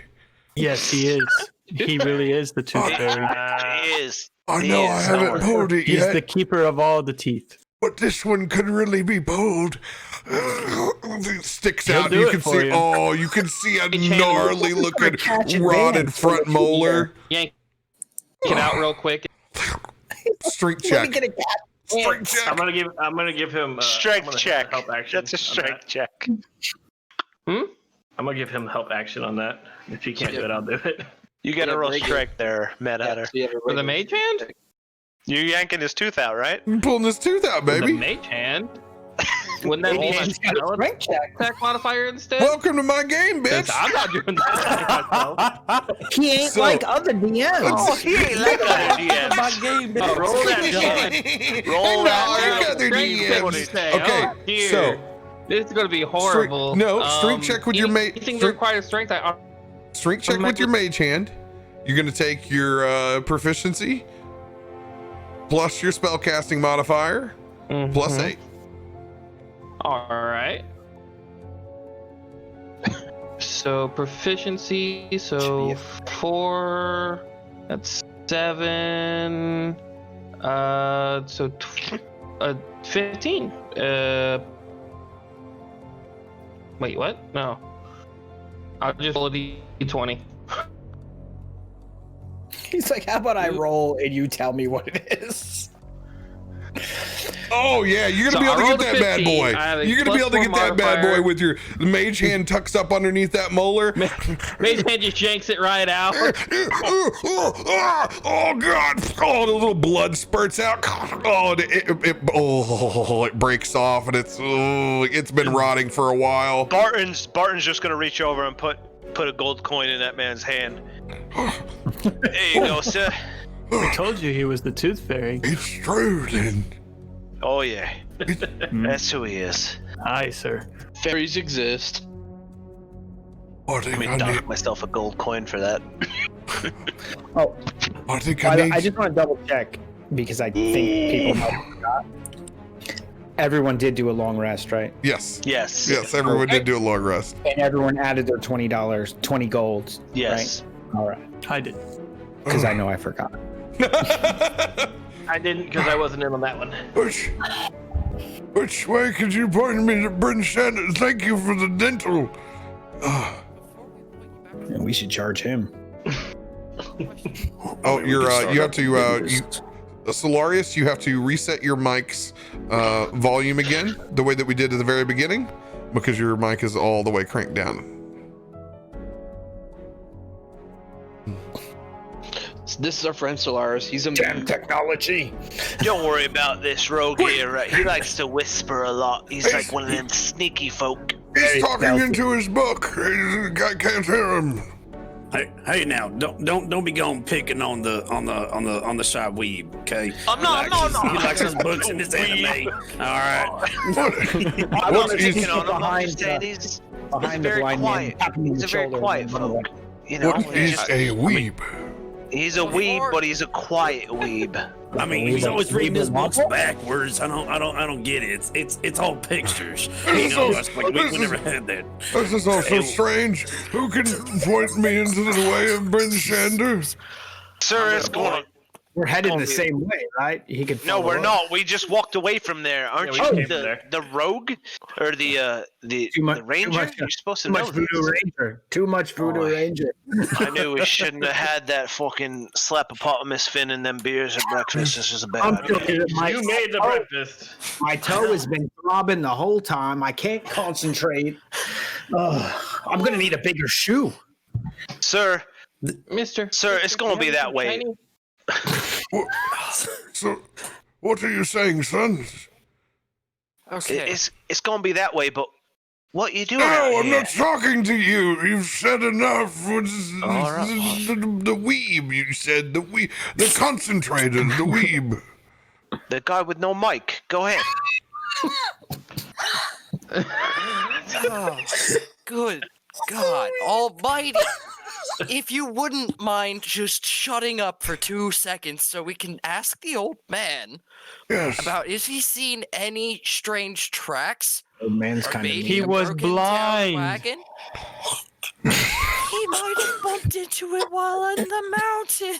Yes, he is. He really is the Tooth Fairy. He is. I know I haven't pulled it yet. He's the keeper of all the teeth. But this one could really be pulled. It sticks He'll out. do You it can for see. you. Oh, you can see a gnarly looking rotted front molar. Yank. it out real quick. Strength Let check. me get a cat. Strength check. I'm gonna give him Strength check. help action. That's a strength check. I'm gonna give him help action on that. If he can't do it, I'll do it. You get Yeah, a real regular. strength there, Mad Hatter. For the mage hand? You're yanking his tooth out, right? I'm pulling this tooth out, The baby. mage hand? Wouldn't that be He's got a a strength check. attack modifier instead? Welcome to my game, bitch. 'Cause I'm not doing that. He ain't So- like other DMs. Oh, he ain't like other DMs. My game, Oh, roll that shit. Roll I'm that not shit. like other Strength check, what do you DMs. say? Okay, Oh, dear. so This is going to be horrible. strength check with your mage. Anything that requires strength, Strength check with your mage hand. You're gonna take your proficiency plus your spellcasting modifier plus 8. All right. So proficiency, so 4, that's 7, so 15. Wait, what? No. I'll just roll a d20. He's like, how about I roll and you tell me what it is? Oh yeah, you're gonna So be able I to rolled get a that bad 15. boy. I have a You're gonna be able to +4 get that bad boy modifier. with your mage hand tucked up underneath that molar. Mage hand just yanks it right out. Oh god! Oh, the little blood spurts out. Oh, it breaks off, and it's been rotting for a while. Barton's just gonna reach over and put a gold coin in that man's hand. There you go, sir. I told you he was the tooth fairy. It's true, then. Oh yeah, that's who he is. Aye, sir. Fairies exist. I I think mean, I dock need. myself a gold coin for that. Oh, I think I I need. just want to double check because I think people might have forgot. Everyone did do a long rest, right? Yes. Yes. Yes, everyone did do a long rest. And everyone added their $20, 20 golds. Yes. Right? All right. I did. Because I know I forgot. I didn't because I wasn't in on that one. Which way could you point me to Bryn Shannon? Thank you for the dental. And we should charge him. Oh, you have to Solarius, you have to reset your mic's volume again, the way that we did at the very beginning, because your mic is all the way cranked down. This is our friend Solaris. He's a Damn technology. Don't worry about this rogue here. Right? He likes to whisper a lot. He's like one of them sneaky folk. He's talking into his book. I can't hear him. Hey now, don't be going picking on the shy weeb, okay? I'm not. He likes his books and his anime. All right. I'm not picking on him. I'm just saying he's Behind the very blind quiet. man. tapping him on He's the a very shoulder. quiet folk. You know, What is a weeb? he's a weeb, but he's a quiet weeb. I mean, he's always reading his books backwards. I don't get it. It's all pictures. You know, we never had that. This is also strange. Who can point me into the way of Bryn Shander? Sir, it's going. We're headed the same way, right? He could. No, follow we're us. not. We just walked away from there. Aren't Yeah, we you came from there. the rogue or the ranger? You're supposed to Too know much Voodoo this. Ranger. Too much Voodoo Ranger. I knew we shouldn't have had that fucking slapopotamus fin in them beers at breakfast. This is a bad I'm idea. joking. You made the breakfast. My toe has been throbbing the whole time. I can't concentrate. I'm gonna need a bigger shoe. Sir, Mister. it's gonna be that way. So, what are you saying, son? Okay. It's gonna be that way, but what you doing No, out I'm here? not talking to you. You've said enough. All right. The weeb, you said. The concentrated, the weeb. The guy with no mic. Go ahead. Oh, good God Almighty! If you wouldn't mind just shutting up for 2 seconds so we can ask the old man Yes. about if he's seen any strange tracks Old man's or kind of. maybe He a was broken down blind. wagon. He might have bumped into it while on the mountain.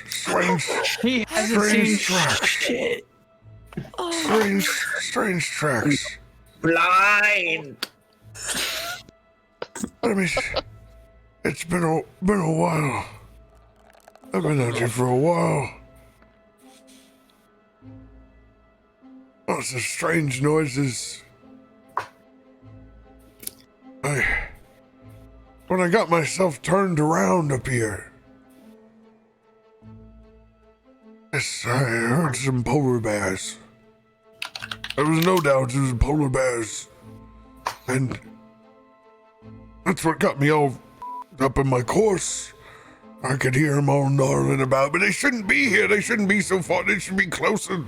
Strange, He hasn't seen shit. Oh, strange tracks. Blind. Let me. It's been a while. I've been out here for a while. Lots of strange noises. When I got myself turned around up here, yes, I heard some polar bears. There was no doubt it was polar bears. And that's what got me all up in my course. I could hear them all gnarling about, but they shouldn't be here. They shouldn't be so far. They should be closer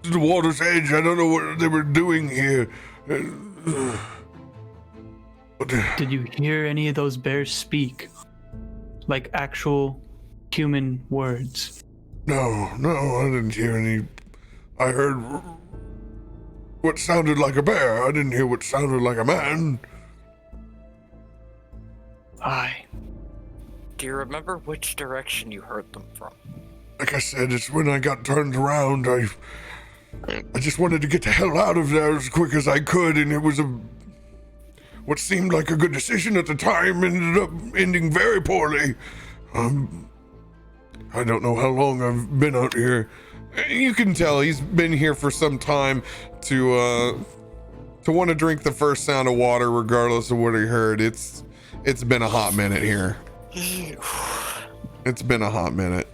to the water's edge. I don't know what they were doing here. Did you hear any of those bears speak? Like actual human words? No, I didn't hear any. I heard what sounded like a bear. I didn't hear what sounded like a man. Do you remember which direction you heard them from? Like I said, it's when I got turned around. I just wanted to get the hell out of there as quick as I could, and it was what seemed like a good decision at the time ended up ending very poorly. I don't know how long I've been out here. You can tell he's been here for some time to want to drink the first sound of water regardless of what he heard. It's been a hot minute here. It's been a hot minute.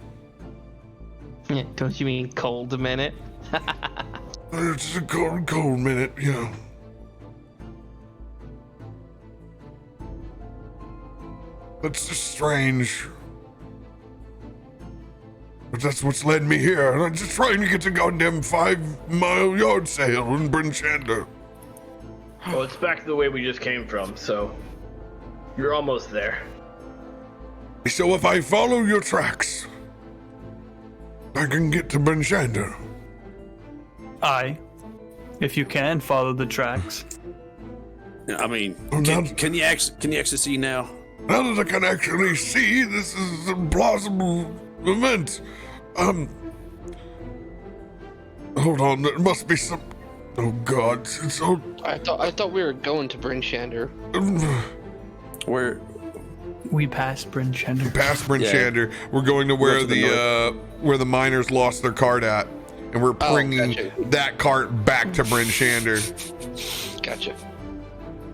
Yeah, don't you mean cold minute? It's a cold minute, yeah. It's just strange. But that's what's led me here. And I'm just trying to get to goddamn 5-mile yard sale in Bryn Shander. Well, it's back to the way we just came from, so you're almost there. So if I follow your tracks, I can get to Bryn Shander. Aye. If you can follow the tracks. I mean, can you actually see now? Now that I can actually see, this is a plausible event. Hold on, there must be some. Oh God, it's so. I thought we were going to Bryn Shander. Where? We passed Bryn Shander. Past Bryn Shander. We're going to where where the miners lost their cart at, and we're bringing that cart back to Bryn Shander. Gotcha.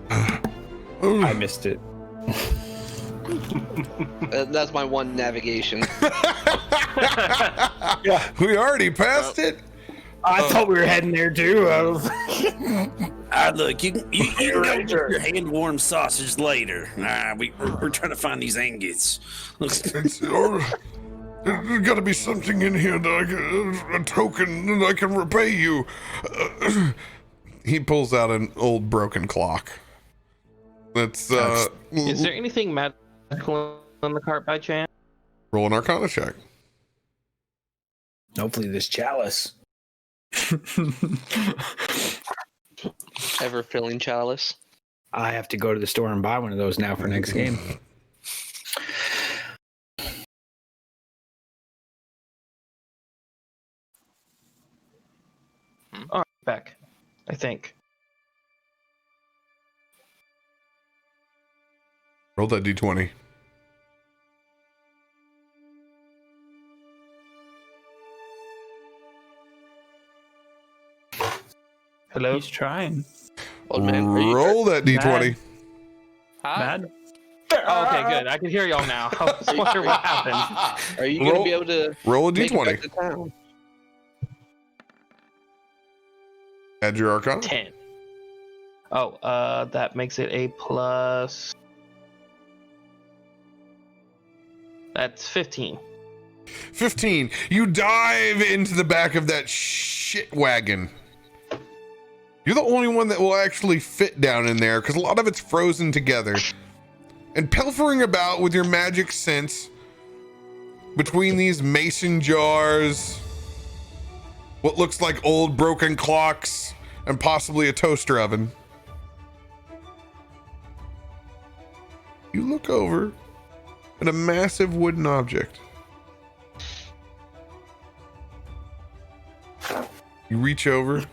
I missed it. That's my one navigation. Yeah, we already passed it. I thought we were heading there too. Look, you can go get your hand-warmed sausage later. We're trying to find these ingots. There's got to be something in here that a token that I can repay you. He pulls out an old broken clock. That's Is there anything magical on the cart by chance? Roll an Arcana check. Hopefully this chalice. Ever filling chalice. I have to go to the store and buy one of those now for next game. All right, back. I think. Roll that d20. Hello. He's trying. Old man, Roll that d20. Mad? Oh, okay, good. I can hear y'all now. I was wondering what happened. Are you going to be able to roll a make it back d20? to town? Add your Arcana. 10. Oh, that makes it a plus. That's 15. 15. You dive into the back of that shit wagon. You're the only one that will actually fit down in there because a lot of it's frozen together. And pilfering about with your magic sense between these mason jars, what looks like old broken clocks, and possibly a toaster oven. You look over at a massive wooden object. You reach over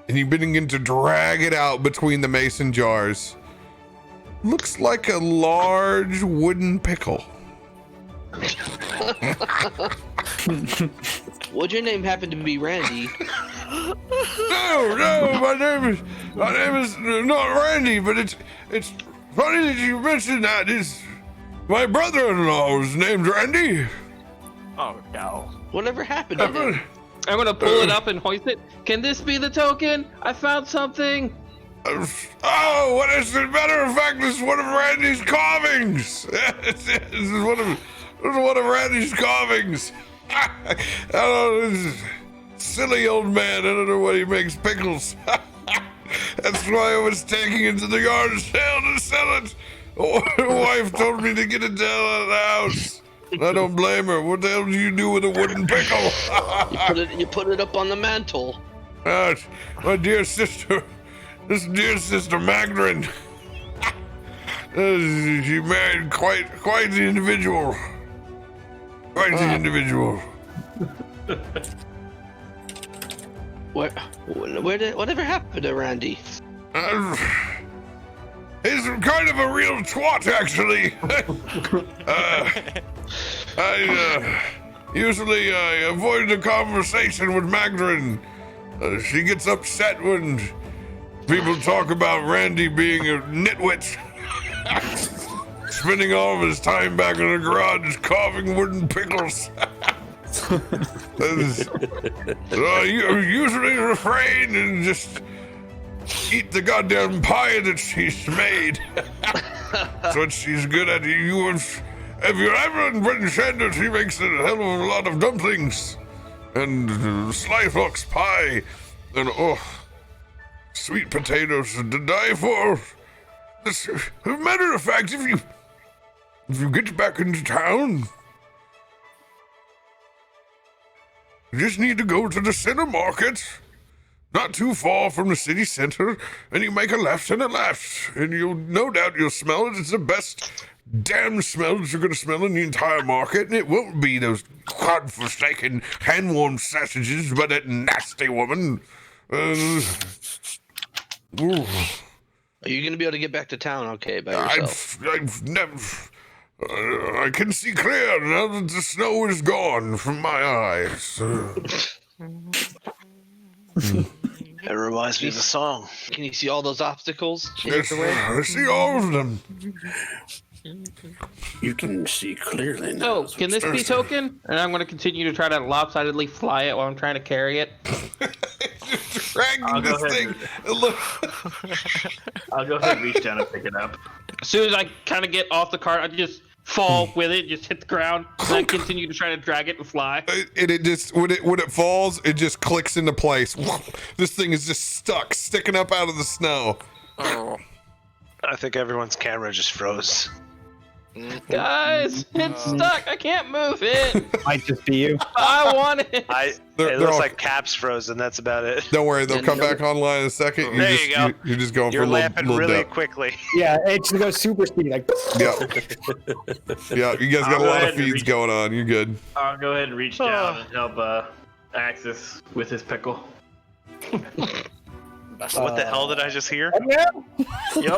and you begin to drag it out between the mason jars. looks like a large wooden pickle. Would your name happen to be Randy? No, my name is not Randy, but it's funny that you mentioned that. Is my brother-in-law was named Randy. Oh no. Whatever happened to him? I'm gonna pull it up and hoist it. Can this be the token? I found something. Oh, what is it? Matter of fact, this is one of Randy's carvings. This is one of Randy's carvings. I don't know, this is silly old man. I don't know why he makes pickles. That's why I was taking it to the yard sale to sell it. The wife told me to get it down out of the house. I don't blame her. What the hell do you do with a wooden pickle? You put it up on the mantle. My dear sister, this dear sister Magdalene. She married quite the individual. Quite the individual. Whatever happened to Randy? He's kind of a real twat, actually. I usually avoid a conversation with Magdalene. She gets upset when people talk about Randy being a nitwit. Spending all of his time back in the garage carving wooden pickles. So I usually refrain and just eat the goddamn pie that she's made. That's what she's good at. If you're ever in Britain Shander, she makes a hell of a lot of dumplings and slyfox pie and sweet potatoes to die for. As a matter of fact, if you get back into town, you just need to go to the center market, not too far from the city center, and you make a left and a left, and no doubt you'll smell it. It's the best damn smell that you're going to smell in the entire market, and it won't be those godforsaken hand-warmed sausages by that nasty woman. Are you going to be able to get back to town okay by yourself? I've never... I can see clear now that the snow is gone from my eyes. It reminds me of a song. Can you see all those obstacles? Yes, I see all of them. You can see clearly now. Oh, can this be token? And I'm going to continue to try to lopsidedly fly it while I'm trying to carry it. Dragging this thing. I'll go ahead and reach down and pick it up. As soon as I kind of get off the cart, I just fall with it, just hit the ground, and I continue to try to drag it and fly. And it just when it falls, it just clicks into place. This thing is just sticking up out of the snow. Oh. I think everyone's camera just froze. Guys, it's stuck. I can't move it. Might just be you. I want it. It looks like Cap's frozen. That's about it. Don't worry, they'll come back online in a second. There you go. You're just going You're for a laughing little really dip. quickly. Yeah, it just goes super speed, like. Yeah. Yeah, you guys got I'll a go lot ahead of and feeds reach- going on. You're good. I'll go ahead and reach down and help Axis with his pickle. What the hell did I just hear? Yep. You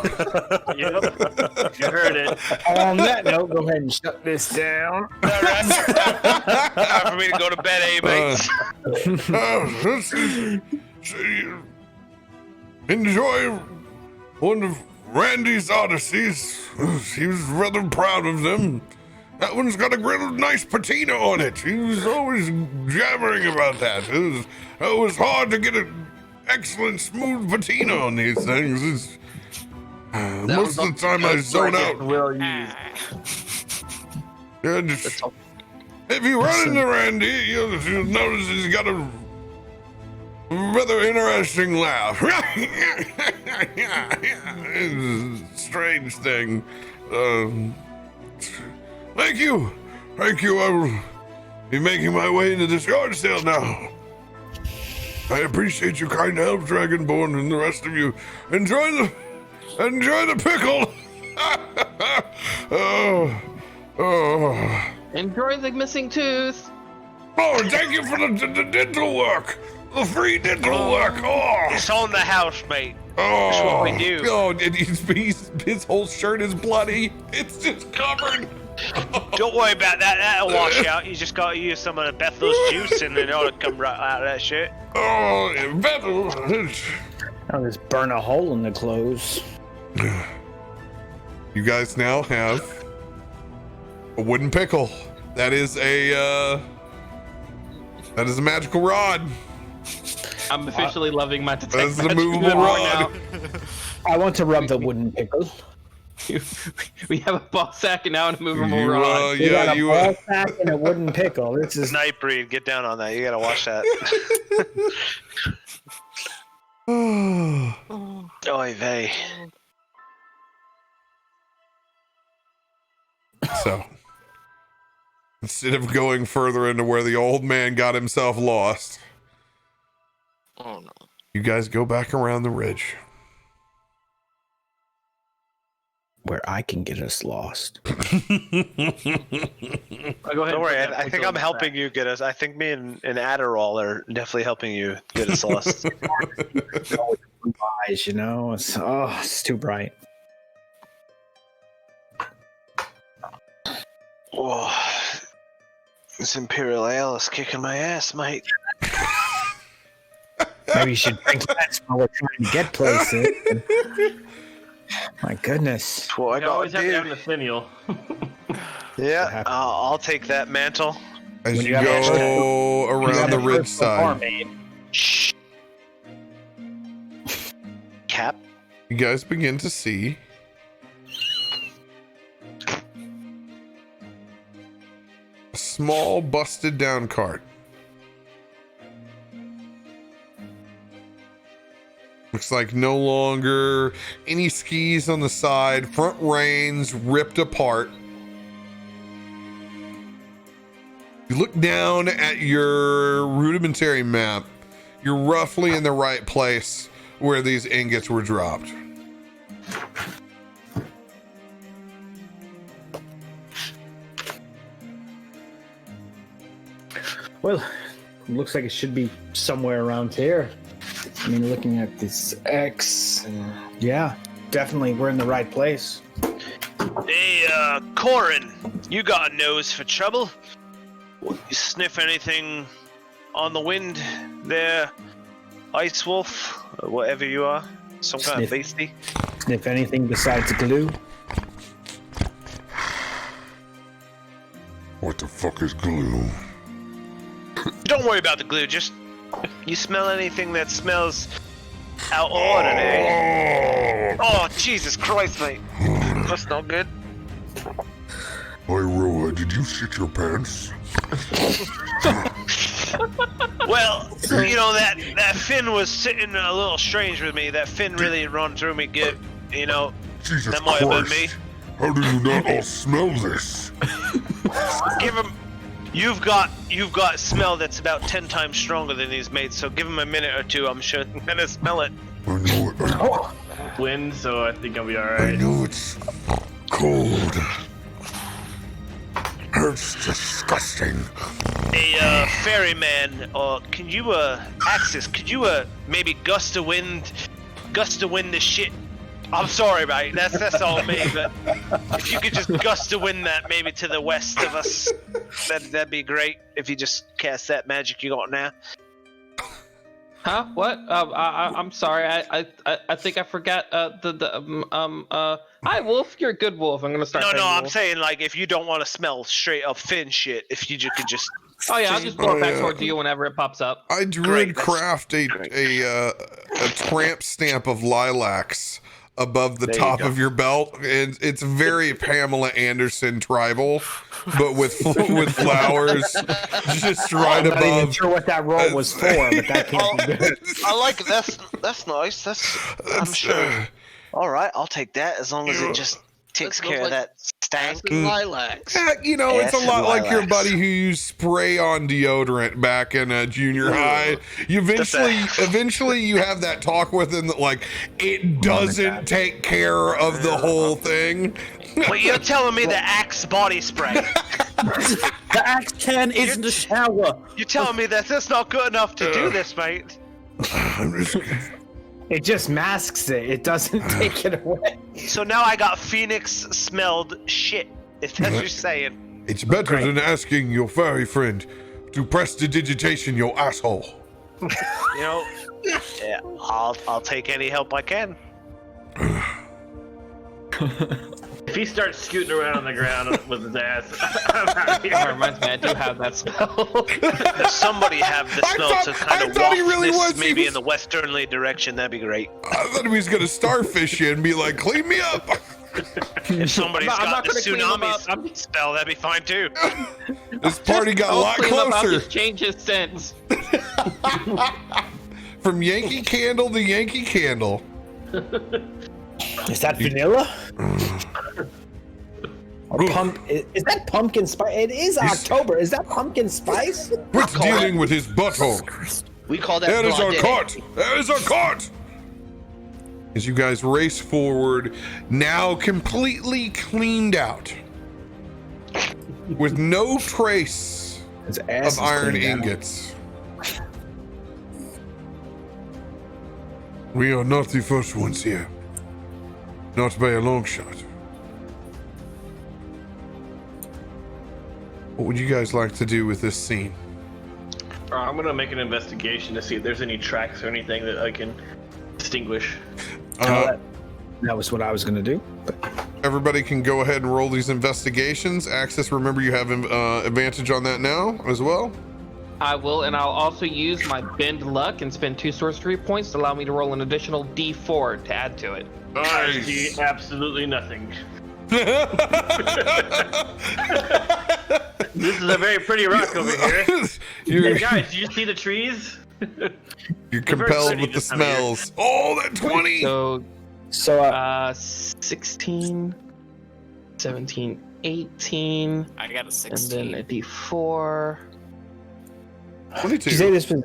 heard it. On that note, go ahead and shut this down. Time for me to go to bed, mates? Enjoy one of Randy's odysseys. He was rather proud of them. That one's got a real nice patina on it. He was always jabbering about that. It was hard to get an excellent smooth patina on these things. Most of the time I zone out. Yeah, just, if you run into Randy, you'll notice he's got a rather interesting laugh. It's a strange thing. Thank you. I will be making my way into this yard sale now. I appreciate your kind help, Dragonborn, and the rest of you. Enjoy the pickle. Enjoy the missing tooth. Oh, thank you for the dental work. The free dental work. Oh. It's on the house, mate. Oh. That's what we do. Oh, and his whole shirt is bloody. It's just covered. Don't worry about that. That'll wash out. You just gotta use some of the Bethel's juice, and then it'll come right out of that shit. Oh, Bethel. I'll just burn a hole in the clothes. You guys now have a wooden pickle. That is a magical rod. I'm officially loving my detect That's the magic movable move rod. right I want to rub the wooden pickle. now. We have a ball sack and now a movable You, rod. We got a you. ball sack and a wooden pickle. This is Nightbreed, get down on that. You gotta watch that. Oy vey. So, instead of going further into where the old man got himself lost, Oh no. you guys go back around the ridge. where I can get us lost. I'll go ahead. Don't worry, I think I'm helping you get us. I think me and Adderall are definitely helping you get us lost. Eyes, you know, it's too bright. Oh, this Imperial Ale is kicking my ass, mate. Maybe you should drink that while we're trying to get places. My goodness. That's what I You always got, have to have dude. Nathaniel. Yeah, I'll take that mantle. As When you you have go around the ridge side, Shh. Cap. you guys begin to see a small busted down cart. Looks like no longer any skis on the side, front reins ripped apart. You look down at your rudimentary map. You're roughly in the right place where these ingots were dropped. Well, looks like it should be somewhere around here. I mean, looking at this X, yeah, definitely we're in the right place. Hey, Corin, you got a nose for trouble? You sniff anything on the wind there, Ice Wolf, or whatever you are? Some kind of Sniff. beastie? Sniff anything besides glue? What the fuck is glue? Don't worry about the glue, just... You smell anything that smells out of ordinary? Oh, Jesus Christ, mate. That's not good. Hey, Roa, did you shit your pants? Well, you know, that fin was sitting a little strange with me. That fin really run through me good, you know. Jesus That might have been me. How do you not all smell this? Give him... You've got smell that's about 10 times stronger than these mates, so give him a minute or two. I'm sure I'm gonna smell it. I know it. Win, so I think I'll be I alright. know it's cold. It's disgusting. Hey, ferryman, can you, Axis, could you, maybe gust of wind this shit? I'm sorry, mate, that's all me, but if you could just gust of wind that maybe to the west of us, that'd be great, if you just cast that magic you got now. Huh? What? I'm sorry. I think I forgot. Hi, Wolf. You're a good wolf. I'm gonna start. No, saying I'm wolf. saying, like, if you don't want to smell straight up fin shit, if you could just... Oh yeah, I'll just blow it back towards you whenever it pops up. I druid craft a tramp stamp of lilacs above the There you top go. of your belt, and it's very Pamela Anderson tribal, but with flowers just right I'm not even above. sure what that roll was for, but that can't be good. I like it. That's nice. I'm sure. All right, I'll take that as long as it just takes That smells care of like that stank. Lilacs. You know, it's a Yes, lot like your lilacs. buddy who used spray on deodorant back in junior high. You eventually you have that talk with him that like it doesn't take care of the whole thing. Wait, you're telling me the Axe body spray? The axe can is in the shower. You telling me that that's not good enough to do this, mate? It just masks it. It doesn't take it away. So now I got Phoenix smelled shit. If that's what you're saying. It's better than asking your furry friend to prestidigitation your asshole. You know, yeah, I'll take any help I can. If he starts scooting around on the ground with his ass, I'm out here. That reminds me, I do have that spell. Does somebody have the smell to kind of thought walk he really this was. maybe in the westernly direction? That'd be great. I thought he was gonna starfish you and be like, "Clean me up." If somebody's I'm got not the gonna clean him tsunami spell, that'd be fine too. This party got a I'll lot clean him up, I'll closer. just change his sense. From Yankee Candle to Yankee Candle. Is that vanilla? Or is that pumpkin spice? It is October. Is that pumpkin spice? Quit dealing with his butthole. We call that. That is our blonde. cart. That is our cart. As you guys race forward, now completely cleaned out, with no trace of iron ingots. We are not the first ones here. Not by a long shot. What would you guys like to do with this scene? I'm gonna make an investigation to see if there's any tracks or anything that I can distinguish. That was what I was gonna do. Everybody can go ahead and roll these investigations. Access, remember you have advantage on that now as well. I will, and I'll also use my bend luck and spend 2 sorcery points to allow me to roll an additional D4 to add to it. I see absolutely nothing. This is a very pretty rock over here. Hey guys, do you see the trees? You're compelled with the smells. Oh, that 20! So 16, 17, 18. I got a 16. And then a D4. 22. Did you say this was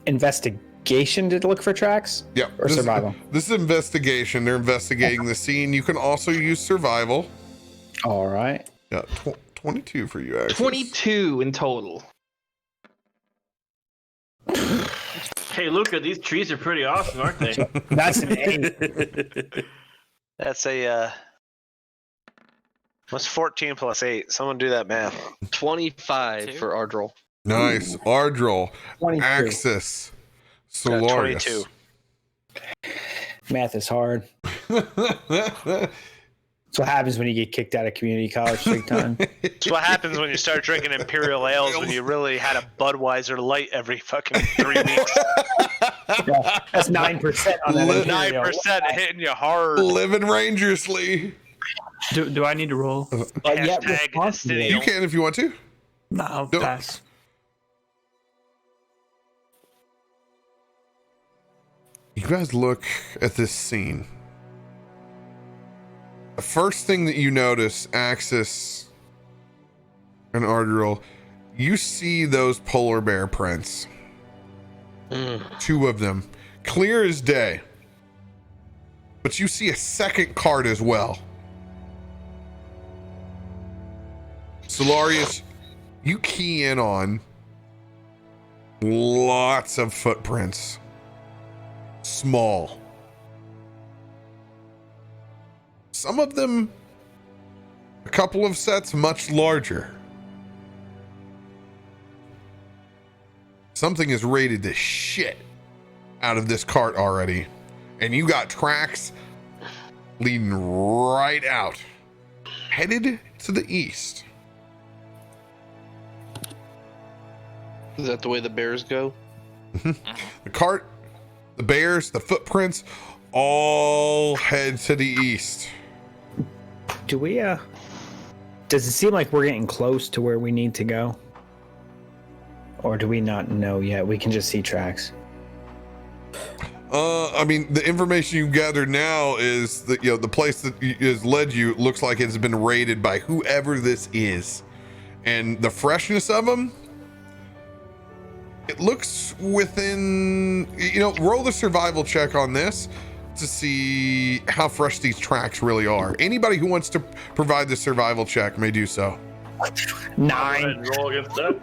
investigation to look for tracks? Yeah. Or survival? This is investigation. They're investigating the scene. You can also use survival. All right. Yeah, 22 for you, Access. 22 in total. Hey, Luca, these trees are pretty awesome, aren't they? That's an 8. That's a what's 14 plus 8? Someone do that math. 25 for Ardrol. Nice. Ardrol. 22. Axis. Solarius. 22. Math is hard. That's what happens when you get kicked out of community college 3 times. It's what happens when you start drinking imperial ales when you really had a Budweiser light every fucking 3 weeks. Yeah, that's 9% on that. 9% hitting you hard. Living dangerously. Do I need to roll? You can if you want to. No, I'll pass. You guys look at this scene. The first thing that you notice, Axis and Ardril, you see those polar bear prints. 2 of them. Clear as day. But you see a second cart as well. Solarius, you key in on lots of footprints. Small. Some of them, a couple of sets, much larger. Something has raided the shit out of this cart already. And you got tracks leading right out, headed to the east. Is that the way the bears go? The cart, the bears, the footprints, all head to the east. Do we, does it seem like we're getting close to where we need to go? Or do we not know yet? We can just see tracks. I mean, the information you gathered now is that, the place that has led you looks like it's been raided by whoever this is. And the freshness of them, it looks within, roll the survival check on this to see how fresh these tracks really are. Anybody who wants to provide the survival check may do so. Go 9. ahead and roll against that.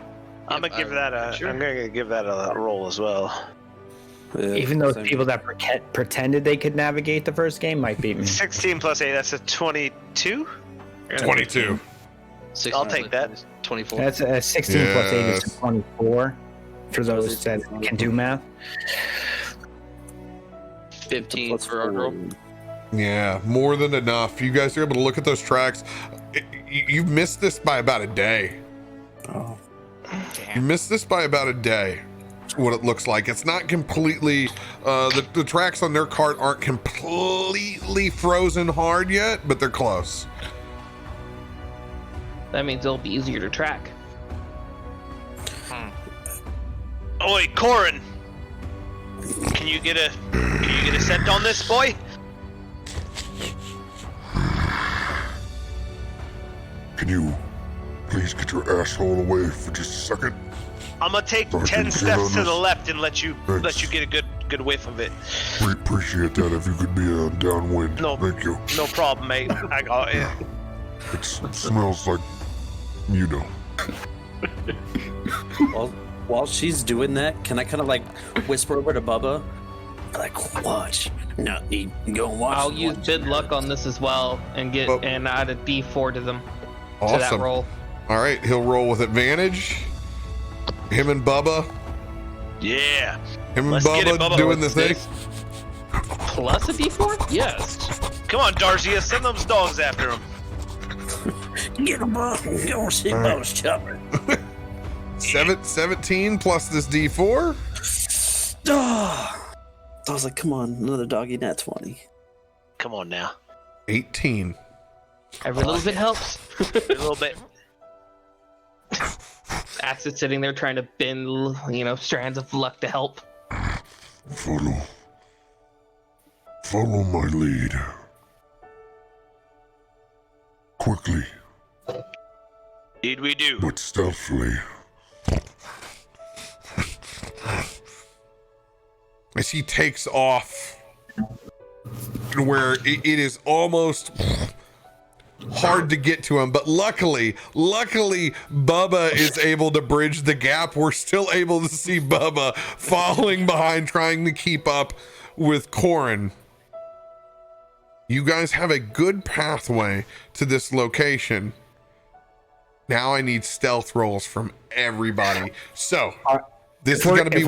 I'm gonna give that a. I'm gonna give that a roll as well. Even those people that pretended they could navigate the first game might beat me. 16 plus 8. That's a 22. 22. I'll take that. 24. That's a 16 plus 8 is 24 for those that can do math. 15 for our girl. Yeah, more than enough. You guys are able to look at those tracks. You missed this by about a day. Oh. You missed this by about a day. What it looks like. It's not completely. The tracks on their cart aren't completely frozen hard yet, but they're close. That means it'll be easier to track. Oi, Corin. Can you get a scent on this boy? Can you please get your asshole away for just a second? I'm gonna take 10 steps to the left and let you get a good whiff of it. Appreciate that if you could be downwind. No, thank you. No problem, mate. I got it. It smells like, you know. While she's doing that, can I kind of like whisper over to Bubba? Like, watch. No, you go and watch. I'll use bid luck on this as well and add a D4 to them. Awesome. To that roll. All right, he'll roll with advantage. Him and Bubba. Yeah. Him and Let's get it, Bubba Bubba. doing the thing. Plus a D4? Yes. Come on, Darcia, send those dogs after him. Get him up. Go see Bubba's chopper. 17 plus this D4. I was like, come on, another doggy nat 20. Come on now. 18. Every little bit helps. A little bit. Axe is sitting there trying to bend, strands of luck to help. Follow my lead. Quickly. Indeed we do. But stealthily. As he takes off, where it is almost hard to get to him, but luckily Bubba is able to bridge the gap. We're still able to see Bubba falling behind, trying to keep up with Corin. You guys have a good pathway to this location. Now I need stealth rolls from everybody. So this is going to be.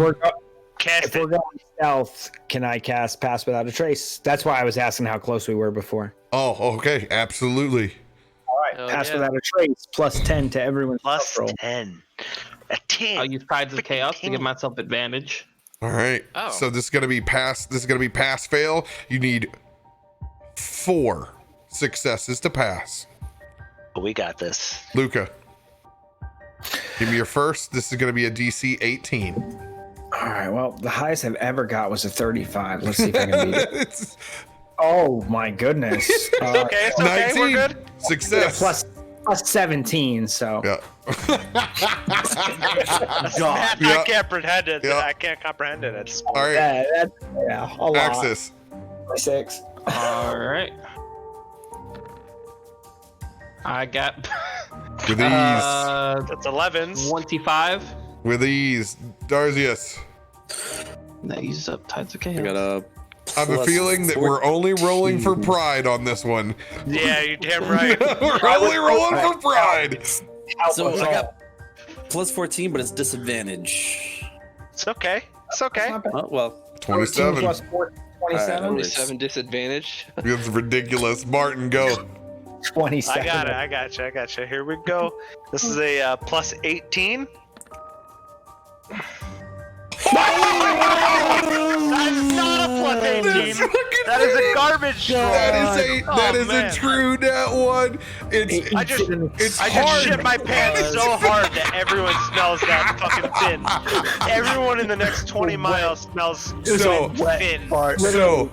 If we're going stealth, can I cast Pass Without a Trace? That's why I was asking how close we were before. Oh, okay, absolutely. All right, Pass Without a Trace, plus 10 to everyone's plus roll. 10. A 10. I'll use Tides of Chaos to give myself advantage. All right. Oh. So this is going to be pass. This is going to be pass fail. You need 4 successes to pass. We got this. Luca, give me your first. This is going to be a DC 18. All right, well, the highest I've ever got was a 35. Let's see if I can beat it. Oh, my goodness. Okay, it's okay. 19. We're good. Success. Plus 17, so. Yeah. God. I can't comprehend it. Yeah. I can't comprehend it. It's All right. Yeah, a lot. Axis. 6. All right. I got With ease. That's 11s. 25. With ease. Darzius. That uses up Tides of Chaos. I got a. I have a feeling that we're only rolling for pride on this one. Yeah, you're damn right. We're only rolling for pride. So I got plus 14, but it's disadvantage. It's okay. It's okay. Oh, well. 27. Plus 4, 27. 27 disadvantage. It's ridiculous. Martin, go. 27. I got it. I got you. Here we go. This is a plus 18. That's not a plus 18. That is a garbage roll. That is a true nat one. I just shit my pants so hard that everyone smells that fucking fin. Everyone in the next 20 miles smells So fin. So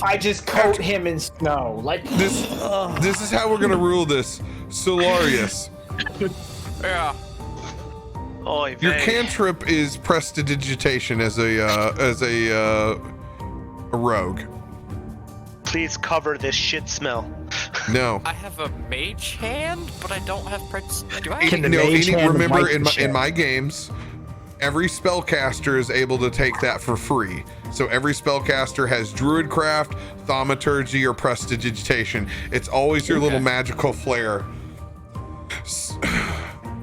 I just coat him in snow. Like this is how we're gonna rule this. Solarius. Yeah. Oy Your vey. cantrip is prestidigitation as a rogue. Please cover this shit smell. No. I have a mage hand, but I don't have do I? Can the No, mage hand remember wipe the in my games, every spellcaster is able to take that for free. So every spellcaster has Druidcraft, Thaumaturgy, or Prestidigitation. It's always your little magical flair.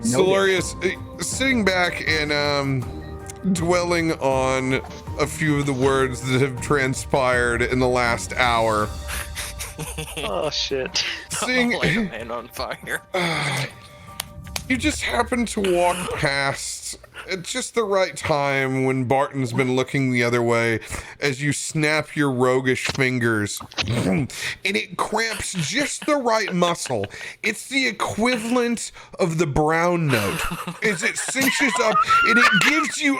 Solarius, sitting back and dwelling on a few of the words that have transpired in the last hour. Oh shit! Like a man on fire. You just happen to walk past at just the right time when Barton's been looking the other way as you snap your roguish fingers and it cramps just the right muscle. It's the equivalent of the brown note as it cinches up and it gives you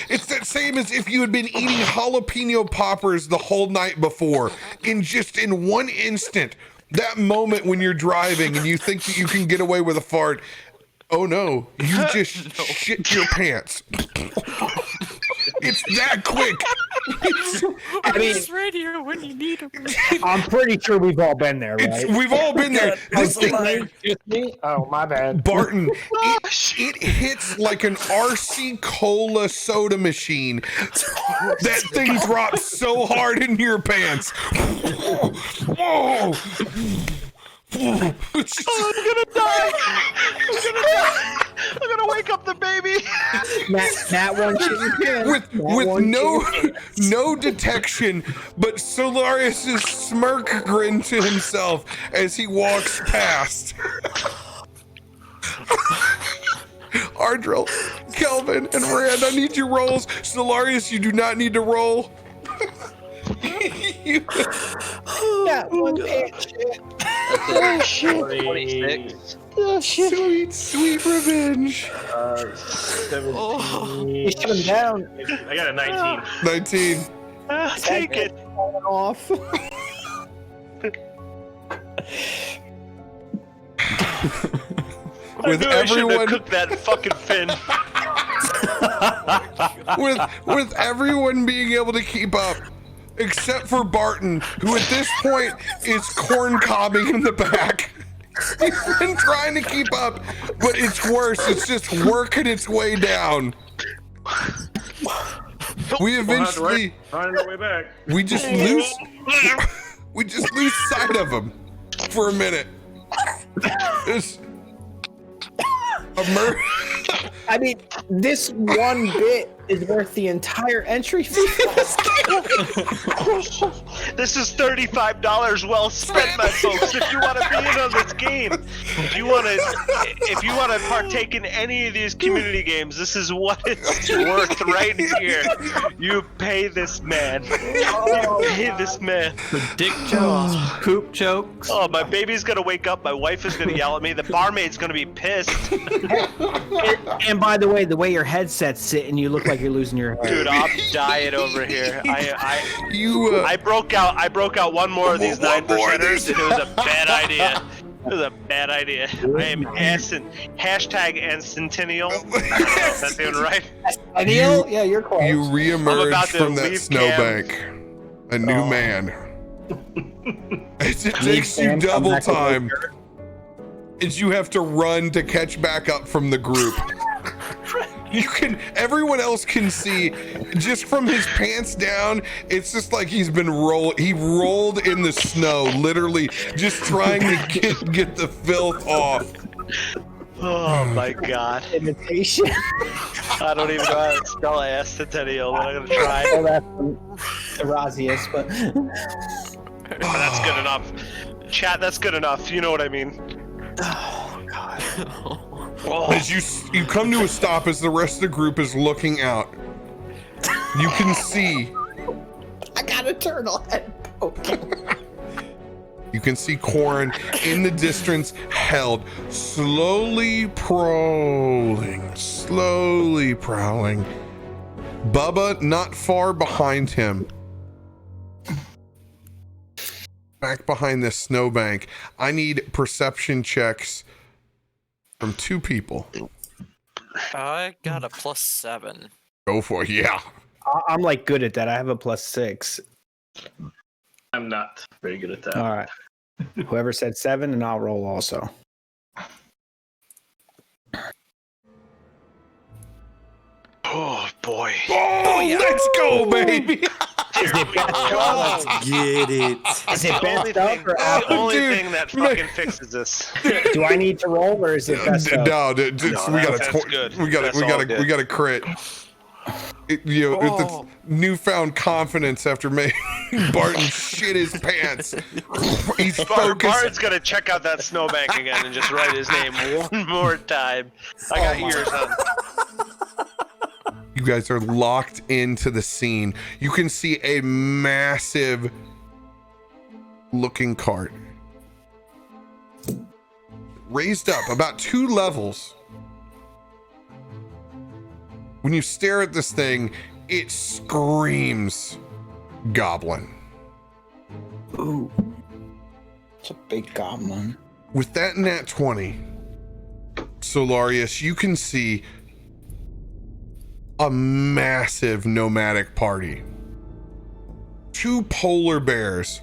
it's that same as if you had been eating jalapeno poppers the whole night before. In one instant, that moment when you're driving and you think that you can get away with a fart, oh no, you just shit your pants. It's that quick. I mean, it's right here when you need him. I'm pretty sure we've all been there, right? We've all been there. This thing, Just me? Oh, my bad. Barton, it hits like an RC Cola soda machine. That thing drops so hard into your pants. Whoa. I'm gonna die! I'm gonna wake up the baby! Nat one with no detection, but Solarius's smirk grin to himself as he walks past. Ardril, Kelvin, and Rand, I need your rolls. Solarius, you do not need to roll. That one shit. Oh shit! 26. Oh shit! Sweet revenge. 17. You shut him down. I got a 19. 19. Take it. Falling off. With I shouldn't have everyone cooked that fucking fin. with everyone being able to keep up, except for Barton, who at this point is corn-cobbing in the back. He's been trying to keep up, but it's worse. It's just working its way down. We eventually, Find our way back. we just lose sight of him for a minute. It's I mean, this one bit is worth the entire entry fee. This is $35 well spent, my folks. If you want to be in on this game, if you want to partake in any of these community games, this is what it's worth right here. You pay this man. You pay this man. The dick jokes, poop jokes. Oh, my baby's gonna wake up. My wife is gonna yell at me. The barmaid's gonna be pissed. And by the way your headset's sitting, you look like you're losing your head. Dude, I'm dying over here. I broke out one more of these 9%ers, and it was a bad idea. It was a bad idea. I am #Ancentennial. Is that doing right? Centennial? Yeah, you're close. You reemerge from that leave snowbank, a new man. As it takes you double time, as you have to run to catch back up from the group. Everyone else can see just from his pants down, it's just like he rolled in the snow, literally just trying to get the filth off. Oh my god. Imitation. I don't even know how to spell Acentennial, but I'm gonna try. Oh, that's Erasius, but that's good enough. Chat, that's good enough. You know what I mean. oh god. As you come to a stop as the rest of the group is looking out, you can see. I got a turtle head. Okay. You can see Corrin in the distance, held, slowly prowling. Bubba not far behind him. Back behind this snowbank. I need perception checks from 2 people. I got a +7. Go for it, yeah. I'm like good at that. I have a +6. I'm not very good at that. All right. Whoever said 7, and I'll roll also. Oh boy. Oh, yeah. Let's go, baby. Is it best Let's get it. Is it Only best thing, up or the out? only Dude, thing that fucking fixes this. Do I need to roll, or is it best up? No, we got that's good. we got That's all we good. got a crit. It's newfound confidence after making Barton shit his pants. He's focused. Bard's gonna check out that snowbank again and just write his name one more time. I got ears on. You guys are locked into the scene. You can see a massive looking cart raised up about 2 levels. When you stare at this thing, it screams goblin. Ooh. It's a big goblin. With that nat 20, Solarius, you can see a massive nomadic party. 2 polar bears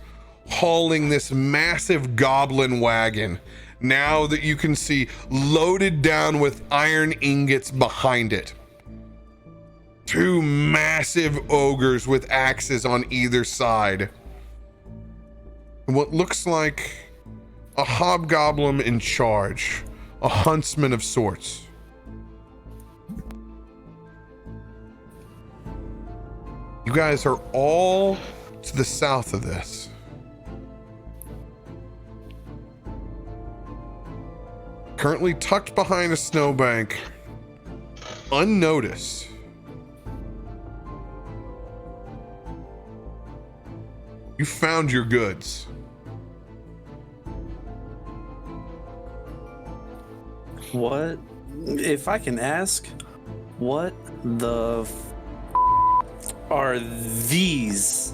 hauling this massive goblin wagon, now that you can see loaded down with iron ingots behind it. 2 massive ogres with axes on either side. And what looks like a hobgoblin in charge, a huntsman of sorts. You guys are all to the south of this. Currently tucked behind a snowbank, unnoticed. You found your goods. What, if I can ask, what the are these?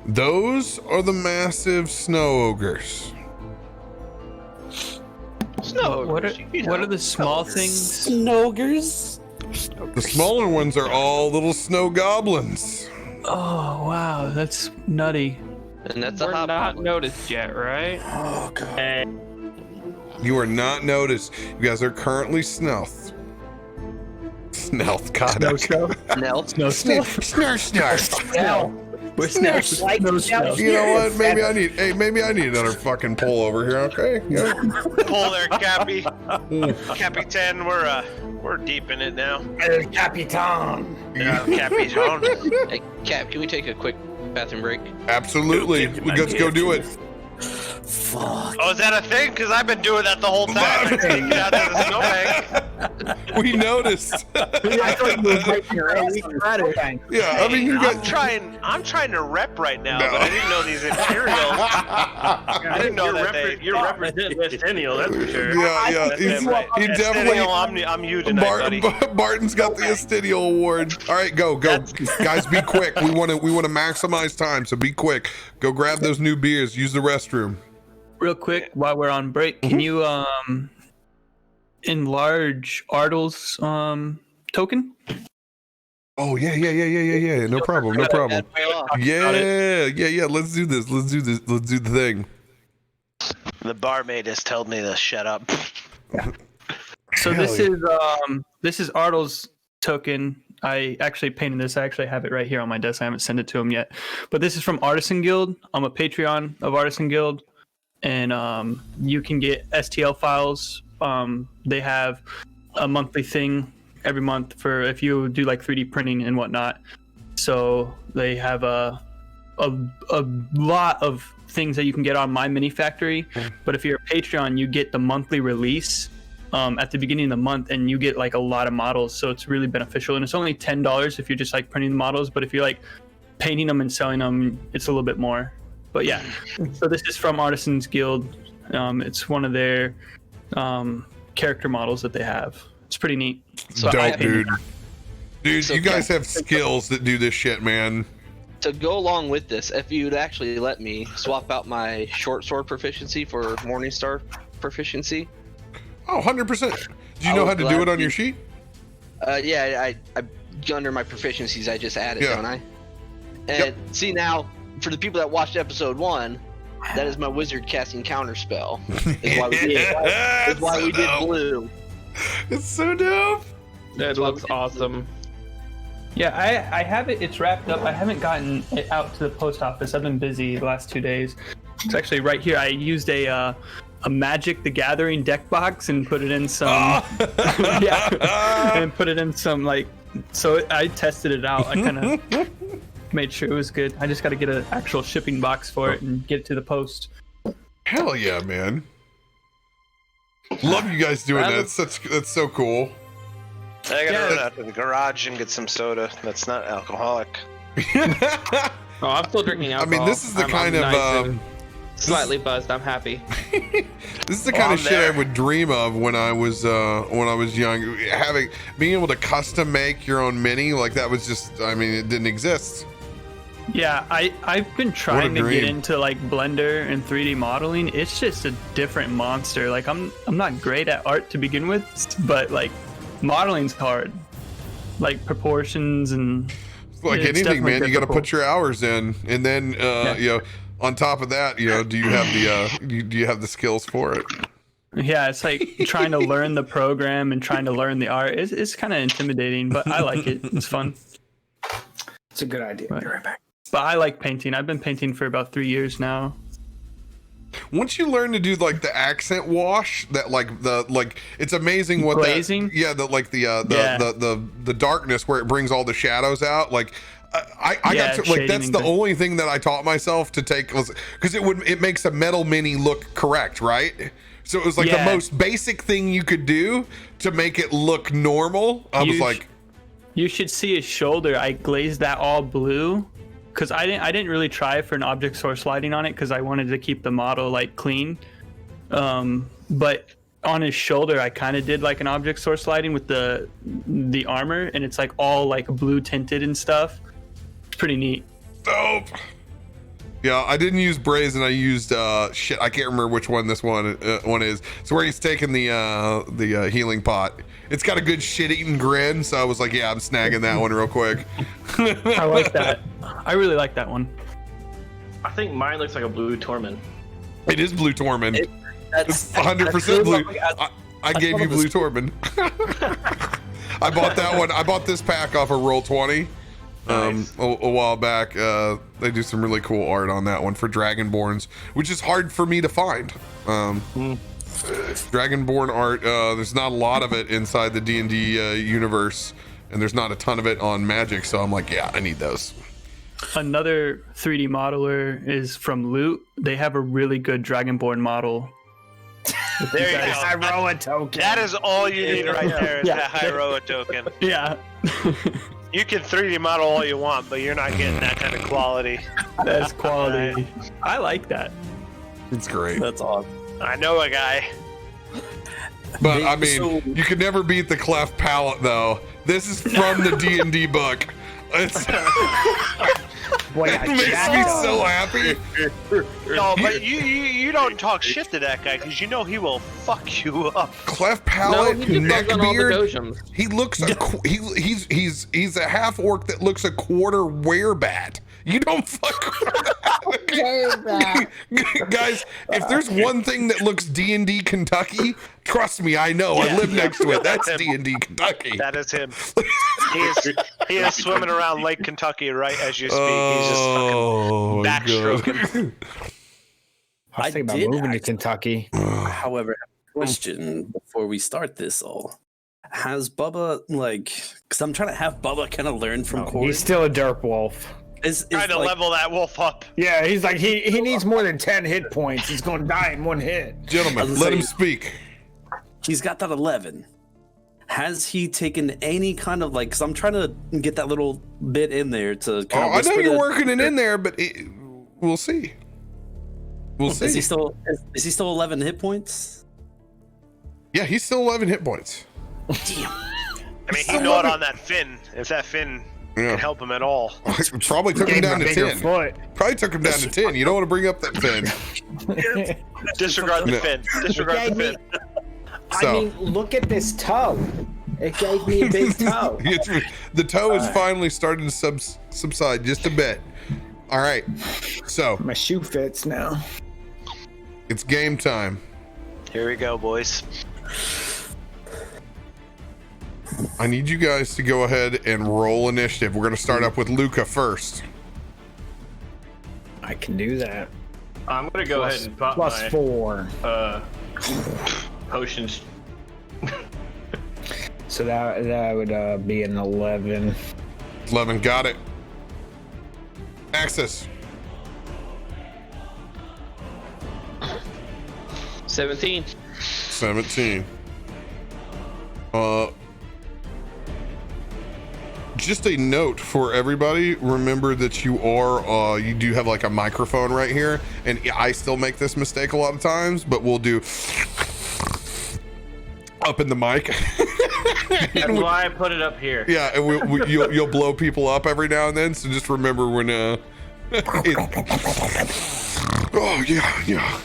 Those are the massive snow ogres. What are the small things? Snogers? The smaller ones are all little snow goblins. Oh wow, that's nutty. And that's We're a not hobgoblin. noticed yet, right? Oh god. You are not noticed. You guys are currently stealth. Stealth, God. No snow. Nell. No snow. Now, We're snow. like No now, snow. You know what? Maybe I need another fucking pull over here, okay? Yeah. Pull there, Cappy. Capitan, we're deep in it now. El Capitan. Yeah, Cappy's on. Hey, Cap, can we take a quick bathroom break? Absolutely. Let's go do it. Fuck. Oh, is that a thing? Because I've been doing that the whole time. I've been out to the snowbank. We noticed. I thought you were wiping your ass on the snowbank. Yeah, I mean, you I'm got. trying to rep right now, No. but I didn't know these Imperials. I didn't know that You're representing Centennial, that's for sure. Yeah. That's right. He definitely. Centennial, I'm you tonight, buddy. Barton's got the Estidial Award. All right, go, guys! Be quick. We want to maximize time, so be quick. Go grab those new beers. Use the restroom. Real quick, while we're on break, can you enlarge Ardle's token? Oh yeah. No problem. Yeah. Let's do this. Let's do the thing. The barmaid has told me to shut up. So this is Ardle's token. I actually painted this. I actually have it right here on my desk. I haven't sent it to him yet. But this is from Artisan Guild. I'm a Patreon of Artisan Guild. And you can get STL files. They have a monthly thing every month for if you do like 3D printing and whatnot. So they have a lot of things that you can get on My Mini Factory. But if you're a Patreon, you get the monthly release at the beginning of the month, and you get like a lot of models. So it's really beneficial. And it's only $10 if you're just like printing the models. But if you're like painting them and selling them, it's a little bit more. But yeah, so this is from Artisans Guild. It's one of their character models that they have. It's pretty neat. So Dope, dude. Dude, So you guys have skills that do this shit, man. To go along with this, if you'd actually let me swap out my short sword proficiency for Morningstar proficiency. Oh, 100%. Do you know how to do it on your sheet? Yeah, I under my proficiencies, I just added, Yeah. don't I? And see now, for the people that watched episode 1, that is my wizard casting counter spell. Is why we did blue. It's so dope. That looks awesome. Yeah, I have it. It's wrapped up. I haven't gotten it out to the post office. I've been busy the last 2 days. It's actually right here. I used a Magic the Gathering deck box and put it in some. And put it in some So I tested it out. I kind of made sure it was good. I just got to get an actual shipping box for it and get it to the post. Hell yeah, man! Love you guys doing that. That's so cool. I gotta run out to the garage and get some soda that's not alcoholic. Oh, I'm still drinking alcohol. I mean, this is the kind of slightly buzzed. I'm happy. This is the kind of shit I would dream of when I was young. Being able to custom make your own mini, like that was just. I mean, it didn't exist. Yeah, I've been trying to get into like Blender and 3D modeling. It's just a different monster. Like I'm not great at art to begin with, but like modeling's hard. Like proportions and like anything, man. You got to put your hours in, and then you know, on top of that, you know, do you have the skills for it? Yeah, it's like trying to learn the program and trying to learn the art. It's kind of intimidating, but I like it. It's fun. It's a good idea. Be right back. But I like painting. I've been painting for about 3 years now. Once you learn to do like the accent wash, that it's amazing what glazing? The darkness where it brings all the shadows out. Like I got to like that's the only thing that I taught myself to take because it makes a metal mini look correct, right? So it was like the most basic thing you could do to make it look normal. You should see his shoulder. I glazed that all blue because I didn't really try for an object source lighting on it because I wanted to keep the model like clean. But on his shoulder, I kind of did like an object source lighting with the armor, and it's like all like blue tinted and stuff. It's pretty neat. Dope. Yeah, I didn't use brazen. I used shit. I can't remember which one this one is. It's where he's taking the healing pot. It's got a good shit-eating grin, so I was like, yeah, I'm snagging that one real quick. I like that. I really like that one. I think mine looks like a blue Torment. It is blue Torment. It's 100% blue. I gave you blue Torment. I bought that one. I bought this pack off of Roll20 a while back. They do some really cool art on that one for Dragonborns, which is hard for me to find. Dragonborn art, there's not a lot of it inside the D&D universe, and there's not a ton of it on Magic, so I'm like, yeah, I need those. Another 3D modeler is from Loot. They have a really good Dragonborn model. There you go. Hyroa token. That is all you need right there is that Hyroa token. Yeah. You can 3D model all you want, but you're not getting that kind of quality. That's quality. I like that. It's great. That's awesome. I know a guy. But I mean, you could never beat the cleft palate, though. This is from the D&D book. It's it makes me so happy. No, but you don't talk shit to that guy because you know he will fuck you up. Cleft palate, neckbeard. He looks he's a half orc that looks a quarter werebat. You don't fuck with that. Guys, if there's one thing that looks D&D Kentucky, trust me, I know. I live next to it. That's D&D Kentucky. That is him. He is swimming around Lake Kentucky right as you speak. He's just fucking backstroking. I was thinking about moving to Kentucky. However, I have a question before we start this all. Has Bubba, because I'm trying to have Bubba kind of learn from Corey. He's still a derp wolf. Trying to level that wolf up. Yeah, he's like, he needs more than 10 hit points. He's going to die in one hit. Gentlemen, let him speak. He's got that 11. Has he taken any kind of because I'm trying to get that little bit in there to kind of I know you're working it in there, but we'll see. We'll see. Is he still 11 hit points? Yeah, he's still 11 hit points. Damn. I mean, he gnawed on that fin. If that fin can help him at all. Probably took him down to 10. Probably took him down to 10. You don't want to bring up that fin. Disregard the fin. Disregard the fin. I mean, look at this toe. It gave me a big toe. The toe is finally starting to subside just a bit. All right. So My shoe fits now. it's game time. Here we go, boys. I need you guys to go ahead and roll initiative. We're going to start up with Luca first. I can do that. I'm gonna go ahead and pop Plus my 4. potions. So that would be an 11. 11, got it. Axis. 17. 17. Just a note for everybody, remember that you do have like a microphone right here, and I still make this mistake a lot of times, but we'll do up in the mic. That's why I put it up here. Yeah, and you'll blow people up every now and then, so just remember when oh yeah.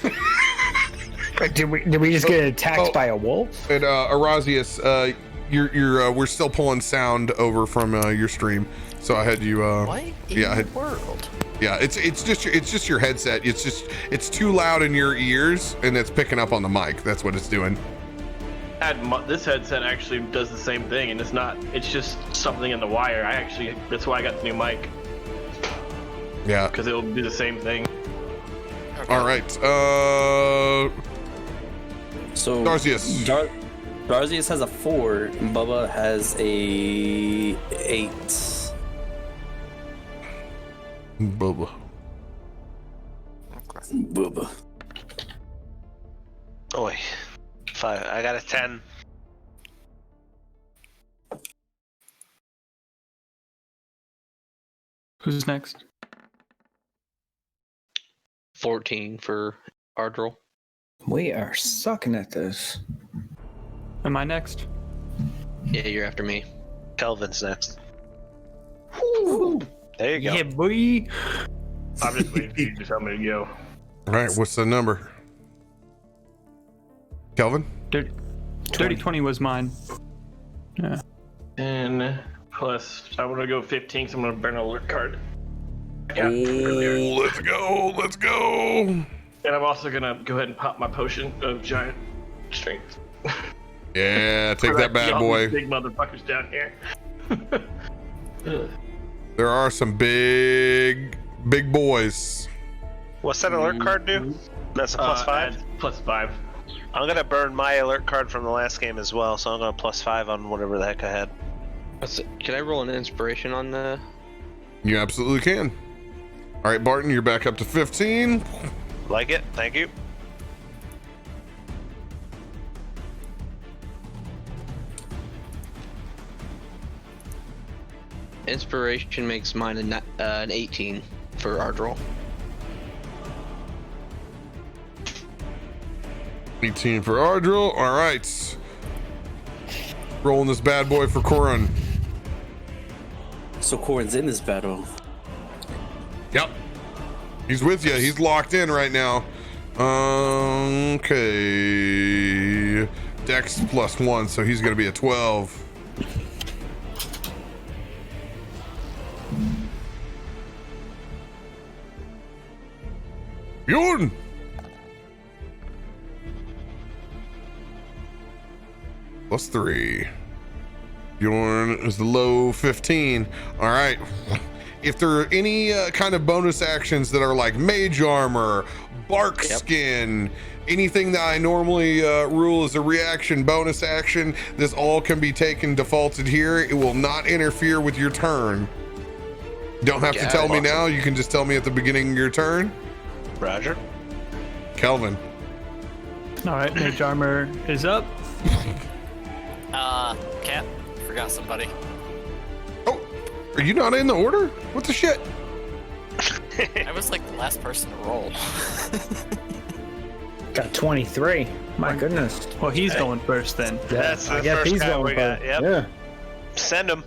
Did we just get attacked by a wolf? And Arazius, we're still pulling sound over from your stream, so I had you. What in the world? Yeah, it's just your headset. It's too loud in your ears, and it's picking up on the mic. That's what it's doing. This headset actually does the same thing, and it's just something in the wire. That's why I got the new mic. Yeah, because it'll do the same thing. Okay. All right. So Darzius. Darzius has a 4, and Bubba has a 8. Bubba. Bubba. Oi. 5. I got a 10. Who's next? 14 for Ardril. We are sucking at this. Am I next? Yeah, you're after me. Kelvin's next. There you go. Yeah, boy. I'm just waiting for you to tell me to go. All right, what's the number? Kelvin? 30-20 was mine. Yeah. And plus, I want to go 15, so I'm going to burn an alert card. Oh, let's go. And I'm also going to go ahead and pop my potion of giant strength. Yeah, take that bad boy. Big motherfuckers down here. There are some big boys. What's that alert card do? That's a +5? +5. I'm gonna burn my alert card from the last game as well, so I'm gonna +5 on whatever the heck I had. Can I roll an inspiration on the... You absolutely can. All right, Barton, you're back up to 15. Like it, thank you. Inspiration makes mine an 18 for Ardril. 18 for Ardril. All right. Rolling this bad boy for Corin. So Corin's in this battle. Yep. He's with you. He's locked in right now. Okay. Dex +1, so he's going to be a 12. Bjorn! +3. Bjorn is the low 15. All right. If there are any kind of bonus actions that are like mage armor, bark skin, anything that I normally rule as a reaction bonus action, this all can be taken defaulted here. It will not interfere with your turn. Don't have to tell me now. You can just tell me at the beginning of your turn. Roger. Kelvin. All right, mage armor is up. Cap, forgot somebody. Oh, are you not in the order? What the shit? I was like the last person to roll. Got 23. My goodness. Well, he's going first then. That's the I guess first he's guy going we got. first. Yep. Yeah. Send him.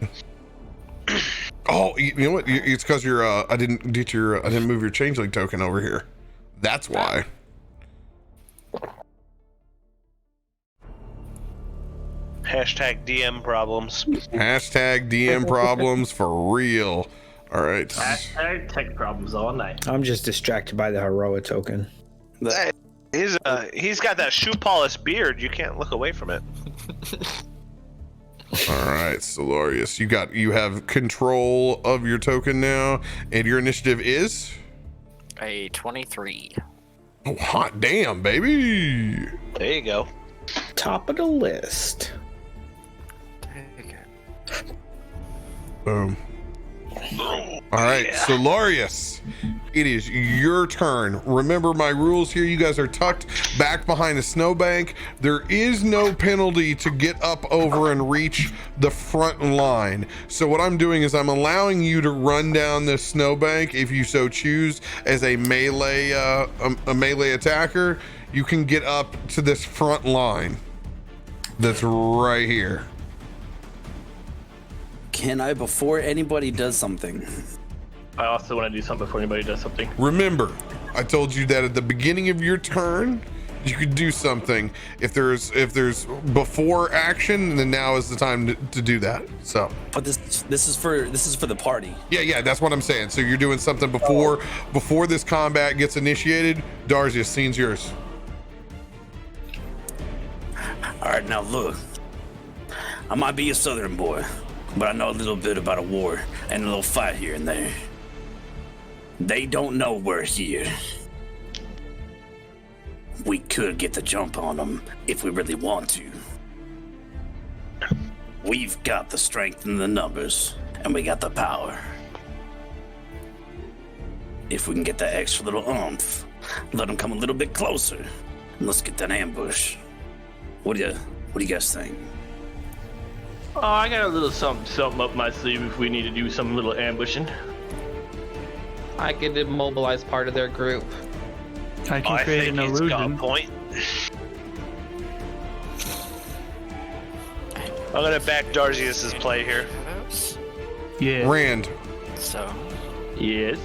Oh, you know what? It's because I didn't move your changeling token over here. That's why. Hashtag DM problems. Hashtag DM problems for real. All right. Hashtag tech problems all night. I'm just distracted by the heroic token. He's got that shoe polish beard. You can't look away from it. All right, Solarius, you have control of your token now, and your initiative is A 23. oh, hot damn, baby. There you go. Top of the list. Boom. All right, Solarius, it is your turn. Remember my rules here. You guys are tucked back behind a snowbank. There is no penalty to get up over and reach the front line. So what I'm doing is I'm allowing you to run down this snowbank if you so choose as a melee attacker. You can get up to this front line that's right here. Can I, before anybody does something? I also want to do something before anybody does something. Remember, I told you that at the beginning of your turn, you could do something. If there's before action, then now is the time to do that. So. But this is for the party. Yeah, that's what I'm saying. So you're doing something before this combat gets initiated. Darzius, scene's yours. All right, now look. I might be a southern boy, but I know a little bit about a war and a little fight here and there. They don't know we're here. We could get the jump on them if we really want to. We've got the strength and the numbers, and we got the power. If we can get that extra little oomph, let them come a little bit closer, and let's get that ambush. What do you guys think? Oh, I got a little something up my sleeve if we need to do some little ambushing. I could immobilize part of their group. I can create an He's got a illusion. point. I'm gonna back Darzius's play here. Yeah. Rand. So. Yes.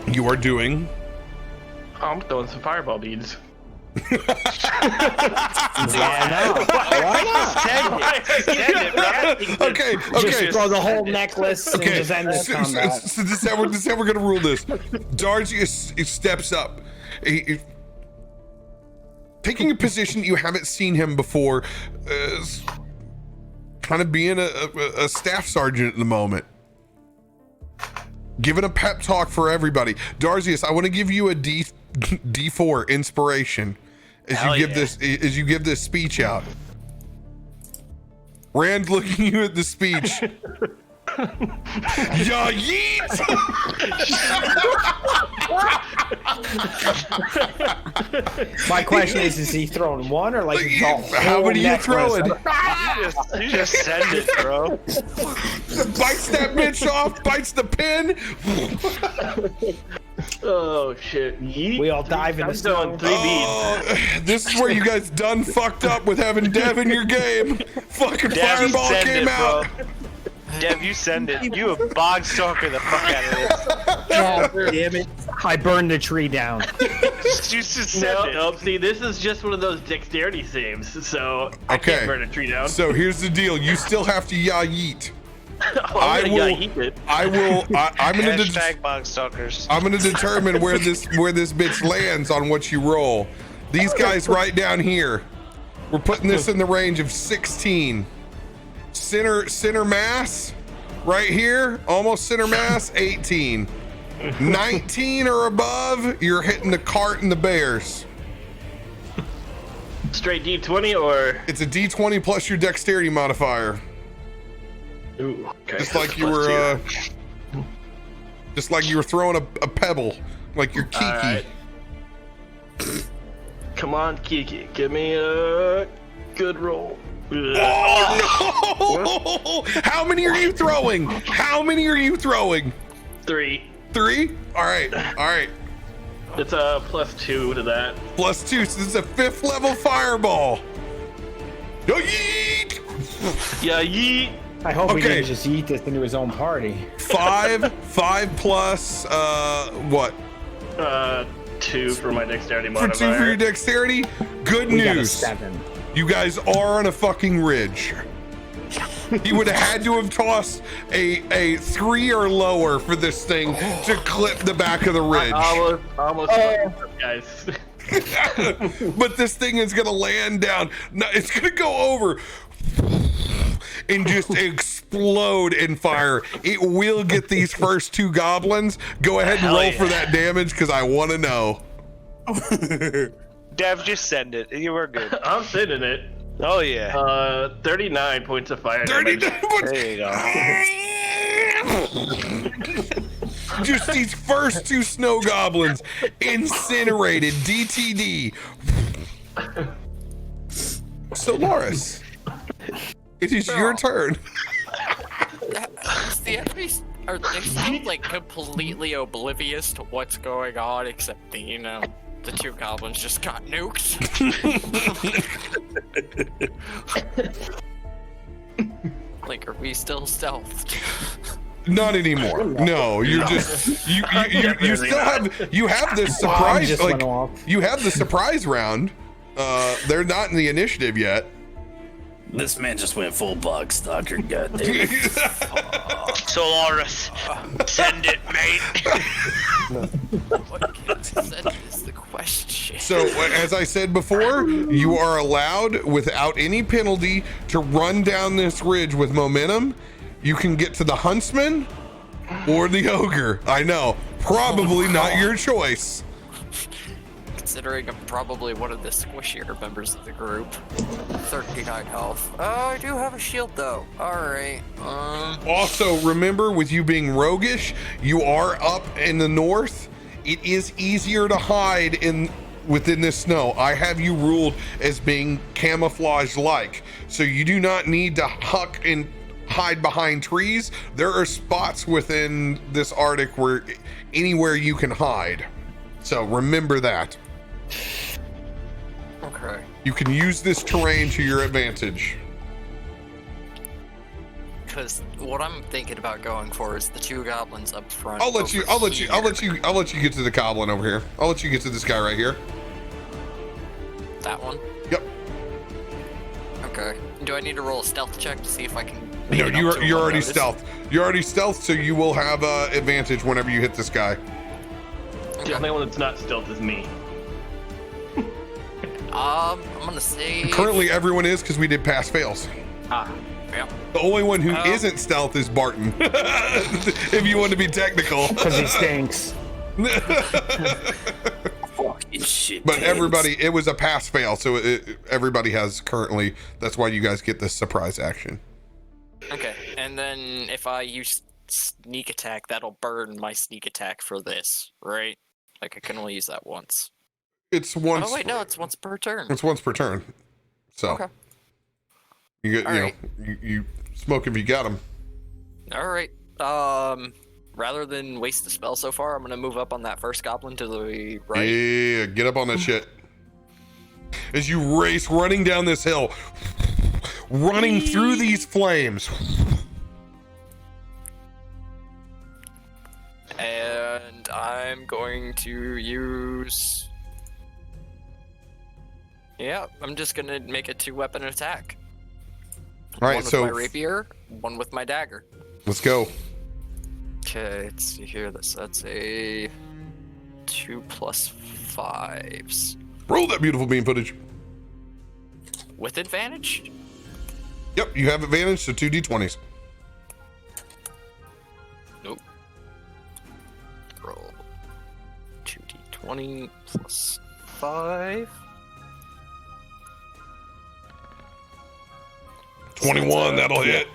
You are doing. I'm throwing some fireball beads. Why not? Okay. Just throw the whole necklace and just end this combat. So this is how we're gonna rule this. Darzius steps up. Taking a position you haven't seen him before, kind of being a staff sergeant at the moment. Giving a pep talk for everybody. Darzius, I want to give you a D4 inspiration as you give this speech out. Rand looking at you at the speech. Ya yeet! My question is he throwing one or like the whole how many you throwing? You just send it, bro. Bites that bitch off, bites the pin. Oh shit! Yeet. We all dive in the snow. 3 beads. This is where you guys done fucked up with having Dev in your game. Fucking fireball came out. Bro. Dev, you send it. You a bog stalker the fuck out of this. God damn it! I burned the tree down. You just send it. Nope. See, this is just one of those dexterity saves, so I Okay. can't burn a tree down. So here's the deal. You still have to ya yeet. I'm gonna yeet it. I'm gonna Hashtag bog stalkers. I'm gonna determine where this bitch lands on what you roll. These guys right down here. We're putting this in the range of 16. Center mass, right here, almost center mass, 18. 19 or above, you're hitting the cart and the bears. Straight D20 or? It's a D20 plus your dexterity modifier. Ooh, okay. Just like you were, throwing a pebble, like you're Kiki. Right. Come on, Kiki, give me a good roll. Oh no! How many are you throwing? 3. 3? All right. It's a +2 to that. +2, so this is a 5th level fireball. Yo, yeet! Yeah, yeet. I hope he didn't just eat this into his own party. 5 plus what? 2 for my dexterity For modifier. 2 for your dexterity. Good We got a news. 7. You guys are on a fucking ridge. He would have had to have tossed a 3 or lower for this thing to clip the back of the ridge. Almost guys. But this thing is gonna land down. No, it's gonna go over and just explode in fire. It will get these first 2 goblins. Go ahead and roll for that damage because I want to know. Dev, just send it. You were good. I'm sending it. Oh yeah. 39 points of fire 39 points. There you go. Just these first 2 snow goblins incinerated. DTD. So Loris, it is your turn. The enemies are they still like completely oblivious to what's going on, except the the 2 goblins just got nuked. Like, are we still stealthed? Not anymore. No, you're just you still have this surprise you have the surprise round. They're not in the initiative yet. This man just went full bug stalker. Goddamn. So Loris, send it, mate. What gets sent is the question. So, as I said before, you are allowed, without any penalty, to run down this ridge with momentum. You can get to the huntsman or the ogre. I know, probably not your choice. Considering I'm probably one of the squishier members of the group. 39 health. Oh, I do have a shield though. Alright. Also, remember, with you being roguish, you are up in the north. It is easier to hide within this snow. I have you ruled as being camouflage-like, so you do not need to huck and hide behind trees. There are spots within this Arctic where anywhere you can hide. So remember that. Okay. You can use this terrain to your advantage. Because what I'm thinking about going for is the 2 goblins up front. I'll let you get to the goblin over here. I'll let you get to this guy right here. That one? Yep. Okay. Do I need to roll a stealth check to see if I can No, you're already stealth. You're already stealth, so you will have advantage whenever you hit this guy. The only one that's not stealth is me. I'm gonna say Currently, everyone is because we did pass fails. yeah. The only one who isn't stealth is Barton. If you want to be technical, because he stinks. Fucking shit. But everybody, it was a pass fail, so everybody has currently. That's why you guys get this surprise action. Okay, and then if I use sneak attack, that'll burn my sneak attack for this, right? Like I can only use that once. It's once. Oh wait, no, it's once per turn. It's once per turn. So okay. You get, All you right. know, you smoke if you got them. All right. Rather than waste the spell so far, I'm gonna move up on that first goblin to the right. Yeah, get up on that shit. As you race, running down this hill, running through these flames. And I'm going to use. Yeah, I'm just gonna make a 2-weapon attack. All right, one with so my rapier, one with my dagger. Let's go. Okay, let's see here. That's a 2 + 5s. Roll that beautiful beam footage. With advantage? Yep, you have advantage, so 2 d20s. Nope. Roll 2d20 + 5. 21, that'll hit.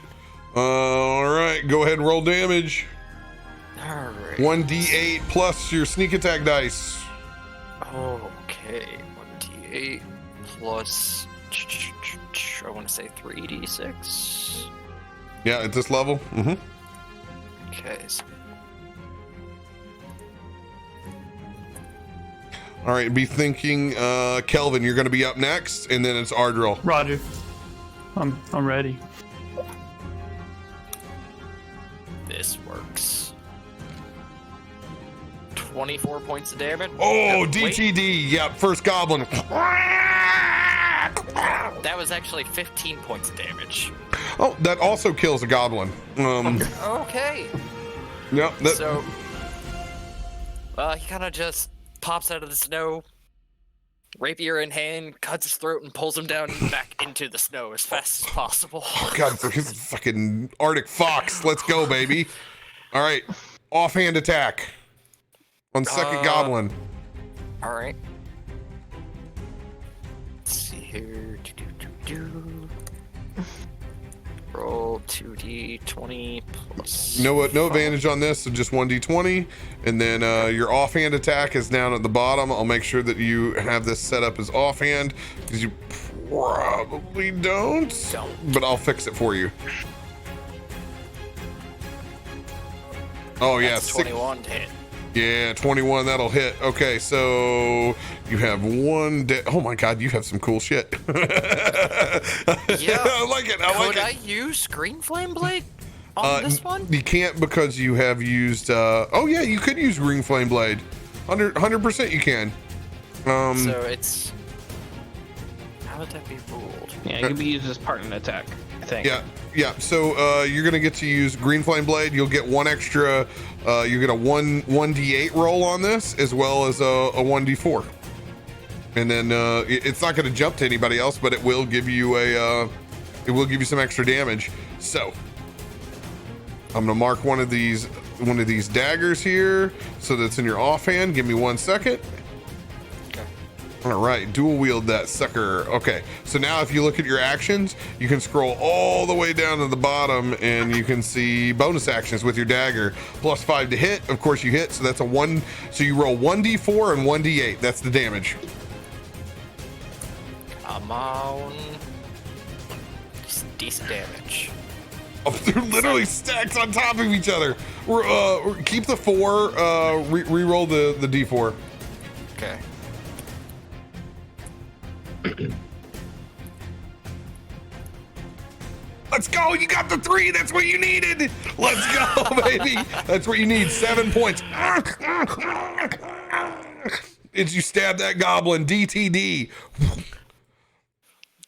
All right, go ahead and roll damage. All right. 1d8 plus your sneak attack dice. Okay, 1d8 plus. I want to say 3d6. Yeah, at this level. Mm-hmm. Okay. All right, be thinking, Kelvin, you're going to be up next, and then it's Ardril. Roger. I'm ready. This works. 24 points of damage. Oh, Wait. DTD. Yep, first goblin. That was actually 15 points of damage. Oh, that also kills a goblin. Okay. Yep. So, he kind of just pops out of the snow, rapier in hand, cuts his throat, and pulls him down back into the snow as fast as possible. Oh, God, for his fucking Arctic fox. Let's go, baby. All right. Offhand attack on second goblin. All right. Let's see here. Roll 2d20 plus. No advantage on this, so just 1d20. And then your offhand attack is down at the bottom. I'll make sure that you have this set up as offhand because you probably don't. But I'll fix it for you. Oh, yeah. That's 21 to hit. Yeah, 21, that'll hit. Okay, so you have one. Oh my God, you have some cool shit. Yeah, I like it. Could I use Green Flame Blade on this one? You can't because you have used. Oh yeah, you could use Green Flame Blade. 100% you can. So it's. How would that be ruled? Yeah, it can be used as part of an attack, I think. Yeah. So you're gonna get to use Green Flame Blade. You'll get one extra. You get a 1d8 roll on this, as well as a 1d4. And then it's not gonna jump to anybody else, but it will give you some extra damage. So I'm gonna mark one of these daggers here, so that's in your offhand. Give me 1 second. All right, dual wield that sucker. Okay, so now if you look at your actions, you can scroll all the way down to the bottom and you can see bonus actions with your dagger. +5 to hit. Of course you hit, so that's a 1. So you roll 1d4 and 1d8. That's the damage. I'm on decent damage. Oh, they're literally stacked on top of each other. Keep the 4, re-roll the d4. Okay. Let's go. You got the 3. That's what you needed. Let's go, baby. That's what you need. 7 points. Did you stab that goblin? DTD.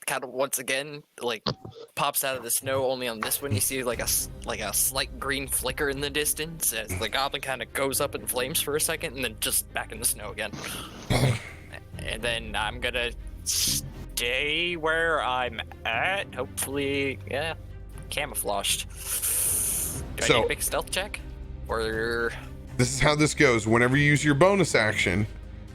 Kind of once again, like, pops out of the snow. Only on this one, you see like a slight green flicker in the distance as the goblin kind of goes up in flames for a second, and then just back in the snow again. And then I'm gonna stay where I'm at. Hopefully, yeah, camouflaged. Do I need to make a stealth check? Or this is how this goes. Whenever you use your bonus action,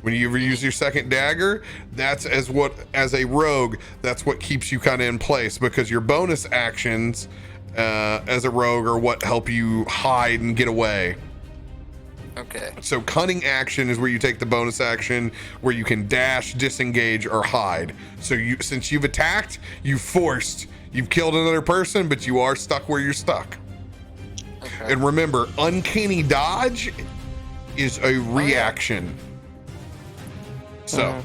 when you ever use your second dagger, that's as a rogue, that's what keeps you kind of in place, because your bonus actions as a rogue are what help you hide and get away. Okay. So cunning action is where you take the bonus action, where you can dash, disengage, or hide. So since you've attacked, you've killed another person, but you are stuck where you're stuck. Okay. And remember, uncanny dodge is a reaction. So,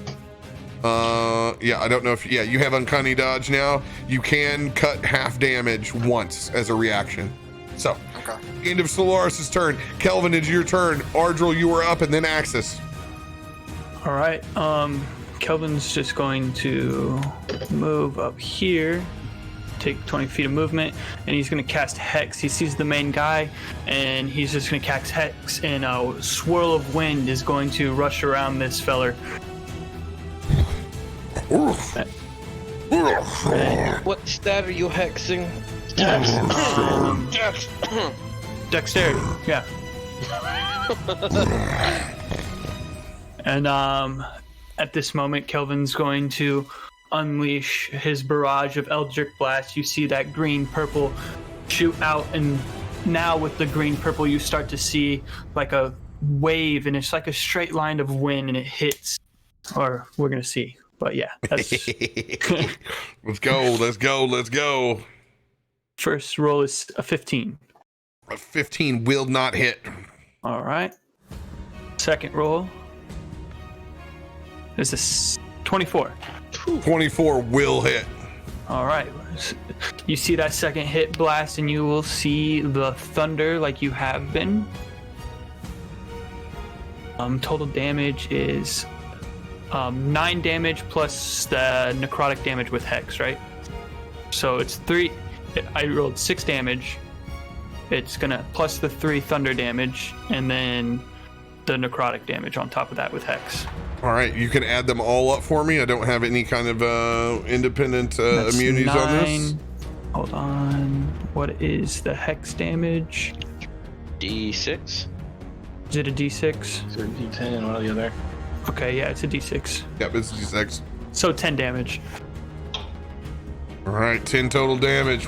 yeah, I don't know if you have uncanny dodge now. You can cut half damage once as a reaction. So, end of Solaris' turn. Kelvin, it's your turn. Ardril, you are up, and then Axis. All right. Kelvin's just going to move up here, take 20 feet of movement, and he's going to cast Hex. He sees the main guy, and he's just going to cast Hex, and a swirl of wind is going to rush around this feller. What stat are you hexing? Dexterity, yeah. And at this moment, Kelvin's going to unleash his barrage of Eldritch Blast. You see that green-purple shoot out, and now with the green-purple, you start to see like a wave, and it's like a straight line of wind, and it hits. Or we're gonna see, but yeah. That's... Let's go. First roll is a 15. A 15 will not hit. All right. Second roll is a 24. 24 will hit. All right. You see that second hit blast, and you will see the thunder like you have been. Total damage is 9 damage plus the necrotic damage with Hex, right? So it's 3. I rolled 6 damage. It's gonna plus the 3 thunder damage, and then the necrotic damage on top of that with Hex. All right, you can add them all up for me. I don't have any kind of independent immunities 9. on this. Hold on. What is the Hex damage? D6. Is it a D6? So D10, one or the other. Okay, yeah, it's a D6. Yep, it's D6. So 10 damage. All right, 10 total damage.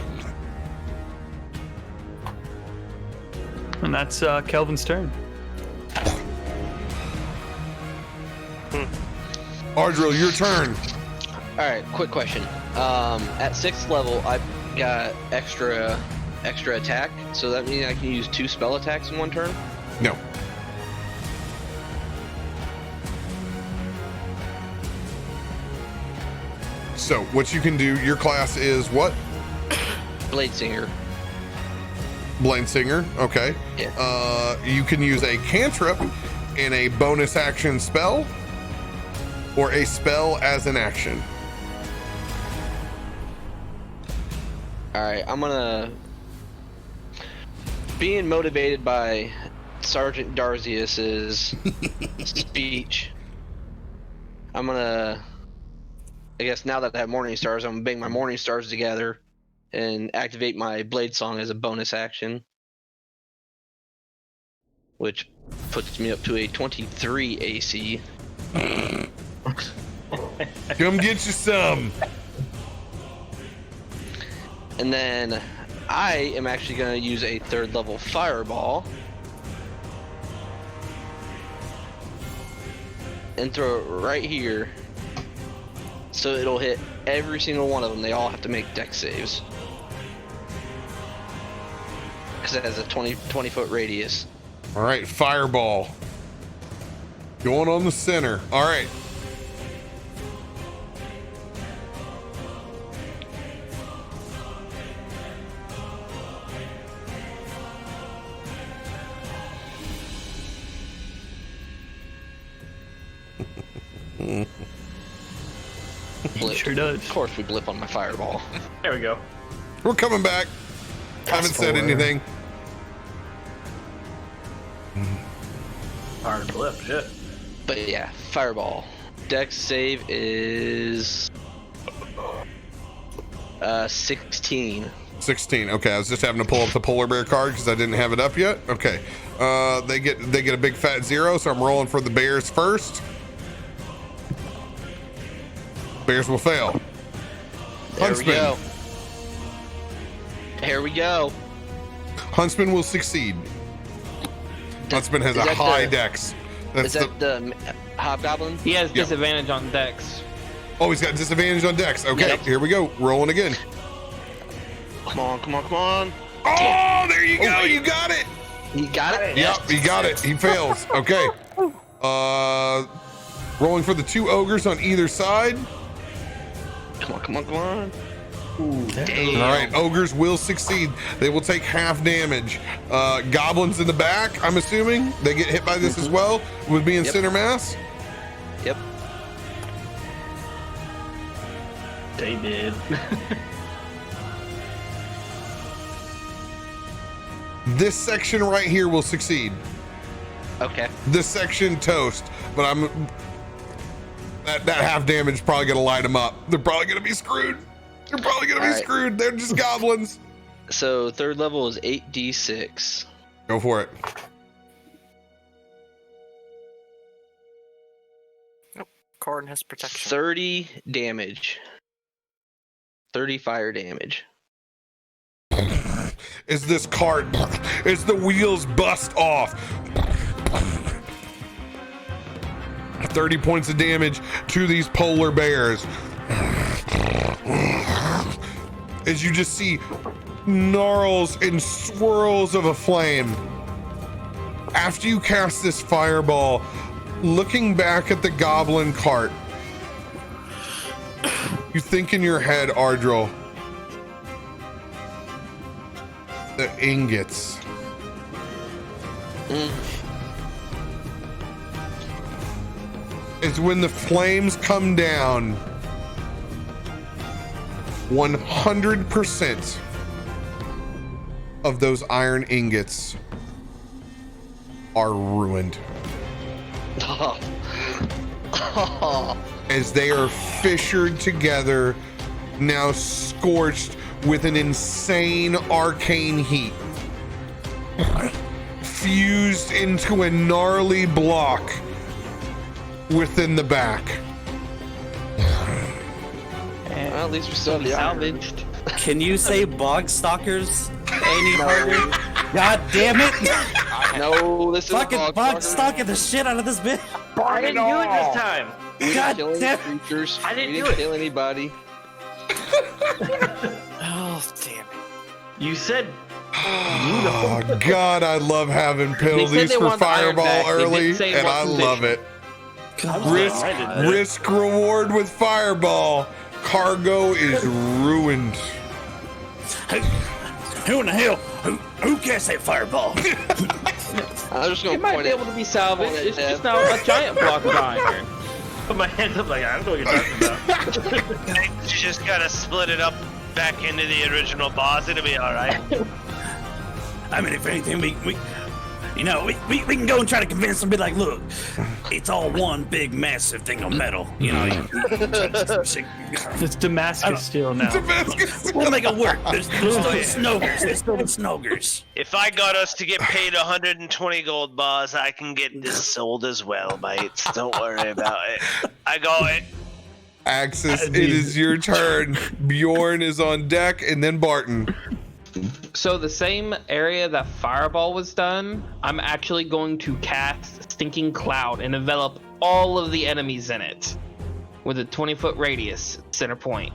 And that's Kelvin's turn. Ardril, your turn. All right, quick question. At 6th level, I've got extra attack, so that means I can use 2 spell attacks in one turn? No. So, what you can do, your class is what? Blade Singer. Blade Singer, okay. Yeah. You can use a cantrip in a bonus action spell, or a spell as an action. Alright, I'm gonna... Being motivated by Sergeant Darzius's speech, I'm gonna... I guess now that I have Morning Stars, I'm gonna bang my Morning Stars together and activate my Blade Song as a bonus action, which puts me up to a 23 AC. Come get you some. And then I am actually going to use a 3rd level Fireball and throw it right here, so it'll hit every single one of them. They all have to make dex saves because it has a 20 foot radius. All right, Fireball. Going on the center. All right. Blip. Sure does. Of course we blip on my Fireball. There we go. We're coming back. Haven't said anything. Hard blip, shit. But yeah, Fireball. Dex save is 16. 16. Okay, I was just having to pull up the polar bear card because I didn't have it up yet. Okay, they get a big fat 0, so I'm rolling for the bears first. Bears will fail. There we go. Here we go. Huntsman will succeed. Huntsman has a high dex. Is that the Hobgoblin? He has disadvantage on dex. Oh, he's got disadvantage on dex. Okay, Yep. here we go. Rolling again. Come on, come on, come on. Oh, there you go. You got it. You got it? Yep, he got it. He fails. Okay. Rolling for the 2 ogres on either side. Come on, come on, come on. All right, ogres will succeed. They will take half damage. Goblins in the back, I'm assuming they get hit by this as well, with being center mass. Yep. They did. This section right here will succeed. Okay. This section toast, but that half damage is probably gonna light them up. They're probably gonna be screwed. They're probably gonna be screwed. They're just goblins. So 3rd level is 8d6. Go for it. Corden has protection. 30 damage. 30 fire damage. Is this cart? Is the wheels bust off? 30 points of damage to these polar bears. As you just see gnarls and swirls of a flame. After you cast this fireball, looking back at the goblin cart, you think in your head, Ardril, the ingots. is when the flames come down, 100% of those iron ingots are ruined. As they are fissured together, now scorched with an insane arcane heat, fused into a gnarly block within the back. Well, at least we still have the salvaged. Can you say bog stalkers any harder? God damn it! No, this is fucking bog stalking the shit out of this bitch. I didn't do it this time. God damn creatures. I didn't we do didn't it. kill anybody. Oh, damn it. You said. Oh God, I love having said penalties they for want the iron Fireball back. They didn't early, say and what I condition. love it. Risk reward with Fireball. Cargo is ruined. Who in the hell? Who casts that fireball? I'm just gonna It might point be it. able to be salvaged. point it It's at just now a giant block of iron. Put my hands up like I don't know what you're talking about. You just gotta split it up back into the original boss. It'll be all right. I mean, if anything, we can go and try to convince them. Be like, look, it's all one big massive thing of metal. You know, It's Damascus steel now. we'll make it work. There's still the Snogers. There's still the Snogers. If I got us to get paid 120 gold bars, I can get this sold as well, mates. Don't worry about it. I got it. Axis, it is your turn. Bjorn is on deck, and then Barton. So the same area that Fireball was done, I'm actually going to cast Stinking Cloud and envelop all of the enemies in it with a 20-foot radius center point.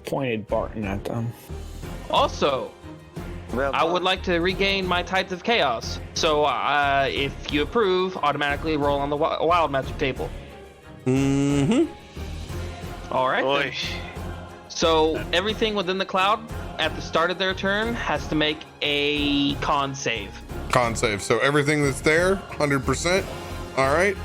Pointed Barton at them. Also, I would like to regain my Tides of Chaos. So if you approve, automatically roll on the Wild Magic table. Mm-hmm. All right. Boy. Then. So everything within the cloud at the start of their turn has to make a con save. Con save. So everything that's there, 100%. All right.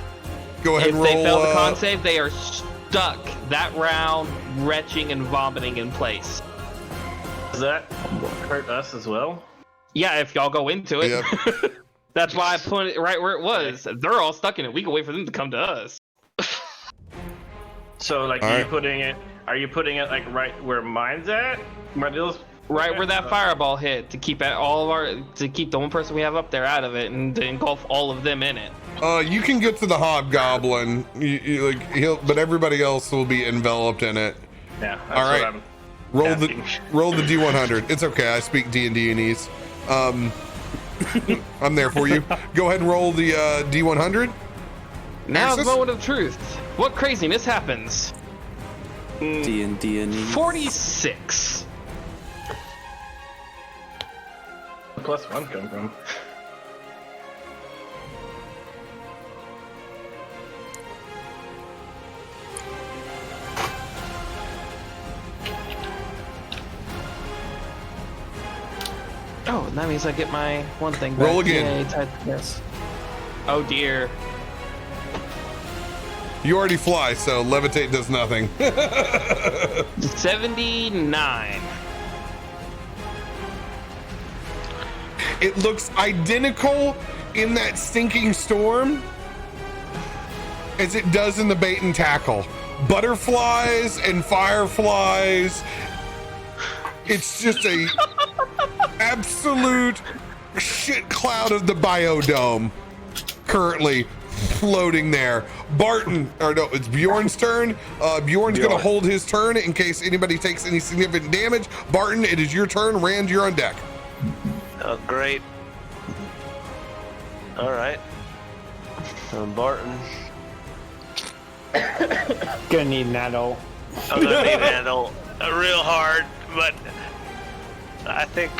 Go ahead If and roll. they fail the con save, they are stuck that round, retching and vomiting in place. Does that hurt us as well? Yeah, if y'all go into it. Yep. That's why I put it right where it was. They're all stuck in it. We can wait for them to come to us. So, like, All are you right. putting it? Are you putting it like right where mine's at? Right where that fireball hit to keep the one person we have up there out of it and to engulf all of them in it. You can get to the hobgoblin, but everybody else will be enveloped in it. Yeah. That's All right. What I'm Roll the D100. It's okay. I speak D&D-ese. I'm there for you. Go ahead and roll the D100. Now, Axis? moment of truth. What craziness happens? D&D 46. Plus one come from. Oh, and that means I get my one thing back. Roll again. Yay, yes. Oh dear. You already fly, so levitate does nothing. 79. It looks identical in that stinking storm as it does in the bait and tackle. Butterflies and fireflies. It's just a absolute shit cloud of the biodome currently floating there. It's Bjorn's turn. Bjorn's gonna hold his turn in case anybody takes any significant damage. Barton, it is your turn. Rand, you're on deck. Oh, great. All right. Barton. Gonna need an adult. I'm gonna need to handle real hard, but I think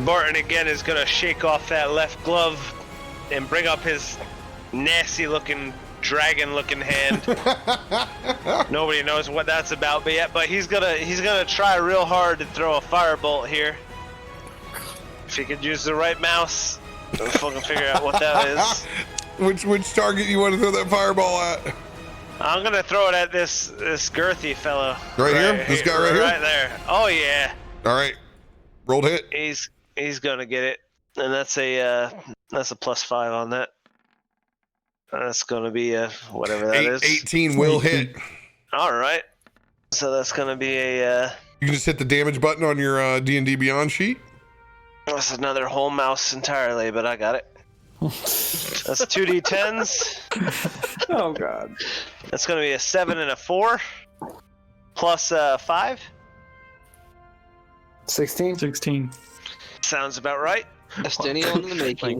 Barton again is gonna shake off that left glove and bring up his nasty-looking, dragon-looking hand. Nobody knows what that's about, but he's gonna try real hard to throw a firebolt here. If he could use the right mouse, we'll fucking figure out what that is. Which target you want to throw that fireball at? I'm gonna throw it at this girthy fellow. Right here? This guy right here? Right there. Oh yeah. All right. Rolled hit. He's gonna get it, and that's a +5 on that. That's gonna be whatever that is. 18 will hit. All right. So that's gonna be a. You can just hit the damage button on your D&D Beyond sheet. That's another whole mouse entirely, but I got it. That's 2d10s. Oh god. That's gonna be a 7 and a 4, plus 5. 16. 16. Sounds about right. Estenial in the making.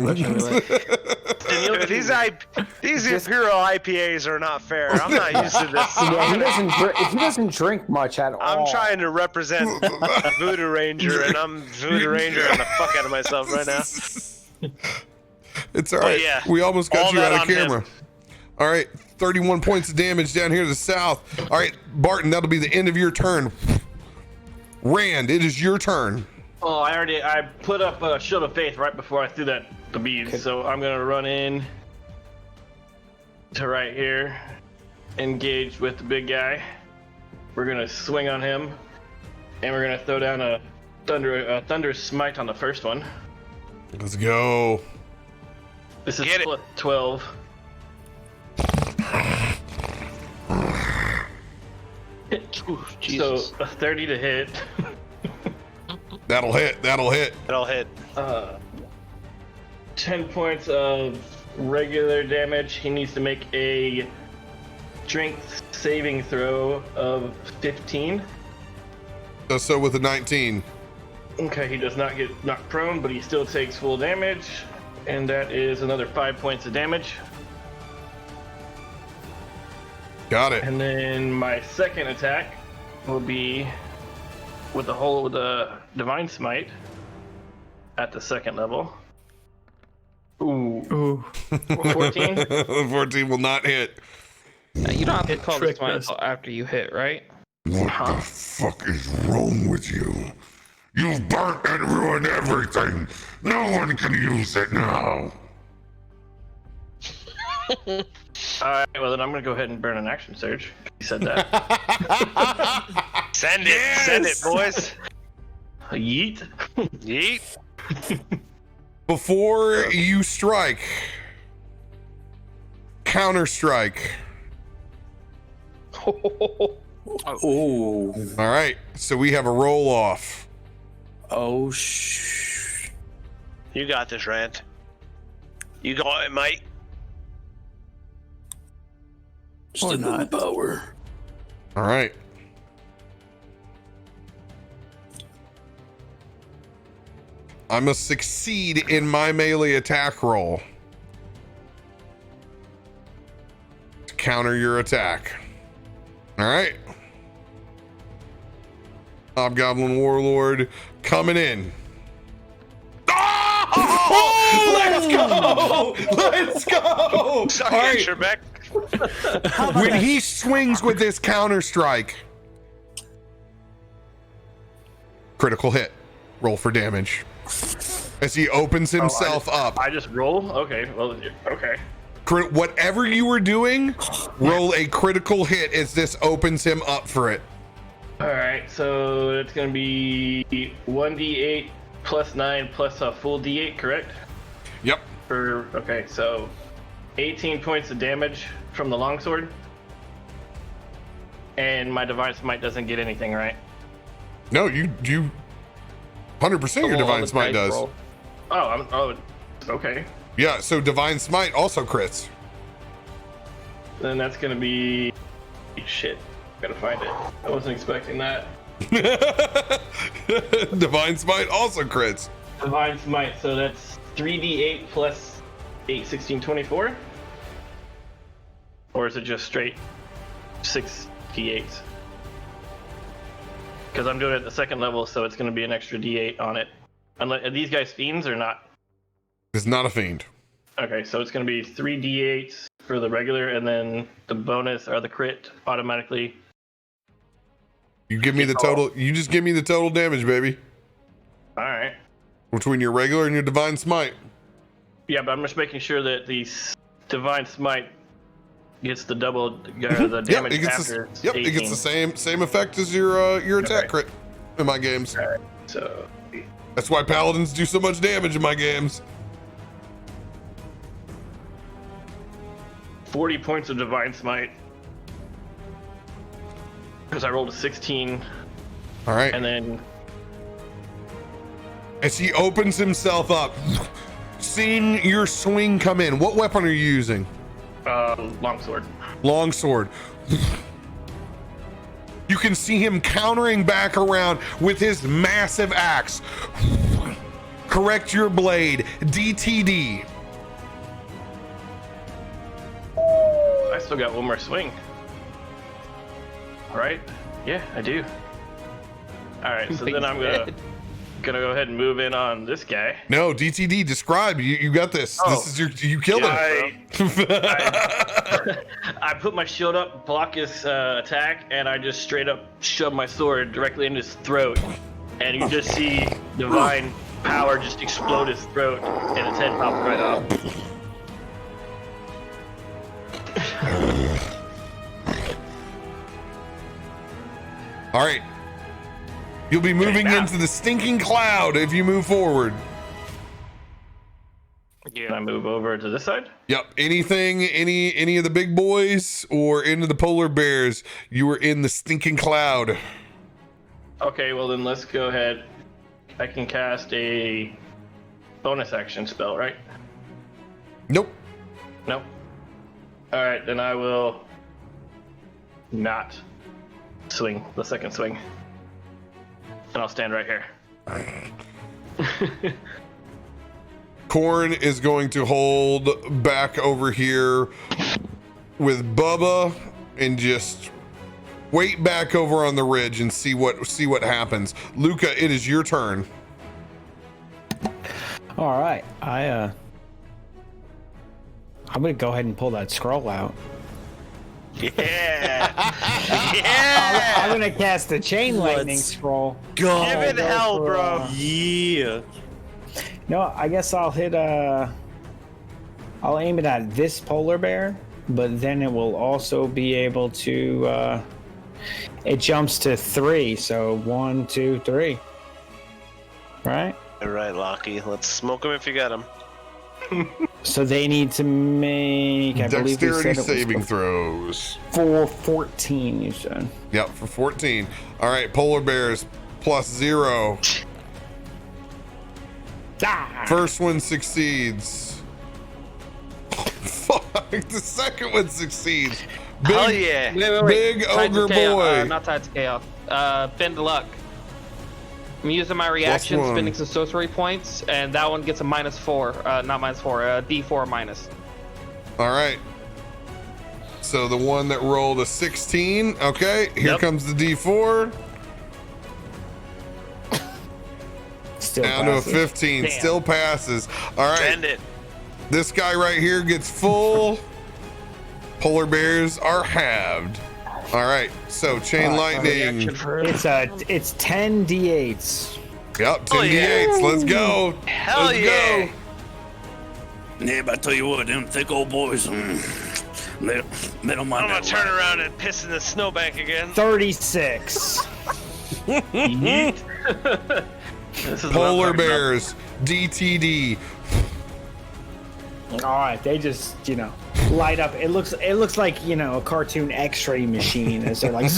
These Imperial IPAs are not fair. I'm not used to this. Yeah, he doesn't drink much at all. I'm trying to represent Voodoo Ranger, and I'm Voodoo Ranger the fuck out of myself right now. It's all right. Yeah, we almost got all you that out of on camera. him. All right, 31 points of damage down here to the south. All right, Barton, that'll be the end of your turn. Rand, it is your turn. Oh, I put up a Shield of Faith right before I threw the beads, so I'm gonna run in to right here, engage with the big guy. We're gonna swing on him, and we're gonna throw down a Thunder Smite on the first one. Let's go. This is plus 12. So a 30 to hit. That'll hit. That'll hit. 10 points of regular damage. He needs to make a strength saving throw of 15. So with a 19. Okay, he does not get knocked prone, but he still takes full damage. And that is another 5 points of damage. Got it. And then my second attack will be with the Divine Smite at the second level. Ooh. 14? 14 will not hit. You don't have to call this tricked one us. after you hit, right? What the fuck is wrong with you? You've burnt and ruined everything. No one can use it now. Alright, well then I'm gonna go ahead and burn an action surge. You said that. Send it, boys. Yeet. Yeet. Before you strike, counter strike. Oh. All right, so we have a roll off. Oh, You got this, Rand. You got it, mate. Just another power. All right. I must succeed in my melee attack roll to counter your attack. All right. Hobgoblin Warlord coming in. Oh, let's go! Let's go! Sorry, All right. Trebek. When he swings with this counter strike, critical hit. Roll for damage. As he opens himself up. I just roll? Okay, well, okay. Whatever you were doing, roll a critical hit as this opens him up for it. Alright, so it's gonna be 1d8 plus 9 plus a full d8, correct? Yep. Okay, so 18 points of damage from the longsword. And my Divine Smite doesn't get anything, right? No, you 100% your Divine Smite does. Oh, okay. Yeah, so Divine Smite also crits. Then that's gonna be... Shit, gotta find it. I wasn't expecting that. Divine Smite also crits. Divine Smite, so that's 3d8 plus 8, 16, 24? Or is it just straight 6d8s? Because I'm doing it at the second level, so it's going to be an extra d8 on it. Are these guys fiends or not? It's not a fiend. Okay, so it's going to be 3d8s for the regular, and then the bonus or the crit automatically. You give me the total. You just give me the total damage, baby. All right. Between your regular and your Divine Smite. Yeah, but I'm just making sure that the Divine Smite gets the double the damage after. It gets the same effect as your attack crit in my games. All right, so that's why paladins do so much damage in my games. 40 points of Divine Smite. Because I rolled a 16. All right. And then as he opens himself up, seeing your swing come in, what weapon are you using? Longsword. Longsword. You can see him countering back around with his massive axe. Correct your blade. DTD. I still got one more swing. All right. Yeah, I do. All right, so then I'm gonna go ahead and move in on this guy. No, DTD. Describe. You got this. Oh. This is you killed him. I put my shield up, block his attack, and I just straight up shove my sword directly into his throat. And you just see divine power just explode his throat, and his head pops right off. All right. You'll be moving into the stinking cloud if you move forward. Can I move over to this side? Yep. Anything, any of the big boys or into the polar bears, you were in the stinking cloud. Okay, well then let's go ahead. I can cast a bonus action spell, right? Nope. Nope. All right, then I will not swing the second swing. And I'll stand right here. Korn is going to hold back over here with Bubba and just wait back over on the ridge and see what happens. Luca, it is your turn. All right, I'm gonna go ahead and pull that scroll out. Yeah. Yeah. I'm gonna cast the chain lightning scroll. Give it hell, bro. Yeah. No, I guess I'll hit I'll aim it at this polar bear, but then it will also be able to it jumps to 3, so 1, 2, 3. Right? All right, Lockie. Let's smoke him if you got him. So they need to make dexterity saving throws. For 14, you said. Yep, for 14. All right, polar bears +0. First one succeeds. Fuck, the second one succeeds. Big, Hell yeah. Wait. Big Tides of ogre chaos. boy. Not Tides of Chaos. Bend of Luck. I'm using my reaction, +1. spending some sorcery points, and that one gets a -4. Not -4, a D4 minus. All right. So the one that rolled a 16. Okay, here comes the D4. Still down passes. to a 15. Damn. Still passes. All right. Send it. This guy right here gets full. Polar bears are halved. All right. So chain lightning. It's 10 d8s. Yep, 10 d8s. Let's go. Hell Let's yeah. go. Yeah, but I tell you what, them thick old boys, they don't mind. I'm gonna turn around and piss in the snowbank again. 36. Polar bears, DTD. All right, they just light up. It looks like a cartoon X-ray machine as they're like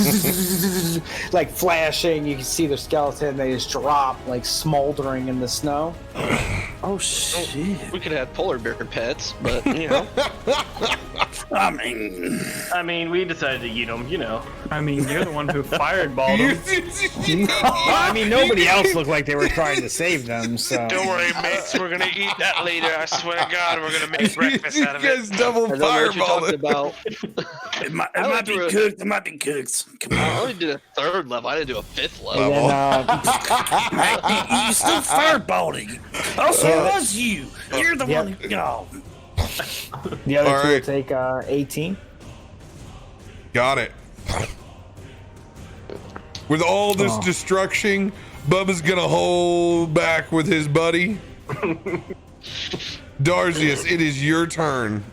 like flashing. You can see their skeleton. They just drop like smoldering in the snow. Oh shit! We could have polar bear pets, but I mean, we decided to eat them. I mean, you're the one who fireballed them. I mean, nobody else looked like they were trying to save them. So Don't worry, mates. We're gonna eat that later. I swear to God, we're gonna make breakfast out of it. You guys double fireball it. about. It might be cooked. It might be cooked. Come I on. only did a 3rd level. I didn't do a 5th level. and then, You still fireballed it. Also, it was you. You're the one who. Oh. the other All two right. will take 18. Got it. With all this destruction, Bubba's gonna hold back with his buddy. Darzius, it is your turn.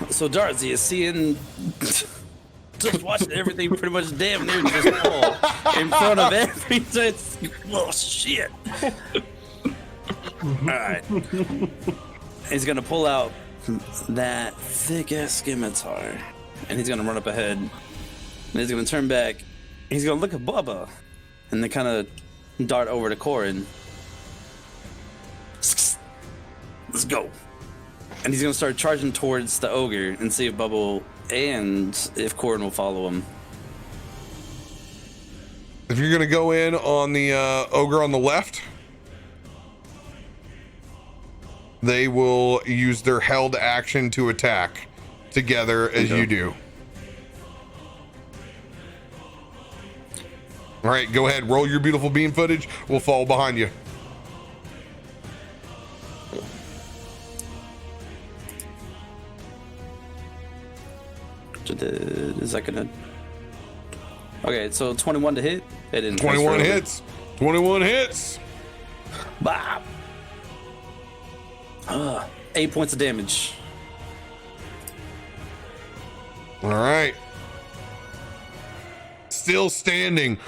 So Darcy is seeing, just watching everything pretty much damn near just fall in front of everything. Oh shit! All right, he's gonna pull out that thick ass scimitar, and he's gonna run up ahead, and he's gonna turn back. He's gonna look at Bubba, and then kind of dart over to Corin. Let's go. And he's gonna start charging towards the ogre and see if Bubba will, and if Corin will follow him. If you're gonna go in on the ogre on the left, they will use their held action to attack together as you do. All right, go ahead. Roll your beautiful beam footage. We'll fall behind you. Is that gonna? Okay, so 21 to hit. It didn't. 21 hits. 21 hits. Bop. 8 points of damage. All right. Still standing.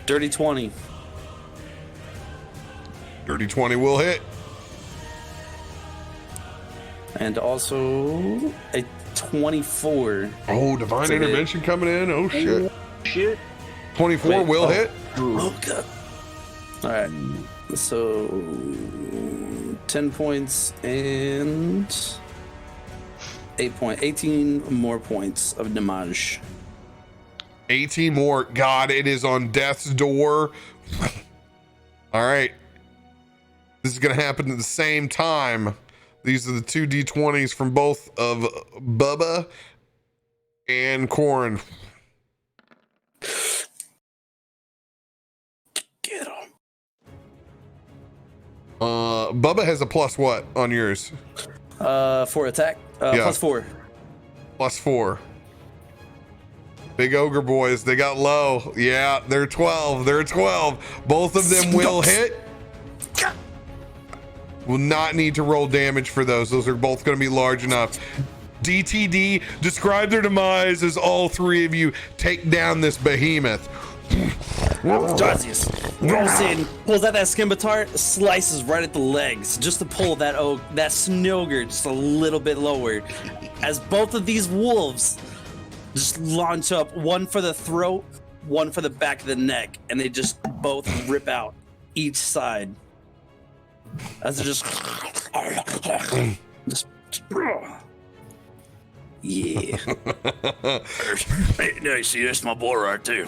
Dirty 20. Dirty 20 will hit. And also a 24. Oh, divine intervention coming in. Oh shit. Shit. 24 will hit. Oh god. All right. So 10 points and 18 more points of damage. 18 more. God, it is on death's door. All right. This is going to happen at the same time. These are the 2 D20s from both of Bubba and Corin. Get him. Bubba has a plus what on yours? For attack? Yeah. +4. +4. Big ogre boys, they got low. Yeah, they're 12. They're 12. Both of them will hit. Will not need to roll damage for those. Those are both going to be large enough. DTD, describe their demise as all 3 of you take down this behemoth. Darcius rolls in, pulls out that scimitar, slices right at the legs, just to pull that snogre just a little bit lower. As both of these wolves just launch up, one for the throat, one for the back of the neck, and they just both rip out each side. As they're just yeah. Hey, see, that's my boy right there.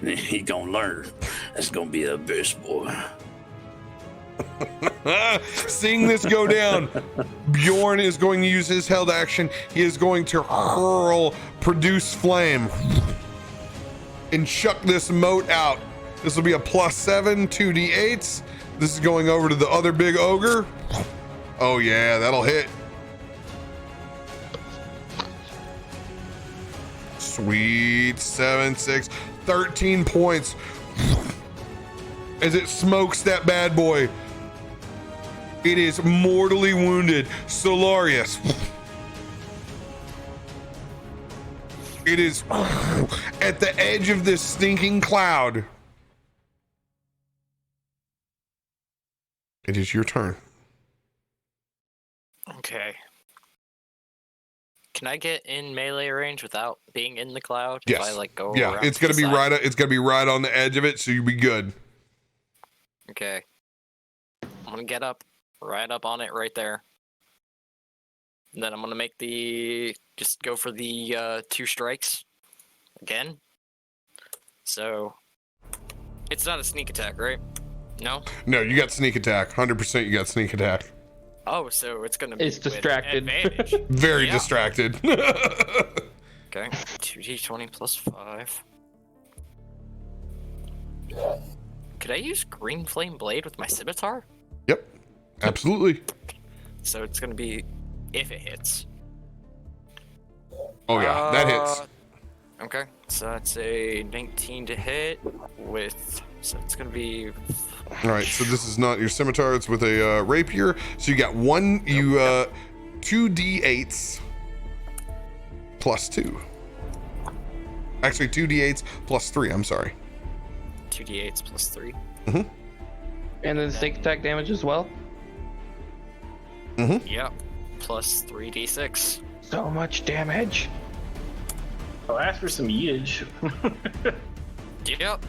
He gonna learn. That's gonna be the best boy. Seeing this go down, Bjorn is going to use his held action. He is going to hurl Produce Flame and chuck this moat out. This will be a +7, 2d8s. This is going over to the other big ogre. Oh yeah, that'll hit. Sweet. 7, 6, 13 points. As it smokes that bad boy. It is mortally wounded. Solarius. It is at the edge of this stinking cloud. It is your turn. Okay. Can I get in melee range without being in the cloud? Yes. If I go yeah, around it's gonna be right. It's gonna be right on the edge of it, so you'll be good. Okay. I'm gonna get up, right up on it, right there. And then I'm gonna make just go for the 2 strikes again. So it's not a sneak attack, right? No. No, you got sneak attack. 100%. You got sneak attack. Oh, so it's gonna be. It's distracted. Advantage. Very distracted. Okay. 2d20 plus 5. Could I use Green Flame Blade with my scimitar? Yep. Absolutely. So it's gonna be if it hits. Oh yeah, that hits. Okay, so that's a 19 to hit with. So it's gonna be All right, so this is not your scimitar. It's with a rapier. So you got 2 d8s plus 2. Actually, 2 d8s plus 3. I'm sorry. 2d8s plus 3. Mm-hmm. And then sneak attack damage as well. Mm-hmm. Yep. Plus 3d6. So much damage. I'll ask for some yeetage. Yep.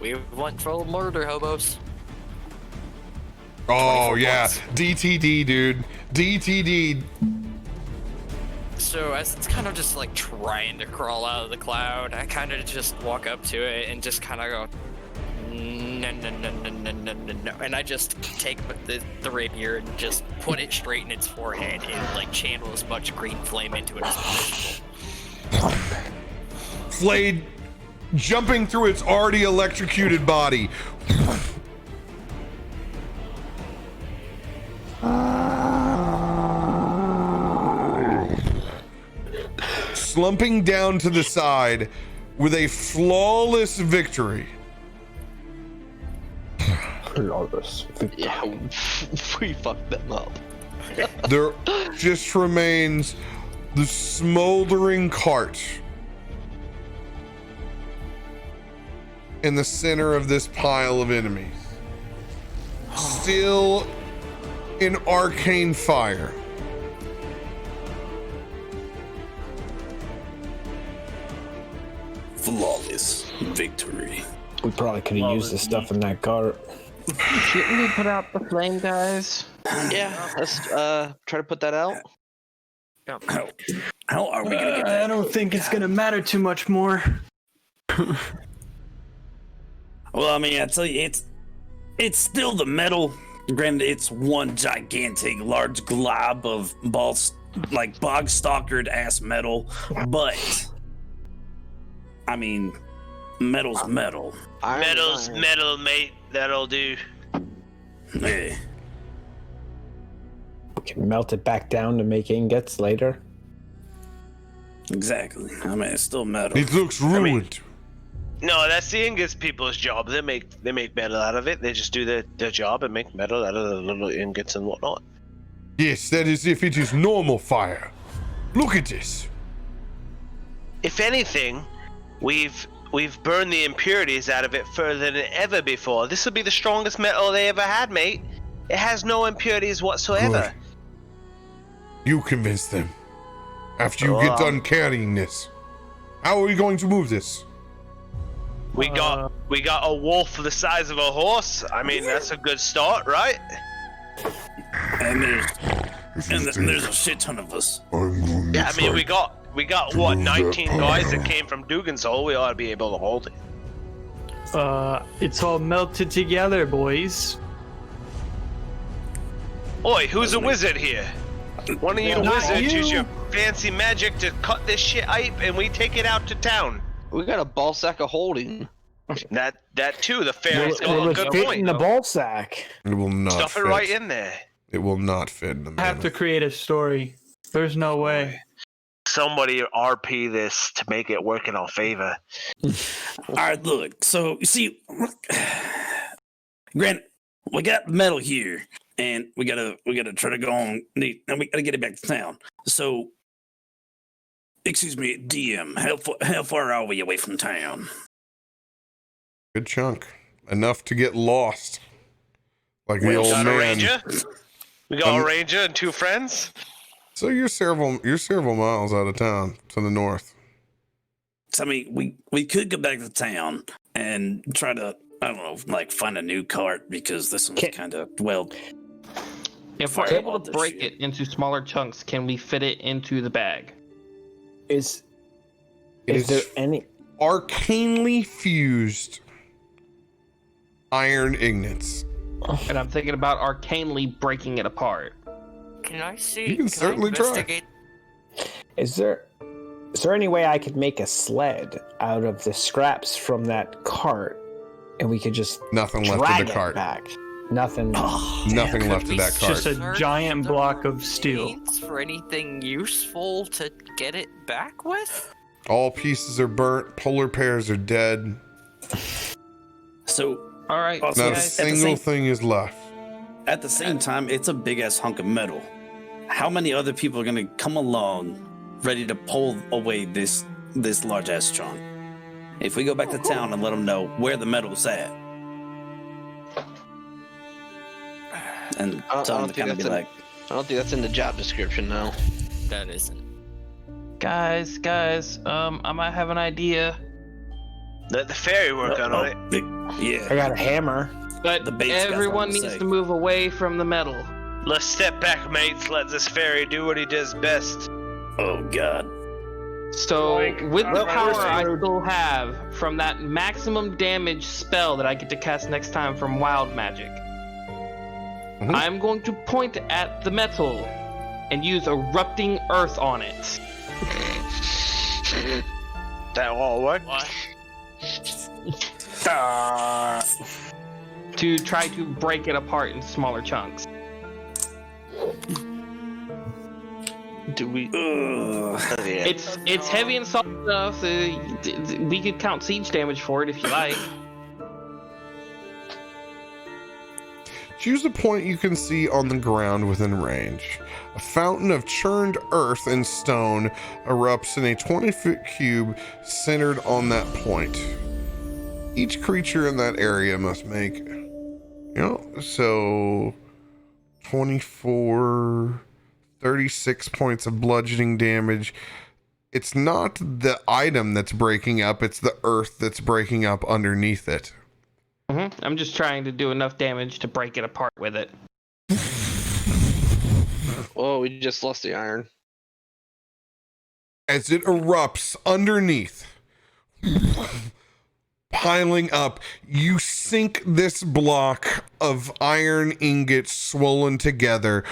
We went full murder hobos. Oh yeah, points. DTD, dude. DTD. So as it's kind of just like trying to crawl out of the cloud, I kind of just walk up to it and just kind of go, no, no, no, no, no, no, no, no, and I just take the rapier and just put it straight in its forehead and like channel as much green flame into it as possible. Blade jumping through its already electrocuted body. Slumping down to the side with a flawless victory. Flawless victory. Yeah, we fucked them up. There just remains the smoldering cart in the center of this pile of enemies. Still in arcane fire. Flawless victory. We probably could have used the stuff in that cart. Shouldn't we put out the flame, guys? Yeah, let's try to put that out. How are we gonna get that? I don't think it's gonna matter too much more. Well, I mean, I tell you, it's still the metal. Granted, it's one gigantic, large glob of balls, like bog stalkered ass metal, but I mean, metal's metal. Metal's metal, mate. That'll do. Yeah. We can melt it back down to make ingots later. Exactly. I mean, it's still metal. It looks ruined. No, that's the Ingus people's job. They make metal out of it. They just do their job and make metal out of the little ingots and whatnot. Yes, that is if it is normal fire. Look at this. If anything, we've burned the impurities out of it further than ever before. This will be the strongest metal they ever had, mate. It has no impurities whatsoever. Good. You convince them. After you get done carrying this. How are we going to move this? We got a wolf the size of a horse. I mean, that's a good start, right? And there's a shit ton of us. Yeah, I mean, we got what, 19 guys that came from Dugan's Hole. We ought to be able to hold it. It's all melted together, boys. Oi, who's a wizard here? One of you wizards use your fancy magic to cut this shit ape and we take it out to town. We got a ball sack of holding. That too, the fairy's got Will a it good fit point. in the ball sack? It will not Stuff fit. it right in there. It will not fit in the I have to create a story. There's no way. Somebody RP this to make it work in our favor. All right, look. So you see, Grant, we got metal here, and we gotta try to go on, and we gotta get it back to town. So, excuse me, DM, how far are we away from town? Good chunk. Enough to get lost. Like the We old got a man. ranger. We got a ranger and 2 friends. So you're several miles out of town to the north. So, I mean, we could go back to town and try to, I don't know, like find a new cart because this one's kind of, well. If we're able to break it into smaller chunks, can we fit it into the bag? Is there any arcanely fused iron ingots? And I'm thinking about arcanely breaking it apart. Can I see? You can certainly try. Is there any way I could make a sled out of the scraps from that cart, and we could just Nothing left drag of the cart. it back? Nothing. Nothing left of that cart. Just a giant block of steel. For anything useful to get it back with? All pieces are burnt. Polar bears are dead. So All right. Also, Not a guys. single thing is left. At the same time, it's a big ass hunk of metal. How many other people are gonna come along, ready to pull away this large ass chunk? If we go back to town and let them know where the metal's at, and tell them to kind of be like, I don't think that's in the job description, though. That isn't. Guys, I might have an idea. Let the fairy work on it. yeah, I got a hammer. But The bait's got everyone something to needs say. to move away from the metal. Let's step back, mates. Let this fairy do what he does best. oh god. So, Like, with the I'm power I first. still have from that maximum damage spell that I get to cast next time from Wild Magic, I'm going to point at the metal and use Erupting Earth on it. That all work? What? To try to break it apart in smaller chunks. Do we? It's heavy and soft enough. We could count siege damage for it if you like. Choose a point you can see on the ground within range. A fountain of churned earth and stone erupts in a 20-foot cube centered on that point. Each creature in that area must make, so 24, 36 points of bludgeoning damage. It's not the item that's breaking up, it's the earth that's breaking up underneath it. I'm just trying to do enough damage to break it apart with it. Oh, we just lost the iron. As it erupts underneath, piling up, you sink this block of iron ingots swollen together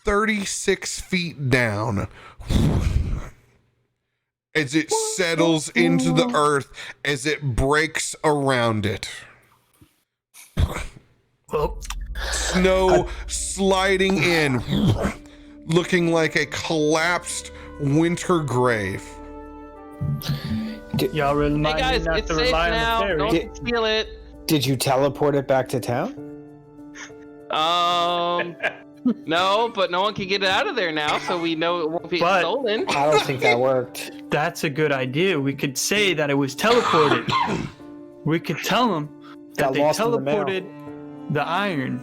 36 feet down as it settles into the earth, as it breaks around it. Snow sliding in, looking like a collapsed winter grave. Y'all remind Hey guys, me not it's to safe rely now. on the fairy. Don't steal it. Did you teleport it back to town? No, but no one can get it out of there now, so we know it won't be But- stolen. I don't think that worked. That's a good idea. We could say that it was teleported. We could tell them that Got they lost in the mail. teleported the iron.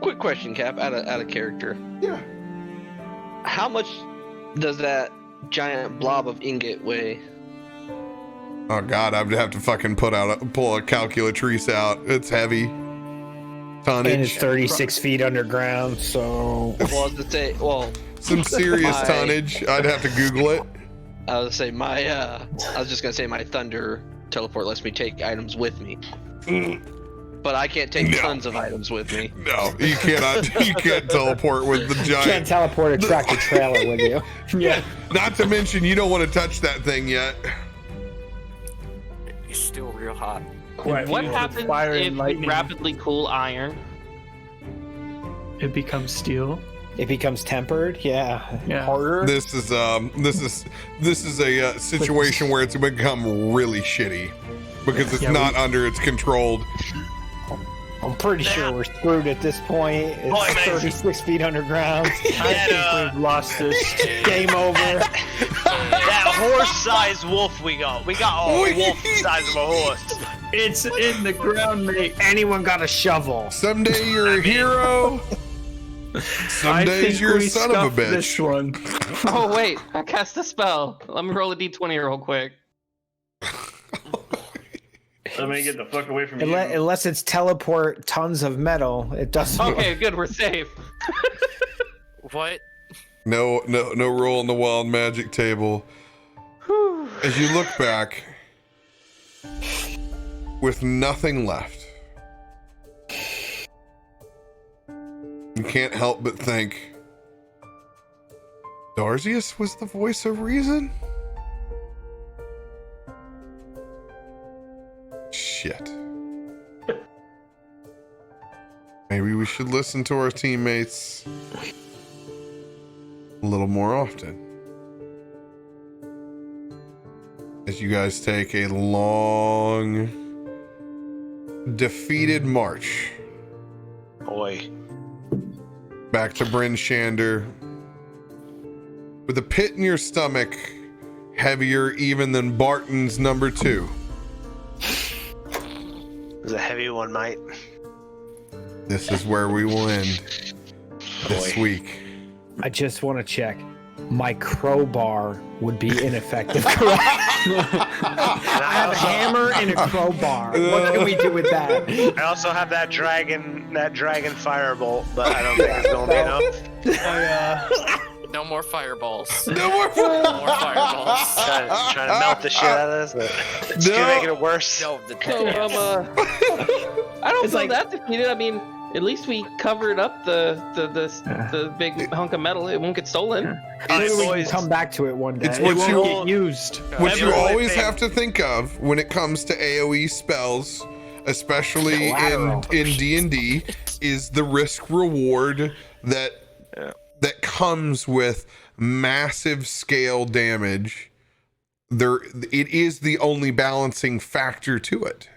Quick question, Cap. Out of character. Yeah. How much does that giant blob of ingot weigh? Oh god, I'd have to fucking pull a calculatrice out. It's heavy. Tonnage. And it's 36 feet underground, so... Well, to say, some serious tonnage. I'd have to Google it. I was just gonna say my thunder teleport lets me take items with me, but I can't take tons of items with me. No, you cannot. You can't teleport with the giant. Can't teleport a tractor trailer with you. Yeah. Not to mention, you don't want to touch that thing yet. It's still real hot. What happens fire and if you lightning. rapidly cool iron? It becomes steel. It becomes tempered, yeah. Harder. This is a situation where it's become really shitty because it's not under its controlled. I'm pretty sure we're screwed at this point. It's Boy, man. 36 feet underground. I think we've lost this. Game over. That horse-sized wolf we got. We got a wolf the size of a horse. It's in the ground, mate. Anyone got a shovel? Someday you're a hero. Some I days think you're a we son of a scuffed bitch. This one. Oh wait, I cast a spell. Let me roll a d20 real quick. Let me get the fuck away from you. Unless it's teleport tons of metal, it doesn't. Okay, good, we're safe. What? No roll on the wild magic table. As you look back, with nothing left, you can't help but think, Darzius was the voice of reason? Shit. Maybe we should listen to our teammates a little more often. as you guys take a long, defeated march Boy. back to Bryn Shander with a pit in your stomach heavier even than Barton's number 2. It was a heavy one, mate. This is where we will end this week. I just want to check. My crowbar would be ineffective. I have a hammer and a crowbar. What can we do with that? I also have that dragon firebolt, but I don't think it's gonna be enough. No more fireballs. No more fireballs. Trying to melt the shit out of this, but it's gonna make it worse. No, So, I don't feel that defeated. I mean, at least we covered up the big hunk of metal. It won't get stolen. Maybe we can come back to it one day. It's what it you- won't get used. What you always have to think of when it comes to AoE spells, especially in D&D, is the risk reward that comes with massive scale damage. It is the only balancing factor to it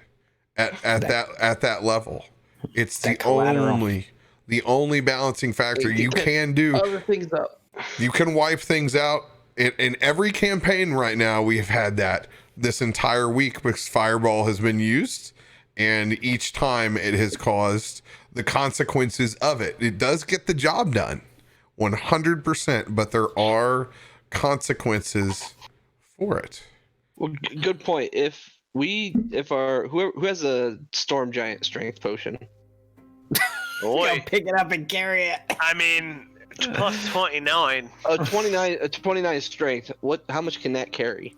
at that level. It's the only balancing factor you can do. Other things up. You can wipe things out. In every campaign right now, we have had that this entire week because Fireball has been used, and each time it has caused the consequences of it. It does get the job done, 100%, but there are consequences for it. Well, good point. If who has a storm giant strength potion? Boy, pick it up and carry it. I mean, plus 29. 29 strength. How much can that carry?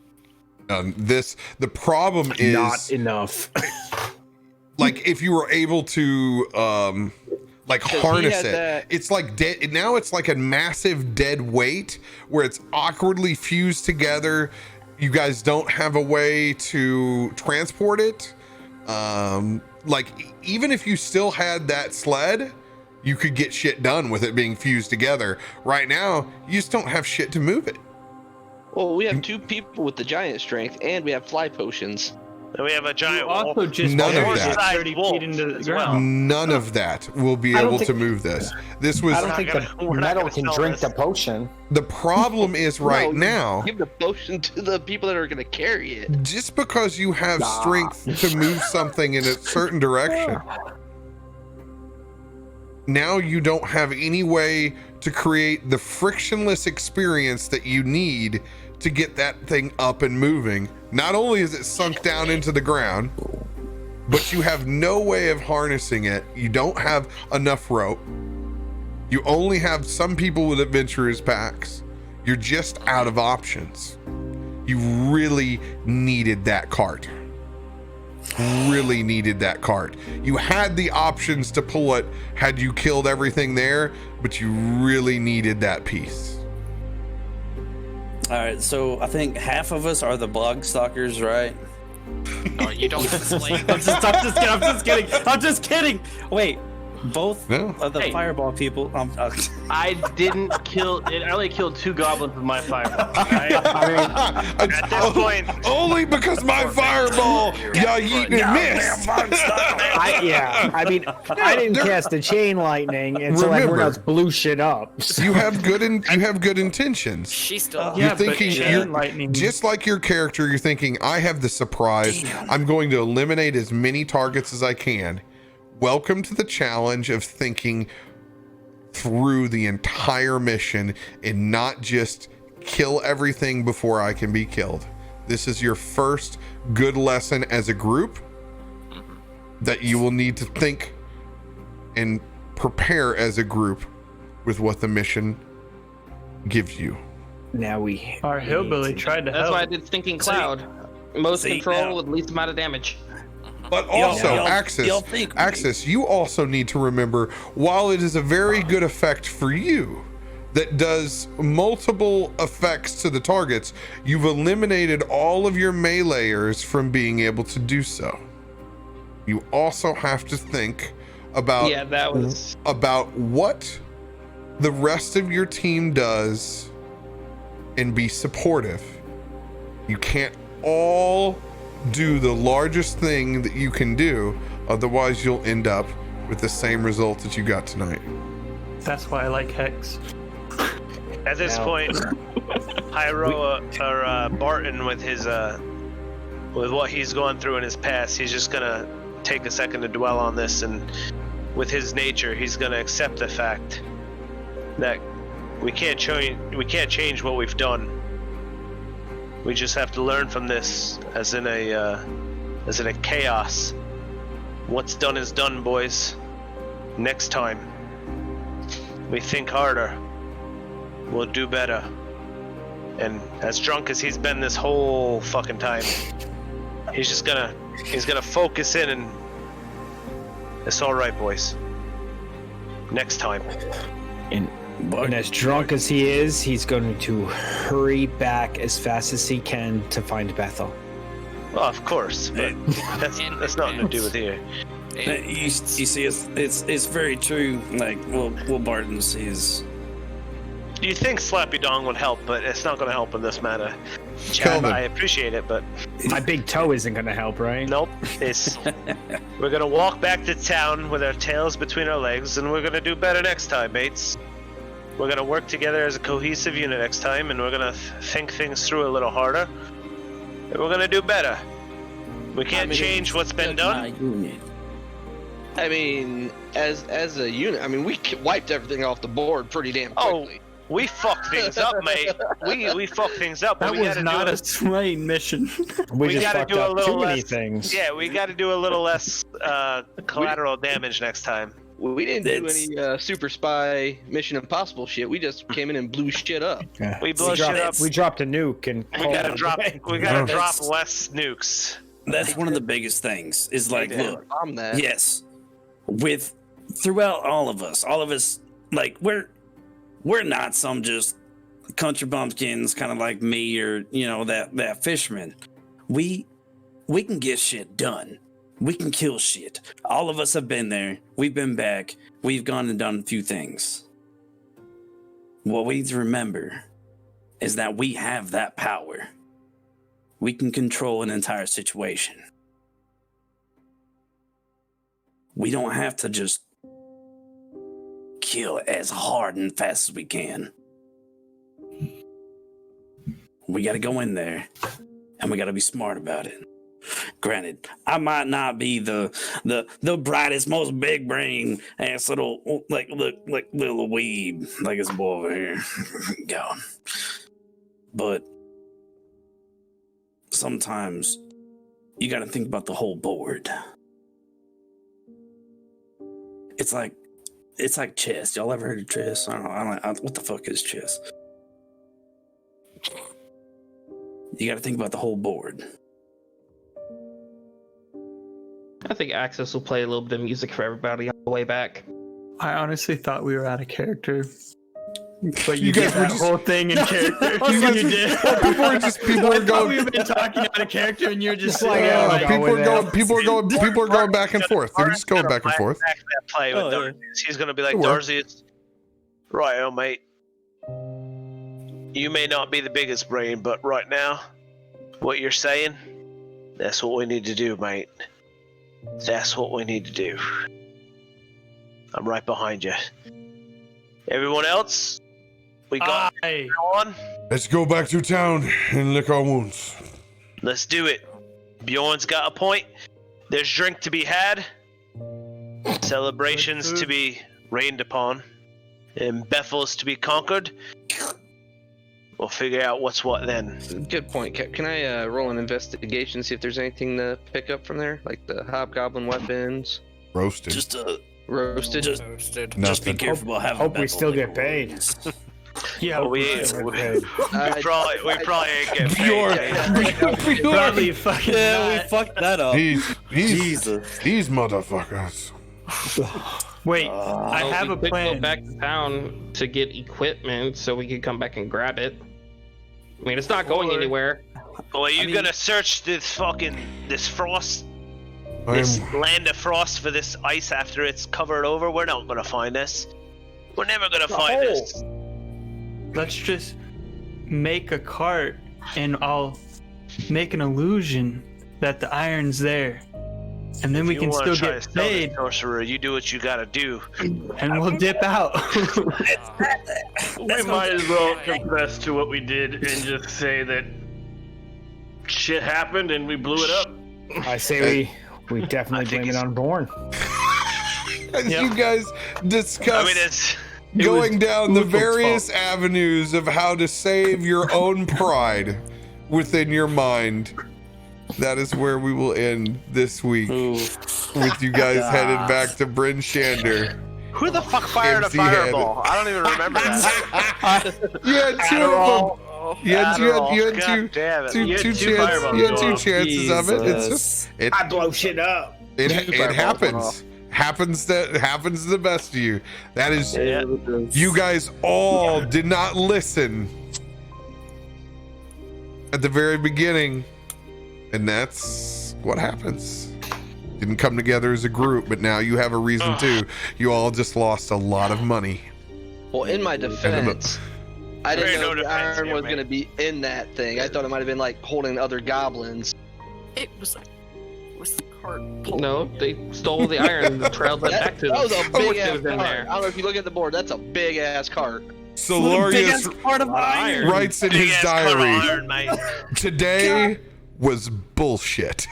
The problem is not enough. Like if you were able to harness it, it's like dead. Now it's like a massive dead weight where it's awkwardly fused together. You guys don't have a way to transport it. Like even if you still had that sled, you could get shit done with it being fused together. Right now, you just don't have shit to move it. Well, we have 2 people with the giant strength, and we have fly potions. And we have a giant Also, wolf. just None of horses that. 30 feet into the ground. None of that will be I don't able think- to move this. This was I don't think the metal can drink the potion. the problem is right No, now. Give the potion to the people that are going to carry it. Just because you have strength to move something in a certain direction, now you don't have any way to create the frictionless experience that you need to get that thing up and moving. Not only is it sunk down into the ground, but you have no way of harnessing it. You don't have enough rope. You only have some people with adventurers packs. You're just out of options. You really needed that cart. Really needed that cart. You had the options to pull it had you killed everything there, but you really needed that piece. All right, so I think half of us are the blog stalkers, right? No, you don't explain. I'm just kidding. Wait, both of the Hey. fireball people. I didn't kill it. I only killed 2 goblins with my fireball. Right? At this point, Only because my fireball, y'all yeeted and missed. I mean, I didn't cast the chain lightning until everyone Remember, else blew shit up. You have good intentions. She's still. You're Yeah, but thinking, chain lightning. just like your character, you're thinking, I have the surprise. I'm going to eliminate as many targets as I can. Welcome to the challenge of thinking through the entire mission and not just kill everything before I can be killed. This is your first good lesson as a group that you will need to think and prepare as a group with what the mission gives you. Now we. Our hillbilly tried to That's help. why I did Thinking Cloud. Most control with least amount of damage. But also, y'all Axis, you also need to remember, while it is a very good effect for you that does multiple effects to the targets, you've eliminated all of your meleeers from being able to do so. You also have to think about about what the rest of your team does and be supportive. You can't all do the largest thing that you can do. Otherwise, you'll end up with the same result that you got tonight. That's why I like Hex. At this point, Hyro or Barton with his with what he's gone through in his past, he's just gonna take a second to dwell on this, and with his nature, he's gonna accept the fact that we can't change what we've done. We just have to learn from this, as in a chaos. What's done is done, boys. Next time, we think harder. We'll do better. And as drunk as he's been this whole fucking time, he's gonna focus in, and it's all right, boys. Next time. And as drunk as he is, he's going to hurry back as fast as he can to find Bethel. Well, of course, but that's nothing to do with here. You see, it's very true. Like, well, Barton says. You think Slappy Dong would help, but it's not going to help in this matter. Chad, I appreciate it, but my big toe isn't going to help, right? Nope. We're going to walk back to town with our tails between our legs, and we're going to do better next time, mates. We're going to work together as a cohesive unit next time, and we're going to think things through a little harder, and we're going to do better. We can't change what's been done. I mean, as a unit, I mean, we wiped everything off the board pretty damn quickly. We fucked things up, mate. We fucked things up. That but was not a Swain mission. We just gotta fucked do a up little too less, many things. Yeah, we got to do a little less collateral damage next time. We didn't do any super spy Mission Impossible shit. We just came in and blew shit up. Yeah. We blew shit up. We dropped a nuke and We gotta drop less nukes. That's one of the biggest things. Is like, look, I'm that. yes, throughout all of us, like we're not some just country bumpkins, kind of like me or that fisherman. We can get shit done. We can kill shit. All of us have been there. We've been back. We've gone and done a few things. What we need to remember is that we have that power. We can control an entire situation. We don't have to just kill as hard and fast as we can. We got to go in there, and we got to be smart about it. Granted, I might not be the brightest, most big brain ass little little weeb like this boy over here going, but sometimes you got to think about the whole board. It's like chess. Y'all ever heard of chess? I don't know. What the fuck is chess? You got to think about the whole board. I think Axis will play a little bit of music for everybody on the way back. I honestly thought we were out of character. But you did that whole thing in character. You did. People are going. We've been talking out of character, and you're just like, people are going back and forth. They're just going back and forth. Play with Darcy. He's gonna be like, Darcy, right, oh mate. You may not be the biggest brain, but right now, what you're saying, that's what we need to do, mate. That's what we need to do. I'm right behind you. Everyone else, we got on. Let's go back to town and lick our wounds. Let's do it. Bjorn's got a point. There's drink to be had. Celebrations to be rained upon. And Bethel's to be conquered. We'll figure out what's what then. Good point. Can I roll an investigation, see if there's anything to pick up from there? Like the hobgoblin weapons? Roasted. Just roasted? Just be careful about having Hope we still get paid. Yeah, well, we probably ain't getting paid. Probably fucking we fucked that up. These motherfuckers. Wait, I have a plan. Go back to town to get equipment so we can come back and grab it. I mean, it's not going anywhere. Well, are you gonna search this frost? This land of frost for this ice after it's covered over? We're not gonna find this. We're never gonna find this. Let's just make a cart and I'll make an illusion that the iron's there, and then we can still get paid. Sorcerer, you do what you gotta do, and we'll dip out. We might as well confess to what we did and just say that shit happened and we blew it up. I say we definitely blame it on Born. As you guys discuss going down the various avenues of how to save your own pride within your mind, that is where we will end this week. With you guys headed back to Bryn Shander. Who the fuck fired a fireball? I don't even remember that. You had two of them. You had two chances of it. It's just I blow shit up. It happens. Happens to the best of you. That is, you guys all did not listen at the very beginning, and that's what happens. Didn't come together as a group, but now you have a reason to. You all just lost a lot of money. Well, in my defense, I didn't know the iron was going to be in that thing. I thought it might have been like holding other goblins. It was the cart. No, they stole the iron and trailed that back to them. That was a big ass in cart. there. I don't know if you look at the board. That's a big ass cart. So Lorius writes in his diary, today was bullshit.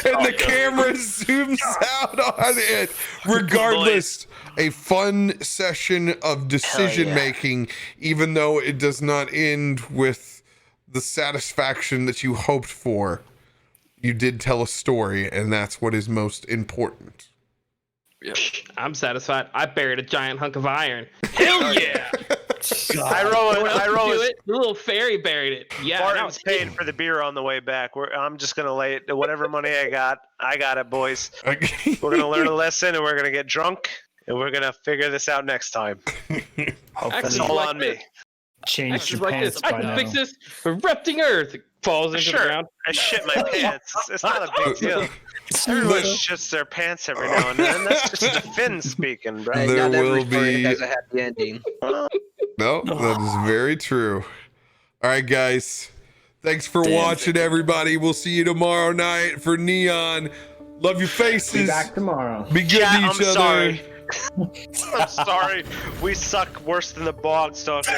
and the camera zooms out on it. Regardless, a fun session of decision making, even though it does not end with the satisfaction that you hoped for. You did tell a story, and that's what is most important. I'm satisfied. I buried a giant hunk of iron. Hell yeah! I roll it. The little fairy buried it. Yeah, Martin's paying for the beer on the way back. I'm just gonna lay it. Whatever money I got it, boys. We're gonna learn a lesson, and we're gonna get drunk, and we're gonna figure this out next time. That's all on me. Change your like pants this. I by can now. fix this. Erupting earth falls into the ground. I shit my pants. It's not a big deal. Everyone shits their pants every now and then. That's just the Finn speaking, bro. There will be has a happy ending. No, that is very true. All right, guys. Thanks for watching, everybody. We'll see you tomorrow night for Neon. Love your faces. Be back tomorrow. Be good to each other. Sorry. I'm sorry. We suck worse than the bog stalkers.